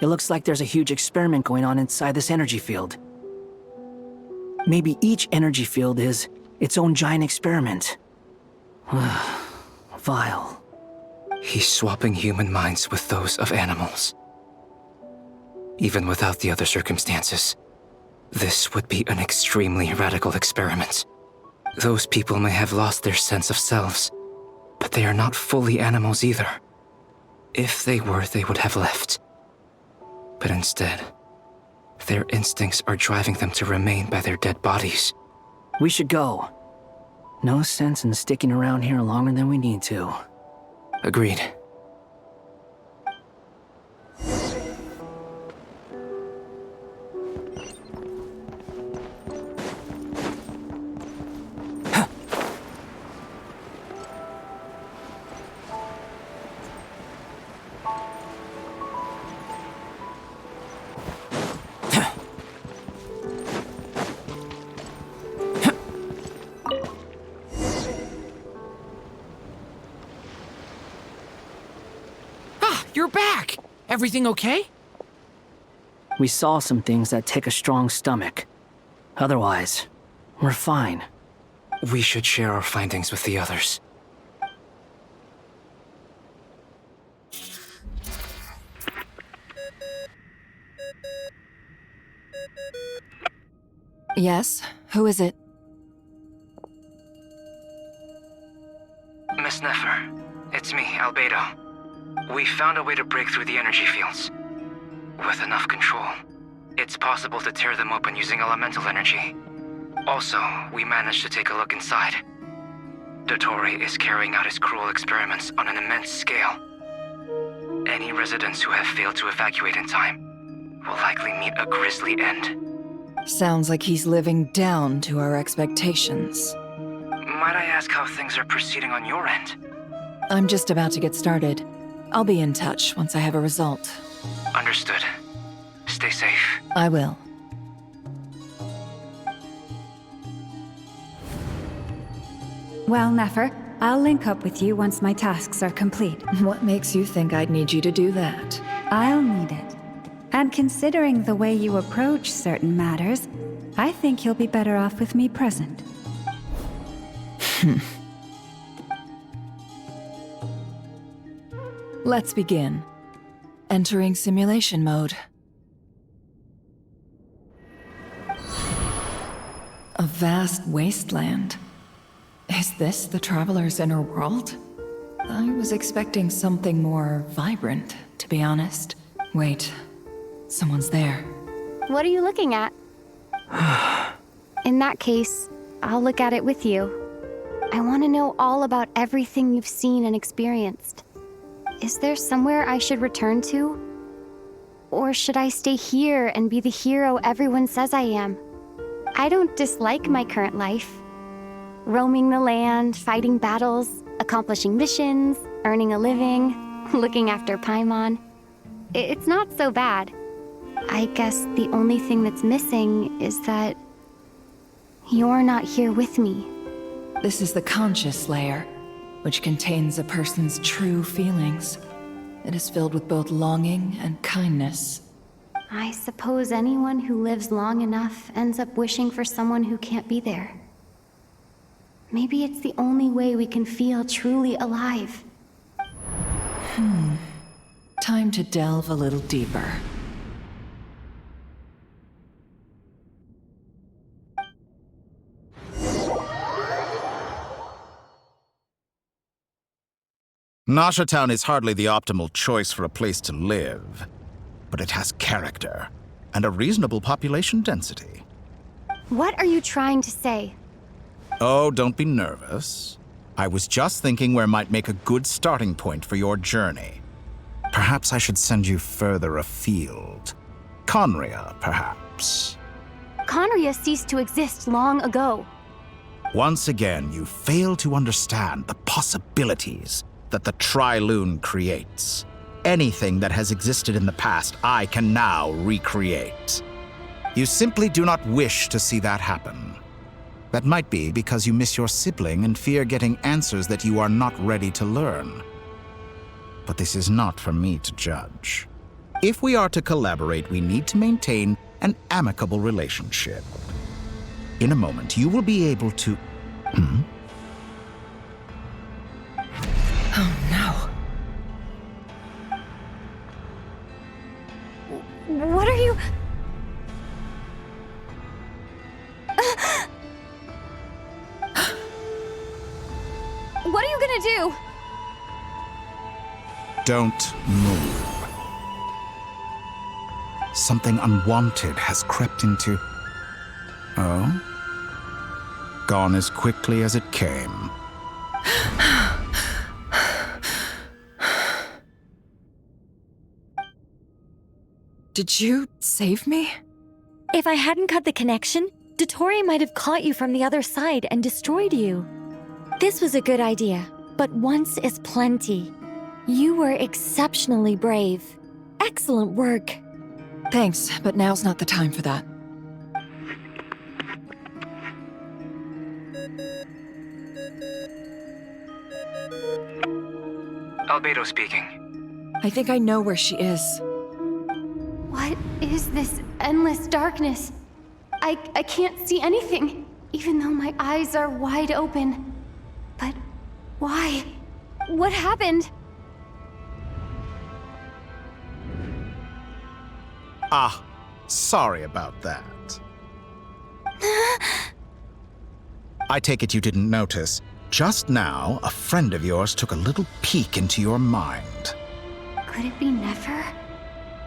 F: It looks like there's a huge experiment going on inside this energy field. Maybe each energy field is its own giant experiment. Vile.
T: He's swapping human minds with those of animals. Even without the other circumstances, this would be an extremely radical experiment. Those people may have lost their sense of selves, but they are not fully animals either. If they were, they would have left. But instead, their instincts are driving them to remain by their dead bodies.
F: We should go. No sense in sticking around here longer than we need to.
T: Agreed.
R: You're back! Everything okay?
F: We saw some things that take a strong stomach. Otherwise, we're fine.
T: We should share our findings with the others.
J: Yes? Who is it?
T: Miss Nefer, it's me, Albedo. We found a way to break through the energy fields. With enough control, it's possible to tear them open using elemental energy. Also, we managed to take a look inside. Dottore is carrying out his cruel experiments on an immense scale. Any residents who have failed to evacuate in time will likely meet a grisly end.
J: Sounds like he's living down to our expectations.
T: Might I ask how things are proceeding on your end?
J: I'm just about to get started. I'll be in touch once I have a result.
T: Understood. Stay safe.
J: I will.
C: Well, Nefer, I'll link up with you once my tasks are complete.
J: What makes you think I'd need you to do that?
C: I'll need it. And considering the way you approach certain matters, I think you'll be better off with me present.
J: Let's begin. Entering simulation mode. A vast wasteland. Is this the Traveler's inner world? I was expecting something more vibrant, to be honest. Wait, someone's there.
K: What are you looking at? In that case, I'll look at it with you. I want to know all about everything you've seen and experienced. Is there somewhere I should return to? Or should I stay here and be the hero everyone says I am? I don't dislike my current life. Roaming the land, fighting battles, accomplishing missions, earning a living, looking after Paimon. It's not so bad. I guess the only thing that's missing is that you're not here with me.
J: This is the conscious layer, which contains a person's true feelings. It is filled with both longing and kindness.
K: I suppose anyone who lives long enough ends up wishing for someone who can't be there. Maybe it's the only way we can feel truly alive.
J: Time to delve a little deeper.
L: Nasha Town is hardly the optimal choice for a place to live, but it has character and a reasonable population density.
K: What are you trying to say?
L: Oh, don't be nervous. I was just thinking where might make a good starting point for your journey. Perhaps I should send you further afield. Conria, perhaps.
K: Conria ceased to exist long ago.
L: Once again, you fail to understand the possibilities that the Tri-Lune creates. Anything that has existed in the past, I can now recreate. You simply do not wish to see that happen. That might be because you miss your sibling and fear getting answers that you are not ready to learn. But this is not for me to judge. If we are to collaborate, we need to maintain an amicable relationship. In a moment, you will be able to...
J: Oh no.
K: What are you... What are you gonna do?
L: Don't move. Something unwanted has crept into... Oh? Gone as quickly as it came.
J: Did you save me?
U: If I hadn't cut the connection, Dottore might have caught you from the other side and destroyed you. This was a good idea, but once is plenty. You were exceptionally brave. Excellent work.
J: Thanks, but now's not the time for that.
T: Albedo speaking.
J: I think I know where she is.
K: What is this endless darkness? I can't see anything, even though my eyes are wide open. But why? What happened?
L: Ah, sorry about that. I take it you didn't notice. Just now, a friend of yours took a little peek into your mind.
K: Could it be Nefer?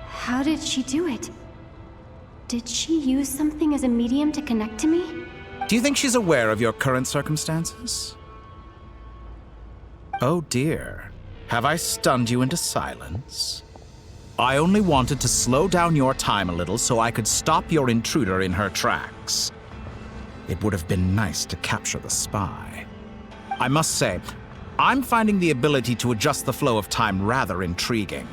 K: How did she do it? Did she use something as a medium to connect to me?
L: Do you think she's aware of your current circumstances? Oh dear. Have I stunned you into silence? I only wanted to slow down your time a little so I could stop your intruder in her tracks. It would have been nice to capture the spy. I must say, I'm finding the ability to adjust the flow of time rather intriguing.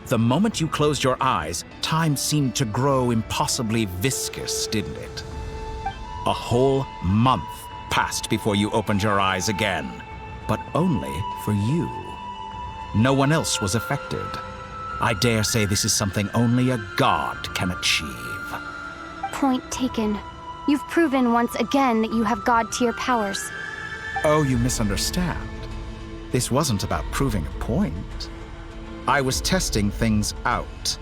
L: The moment you closed your eyes, time seemed to grow impossibly viscous, didn't it? A whole month passed before you opened your eyes again, but only for you. No one else was affected. I dare say this is something only a god can achieve.
K: Point taken. You've proven once again that you have god-tier powers.
L: Oh, you misunderstand. This wasn't about proving a point. I was testing things out.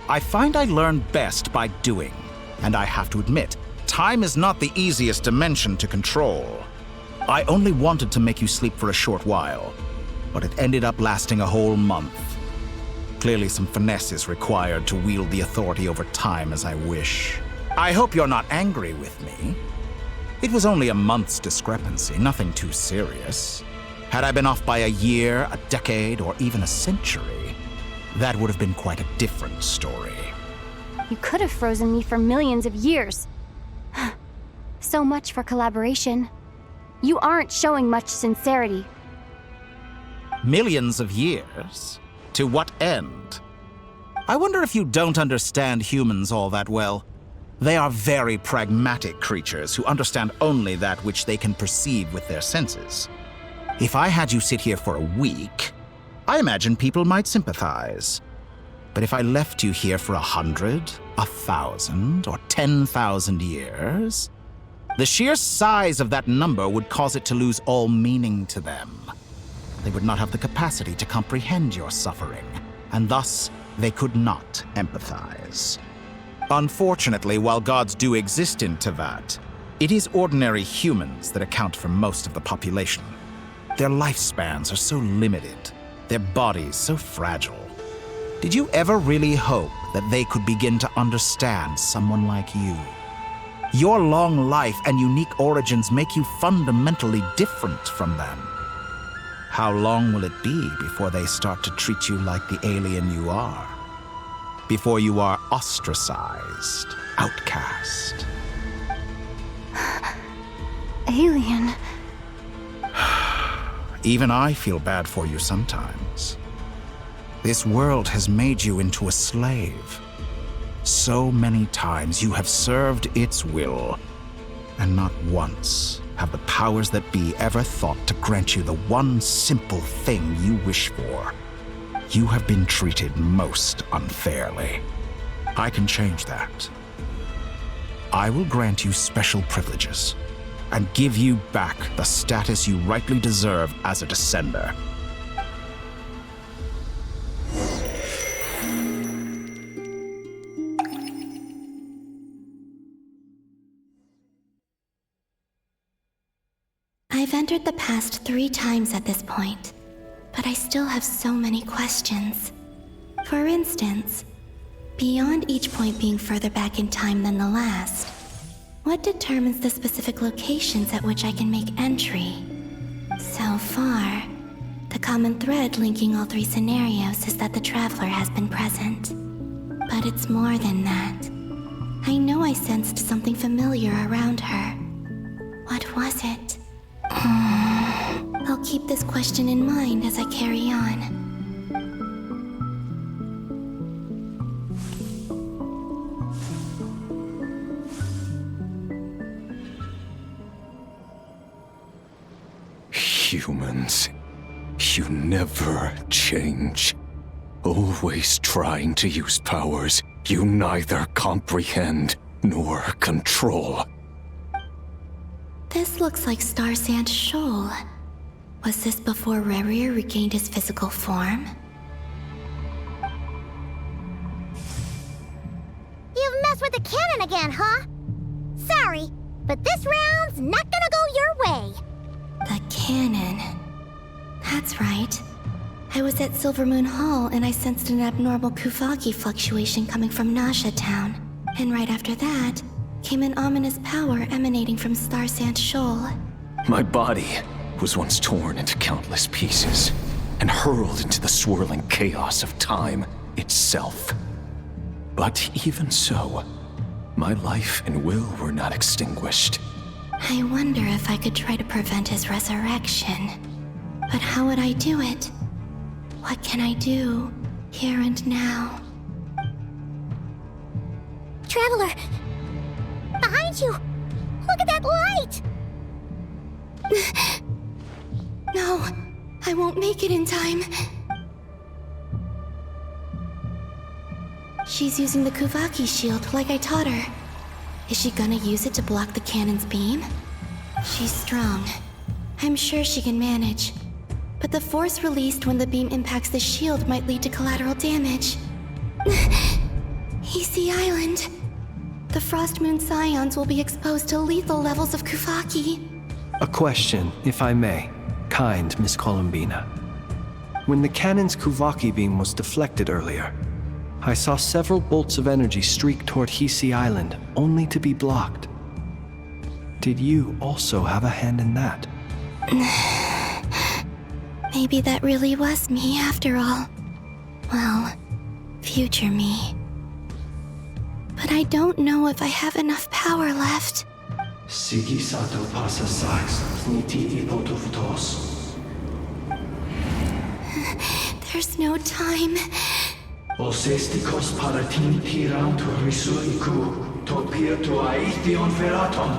L: I find I learn best by doing, and I have to admit, time is not the easiest dimension to control. I only wanted to make you sleep for a short while, but it ended up lasting a whole month. Clearly some finesse is required to wield the authority over time as I wish. I hope you're not angry with me. It was only a month's discrepancy, nothing too serious. Had I been off by a year, a decade, or even a century, that would have been quite a different story.
K: You could have frozen me for millions of years. So much for collaboration. You aren't showing much sincerity.
L: Millions of years? To what end? I wonder if you don't understand humans all that well. They are very pragmatic creatures who understand only that which they can perceive with their senses. If I had you sit here for a week, I imagine people might sympathize. But if I left you here for 100, 1,000, or 10,000 years, the sheer size of that number would cause it to lose all meaning to them. They would not have the capacity to comprehend your suffering, and thus they could not empathize. Unfortunately, while gods do exist in Tevat, it is ordinary humans that account for most of the population. Their lifespans are so limited, their bodies so fragile. Did you ever really hope that they could begin to understand someone like you? Your long life and unique origins make you fundamentally different from them. How long will it be before they start to treat you like the alien you are? Before you are ostracized, outcast?
K: Alien.
L: Even I feel bad for you sometimes. This world has made you into a slave. So many times you have served its will, and not once have the powers that be ever thought to grant you the one simple thing you wish for. You have been treated most unfairly. I can change that. I will grant you special privileges and give you back the status you rightly deserve as a descender.
Q: I've entered the past 3 times at this point, but I still have so many questions. For instance, beyond each point being further back in time than the last, what determines the specific locations at which I can make entry? So far, the common thread linking all 3 scenarios is that the Traveler has been present. But it's more than that. I know I sensed something familiar around her. What was it? I'll keep this question in mind as I carry on.
N: Humans, you never change. Always trying to use powers you neither comprehend nor control.
Q: This looks like Star Sand Shoal. Was this before Rerir regained his physical form?
O: You've messed with the cannon again, huh? Sorry, but this round's not gonna go your way.
Q: The cannon. That's right. I was at Silvermoon Hall and I sensed an abnormal Kuvaki fluctuation coming from Nasha Town. And right after that, came an ominous power emanating from Star Sand Shoal.
N: My body was once torn into countless pieces and hurled into the swirling chaos of time itself. But even so, my life and will were not extinguished.
Q: I wonder if I could try to prevent his resurrection. But how would I do it? What can I do, here and now?
O: Traveler! Behind you! Look at that light!
Q: No, I won't make it in time. She's using the Kuvaki shield like I taught her. Is she gonna use it to block the cannon's beam? She's strong. I'm sure she can manage. But the force released when the beam impacts the shield might lead to collateral damage. Easy Island. The Frost Moon Scions will be exposed to lethal levels of Kuvaki.
E: A question, if I may. Kind Miss Columbina. When the cannon's Kuvaki beam was deflected earlier, I saw several bolts of energy streak toward Hisi Island, only to be blocked. Did you also have a hand in that?
Q: Maybe that really was me after all. Well, future me. But I don't know if I have enough power left.
E: Sigi sato pasa sax, niti ipotuftos.
Q: There's no time.
E: Osestikos paratin tiram tu risuiku, topir tu aithion feraton.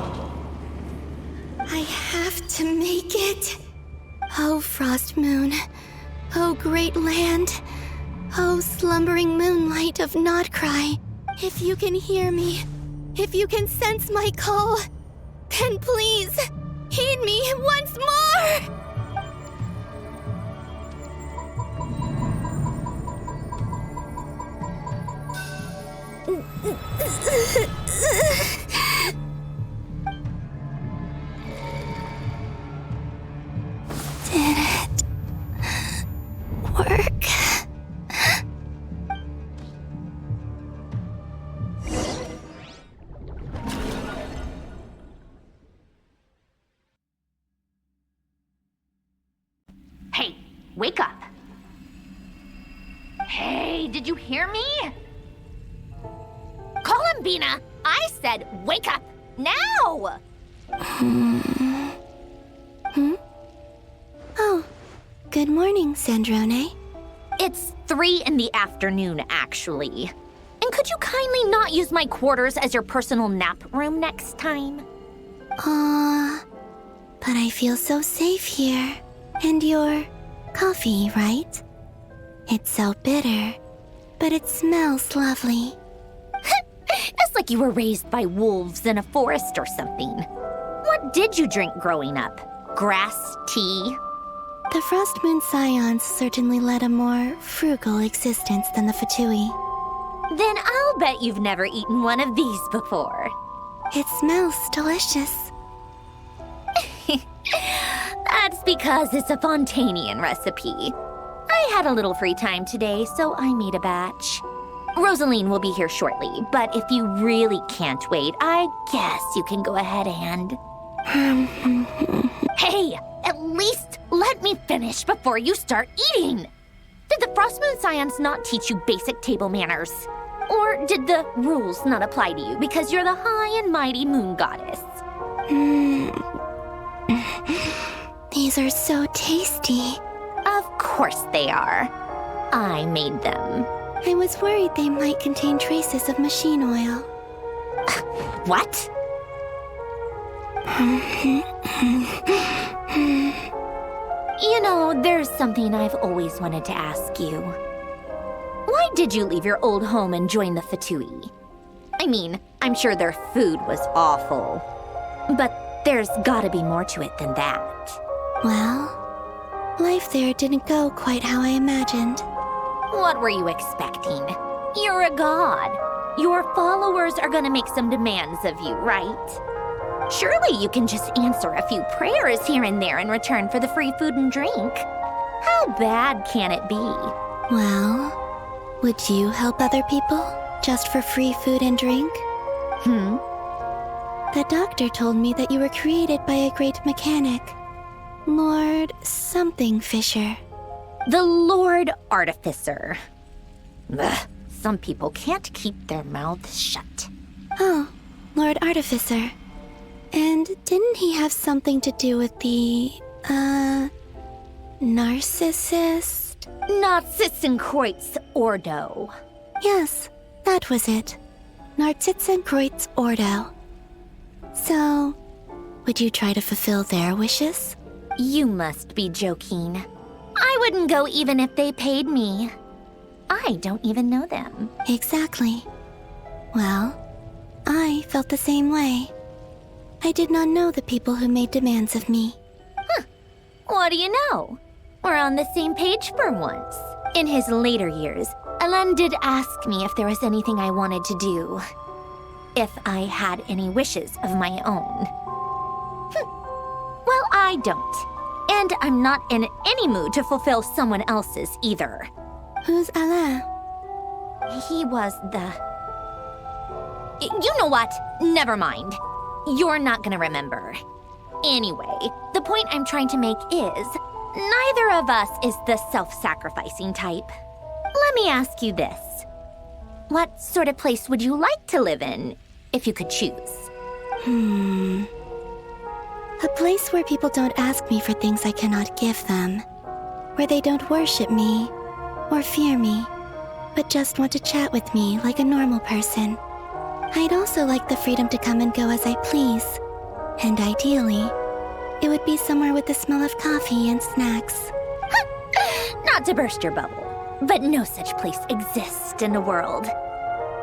Q: I have to make it. Oh, Frost Moon. Oh, great land. Oh, slumbering moonlight of Nod-Krai. If you can hear me, if you can sense my call, then please, heed me once more! Did it work?
A: wake up. Hey, did you hear me? Columbina, I said wake up, now!
Q: Oh, good morning, Sandrone.
A: It's 3 in the afternoon, actually. And could you kindly not use my quarters as your personal nap room next time?
Q: But I feel so safe here. And your coffee, right? It's so bitter, but it smells lovely.
A: It's like you were raised by wolves in a forest or something. What did you drink growing up? Grass tea?
Q: The Frost Moon Scions certainly led a more frugal existence than the Fatui.
A: Then I'll bet you've never eaten one of these before.
Q: It smells delicious.
A: That's because it's a Fontanian recipe. I had a little free time today, so I made a batch. Rosaline will be here shortly, but if you really can't wait, I guess you can go ahead and... Hey, at least let me finish before you start eating! Did the Frost Moon Scions not teach you basic table manners? Or did the rules not apply to you because you're the high and mighty moon goddess?
Q: These are so tasty.
A: Of course they are. I made them.
Q: I was worried they might contain traces of machine oil.
A: What? You know, there's something I've always wanted to ask you. Why did you leave your old home and join the Fatui? I mean, I'm sure their food was awful. But there's gotta be more to it than that.
Q: Well, life there didn't go quite how I imagined.
A: What were you expecting? You're a god. Your followers are gonna make some demands of you, right? Surely you can just answer a few prayers here and there in return for the free food and drink. How bad can it be?
Q: Well, would you help other people just for free food and drink? The doctor told me that you were created by a great mechanic, Lord something Fisher.
A: The Lord Artificer. Ugh, some people can't keep their mouths shut.
Q: Oh, Lord Artificer. And didn't he have something to do with the, narcissist?
A: Narcissenkreuz Ordo.
Q: Yes, that was it. Narcissenkreuz Ordo. So, would you try to fulfill their wishes?
A: You must be joking. I wouldn't go even if they paid me. I don't even know them.
Q: Exactly. Well, I felt the same way. I did not know the people who made demands of me.
A: What do you know? We're on the same page for once. In his later years, Alan did ask me if there was anything I wanted to do. If I had any wishes of my own. Well, I don't. And I'm not in any mood to fulfill someone else's either.
Q: Who's Alain?
A: He was the... You know what? Never mind. You're not gonna remember. Anyway, the point I'm trying to make is, neither of us is the self-sacrificing type. Let me ask you this. What sort of place would you like to live in, if you could choose?
Q: A place where people don't ask me for things I cannot give them. Where they don't worship me, or fear me, but just want to chat with me like a normal person. I'd also like the freedom to come and go as I please. And ideally, it would be somewhere with the smell of coffee and snacks.
A: Not to burst your bubble, but no such place exists in the world.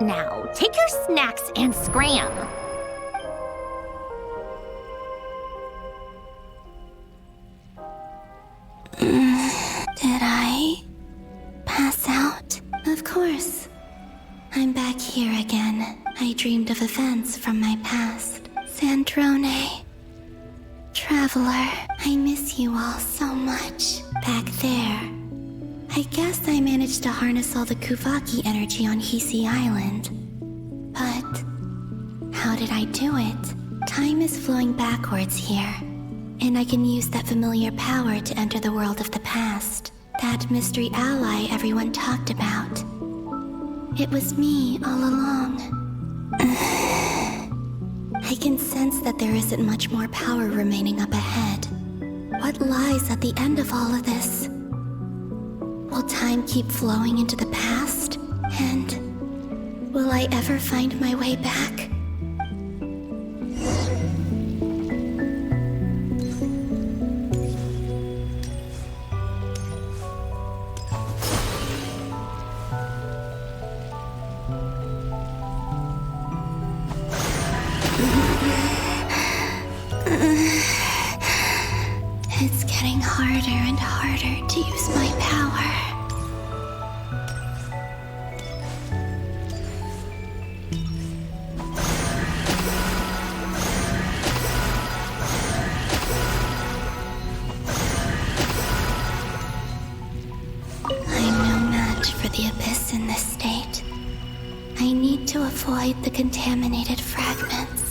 A: Now, take your snacks and scram.
Q: Did I pass out? Of course. I'm back here again. I dreamed of events from my past. Sandrone. Traveler, I miss you all so much. Back there. I guess I managed to harness all the Kuvaki energy on Hisi Island. But how did I do it? Time is flowing backwards here, and I can use that familiar power to enter the world of the past. That mystery ally everyone talked about. It was me all along. I can sense that there isn't much more power remaining up ahead. What lies at the end of all of this? Will time keep flowing into the past? And will I ever find my way back? It's getting harder and harder to use my power. I'm no match for the Abyss in this state. I need to avoid the contaminated fragments.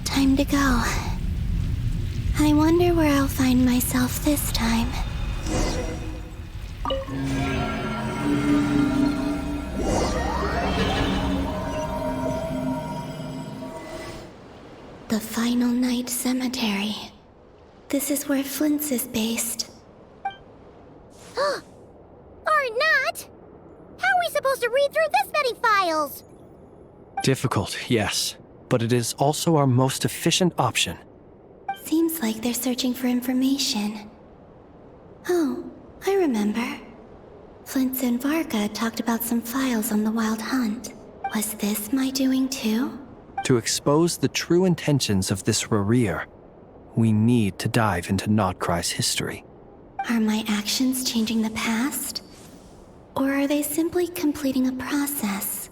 Q: Time to go. I wonder where I'll find myself this time. The Final Night Cemetery. This is where Flint's is based.
O: Or not! How are we supposed to read through this many files?
E: Difficult, yes, but it is also our most efficient option.
Q: Seems like they're searching for information. Oh, I remember. Flint and Varka talked about some files on the Wild Hunt. Was this my doing too?
E: To expose the true intentions of this Rereer, we need to dive into Nod-Krai's history.
Q: Are my actions changing the past? Or are they simply completing a process?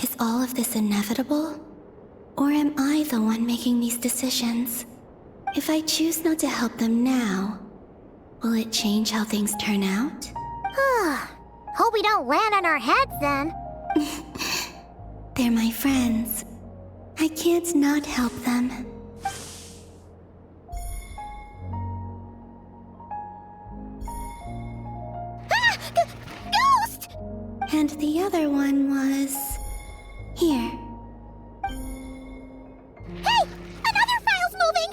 Q: Is all of this inevitable? Or am I the one making these decisions? If I choose not to help them now, will it change how things turn out?
O: Hope we don't land on our heads then.
Q: They're my friends. I can't not help them.
O: Ghost!
Q: And the other one was... here.
O: Hey! Another file's moving!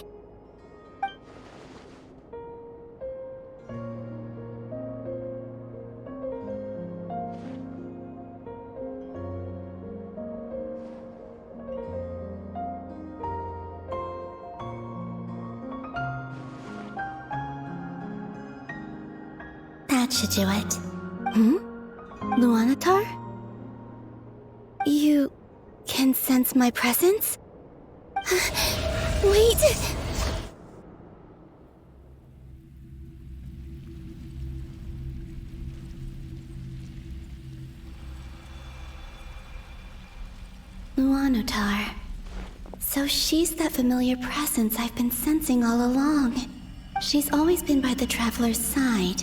Q: That should do it. Luanatar? You can sense my presence? Wait! Luanatar. So she's that familiar presence I've been sensing all along. She's always been by the Traveler's side.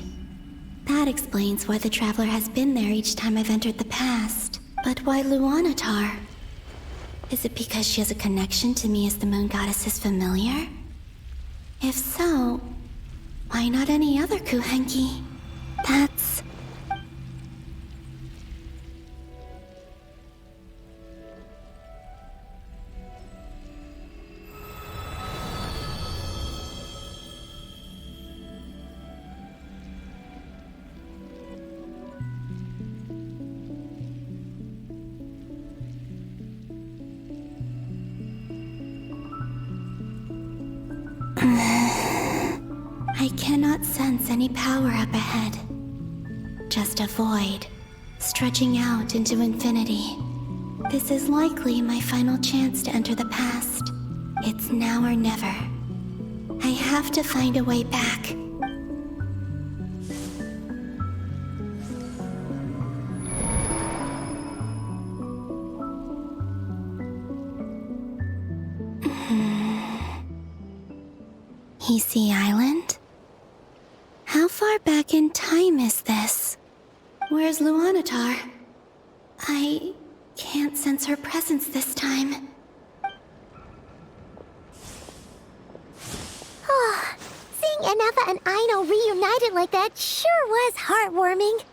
Q: That explains why the Traveler has been there each time I've entered the past. But why Luanatar? Is it because she has a connection to me as the Moon Goddess's familiar? If so, why not any other Kuhenki? That's... I cannot sense any power up ahead. just a void, stretching out into infinity. This is likely my final chance to enter the past. It's now or never. I have to find a way back. Easy Island? How far back in time is this? Where's Luanatar? I can't sense her presence this time.
O: Oh, seeing Enefa and Aino reunited like that sure was heartwarming.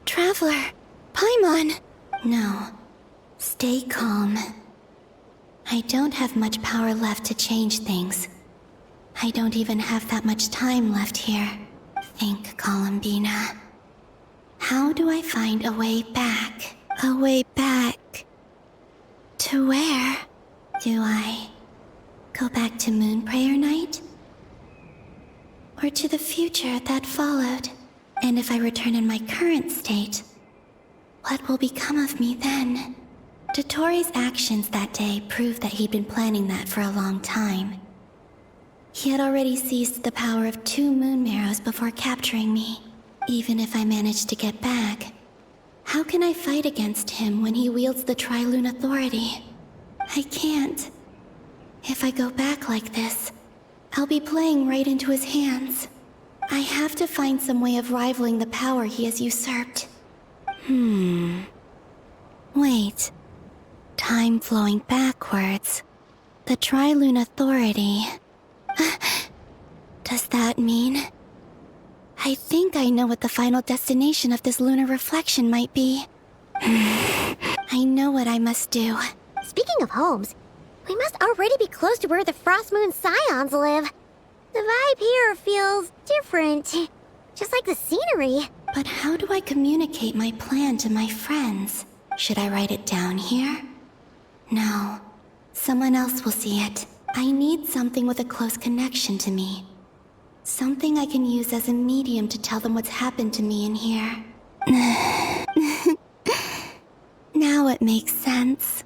Q: Traveler, Paimon. No, stay calm. I don't have much power left to change things. I don't even have that much time left here. Think, Columbina. How do I find a way back? A way back? To where? Do I go back to Moon Prayer Night? Or to the future that followed? And if I return in my current state, what will become of me then? Dotori's actions that day proved that he'd been planning that for a long time. He had already seized the power of 2 moon marrows before capturing me. Even if I managed to get back, how can I fight against him when he wields the Tri-Lune Authority? I can't. If I go back like this, I'll be playing right into his hands. I have to find some way of rivaling the power he has usurped. Wait. Time flowing backwards. The Tri-Lune Authority. Does that mean? I think I know what the final destination of this lunar reflection might be. I know what I must do.
O: Speaking of homes, we must already be close to where the Frost Moon Scions live. The vibe here feels different, just like the scenery.
Q: But how do I communicate my plan to my friends? Should I write it down here? No. Someone else will see it. I need something with a close connection to me. Something I can use as a medium to tell them what's happened to me in here. Now it makes sense.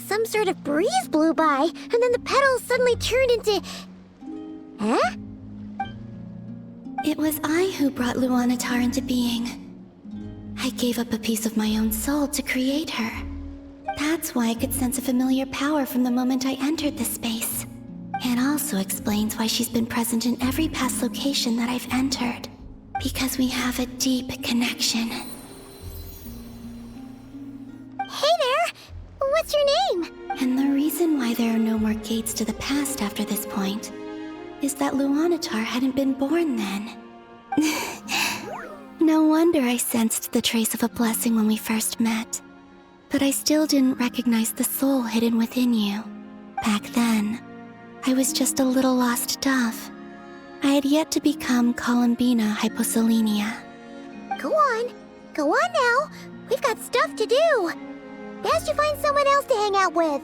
O: Some sort of breeze blew by, and then the petals suddenly turned into... Huh?
Q: It was I who brought Luanatar into being. I gave up a piece of my own soul to create her. That's why I could sense a familiar power from the moment I entered this space. It also explains why she's been present in every past location that I've entered. Because we have a deep connection.
O: Hey there! What's your name?
Q: And the reason why there are no more gates to the past after this point is that Luanatar hadn't been born then. No wonder I sensed the trace of a blessing when we first met. But I still didn't recognize the soul hidden within you. Back then, I was just a little lost dove. I had yet to become Columbina Hyposelenia.
O: Go on now. We've got stuff to do. Best you find someone else to hang out with.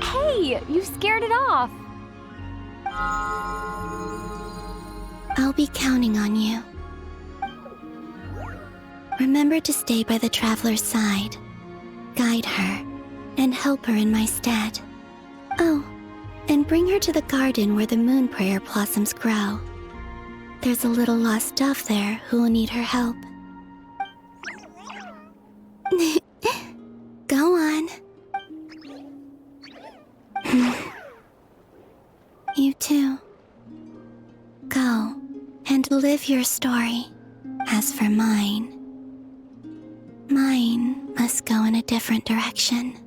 K: Hey, you scared it off.
Q: I'll be counting on you. Remember to stay by the traveler's side, guide her, and help her in my stead. Oh, and bring her to the garden where the moon prayer blossoms grow. There's a little lost dove there who will need her help. Go on. You too. Go and live your story. As for mine must go in a different direction.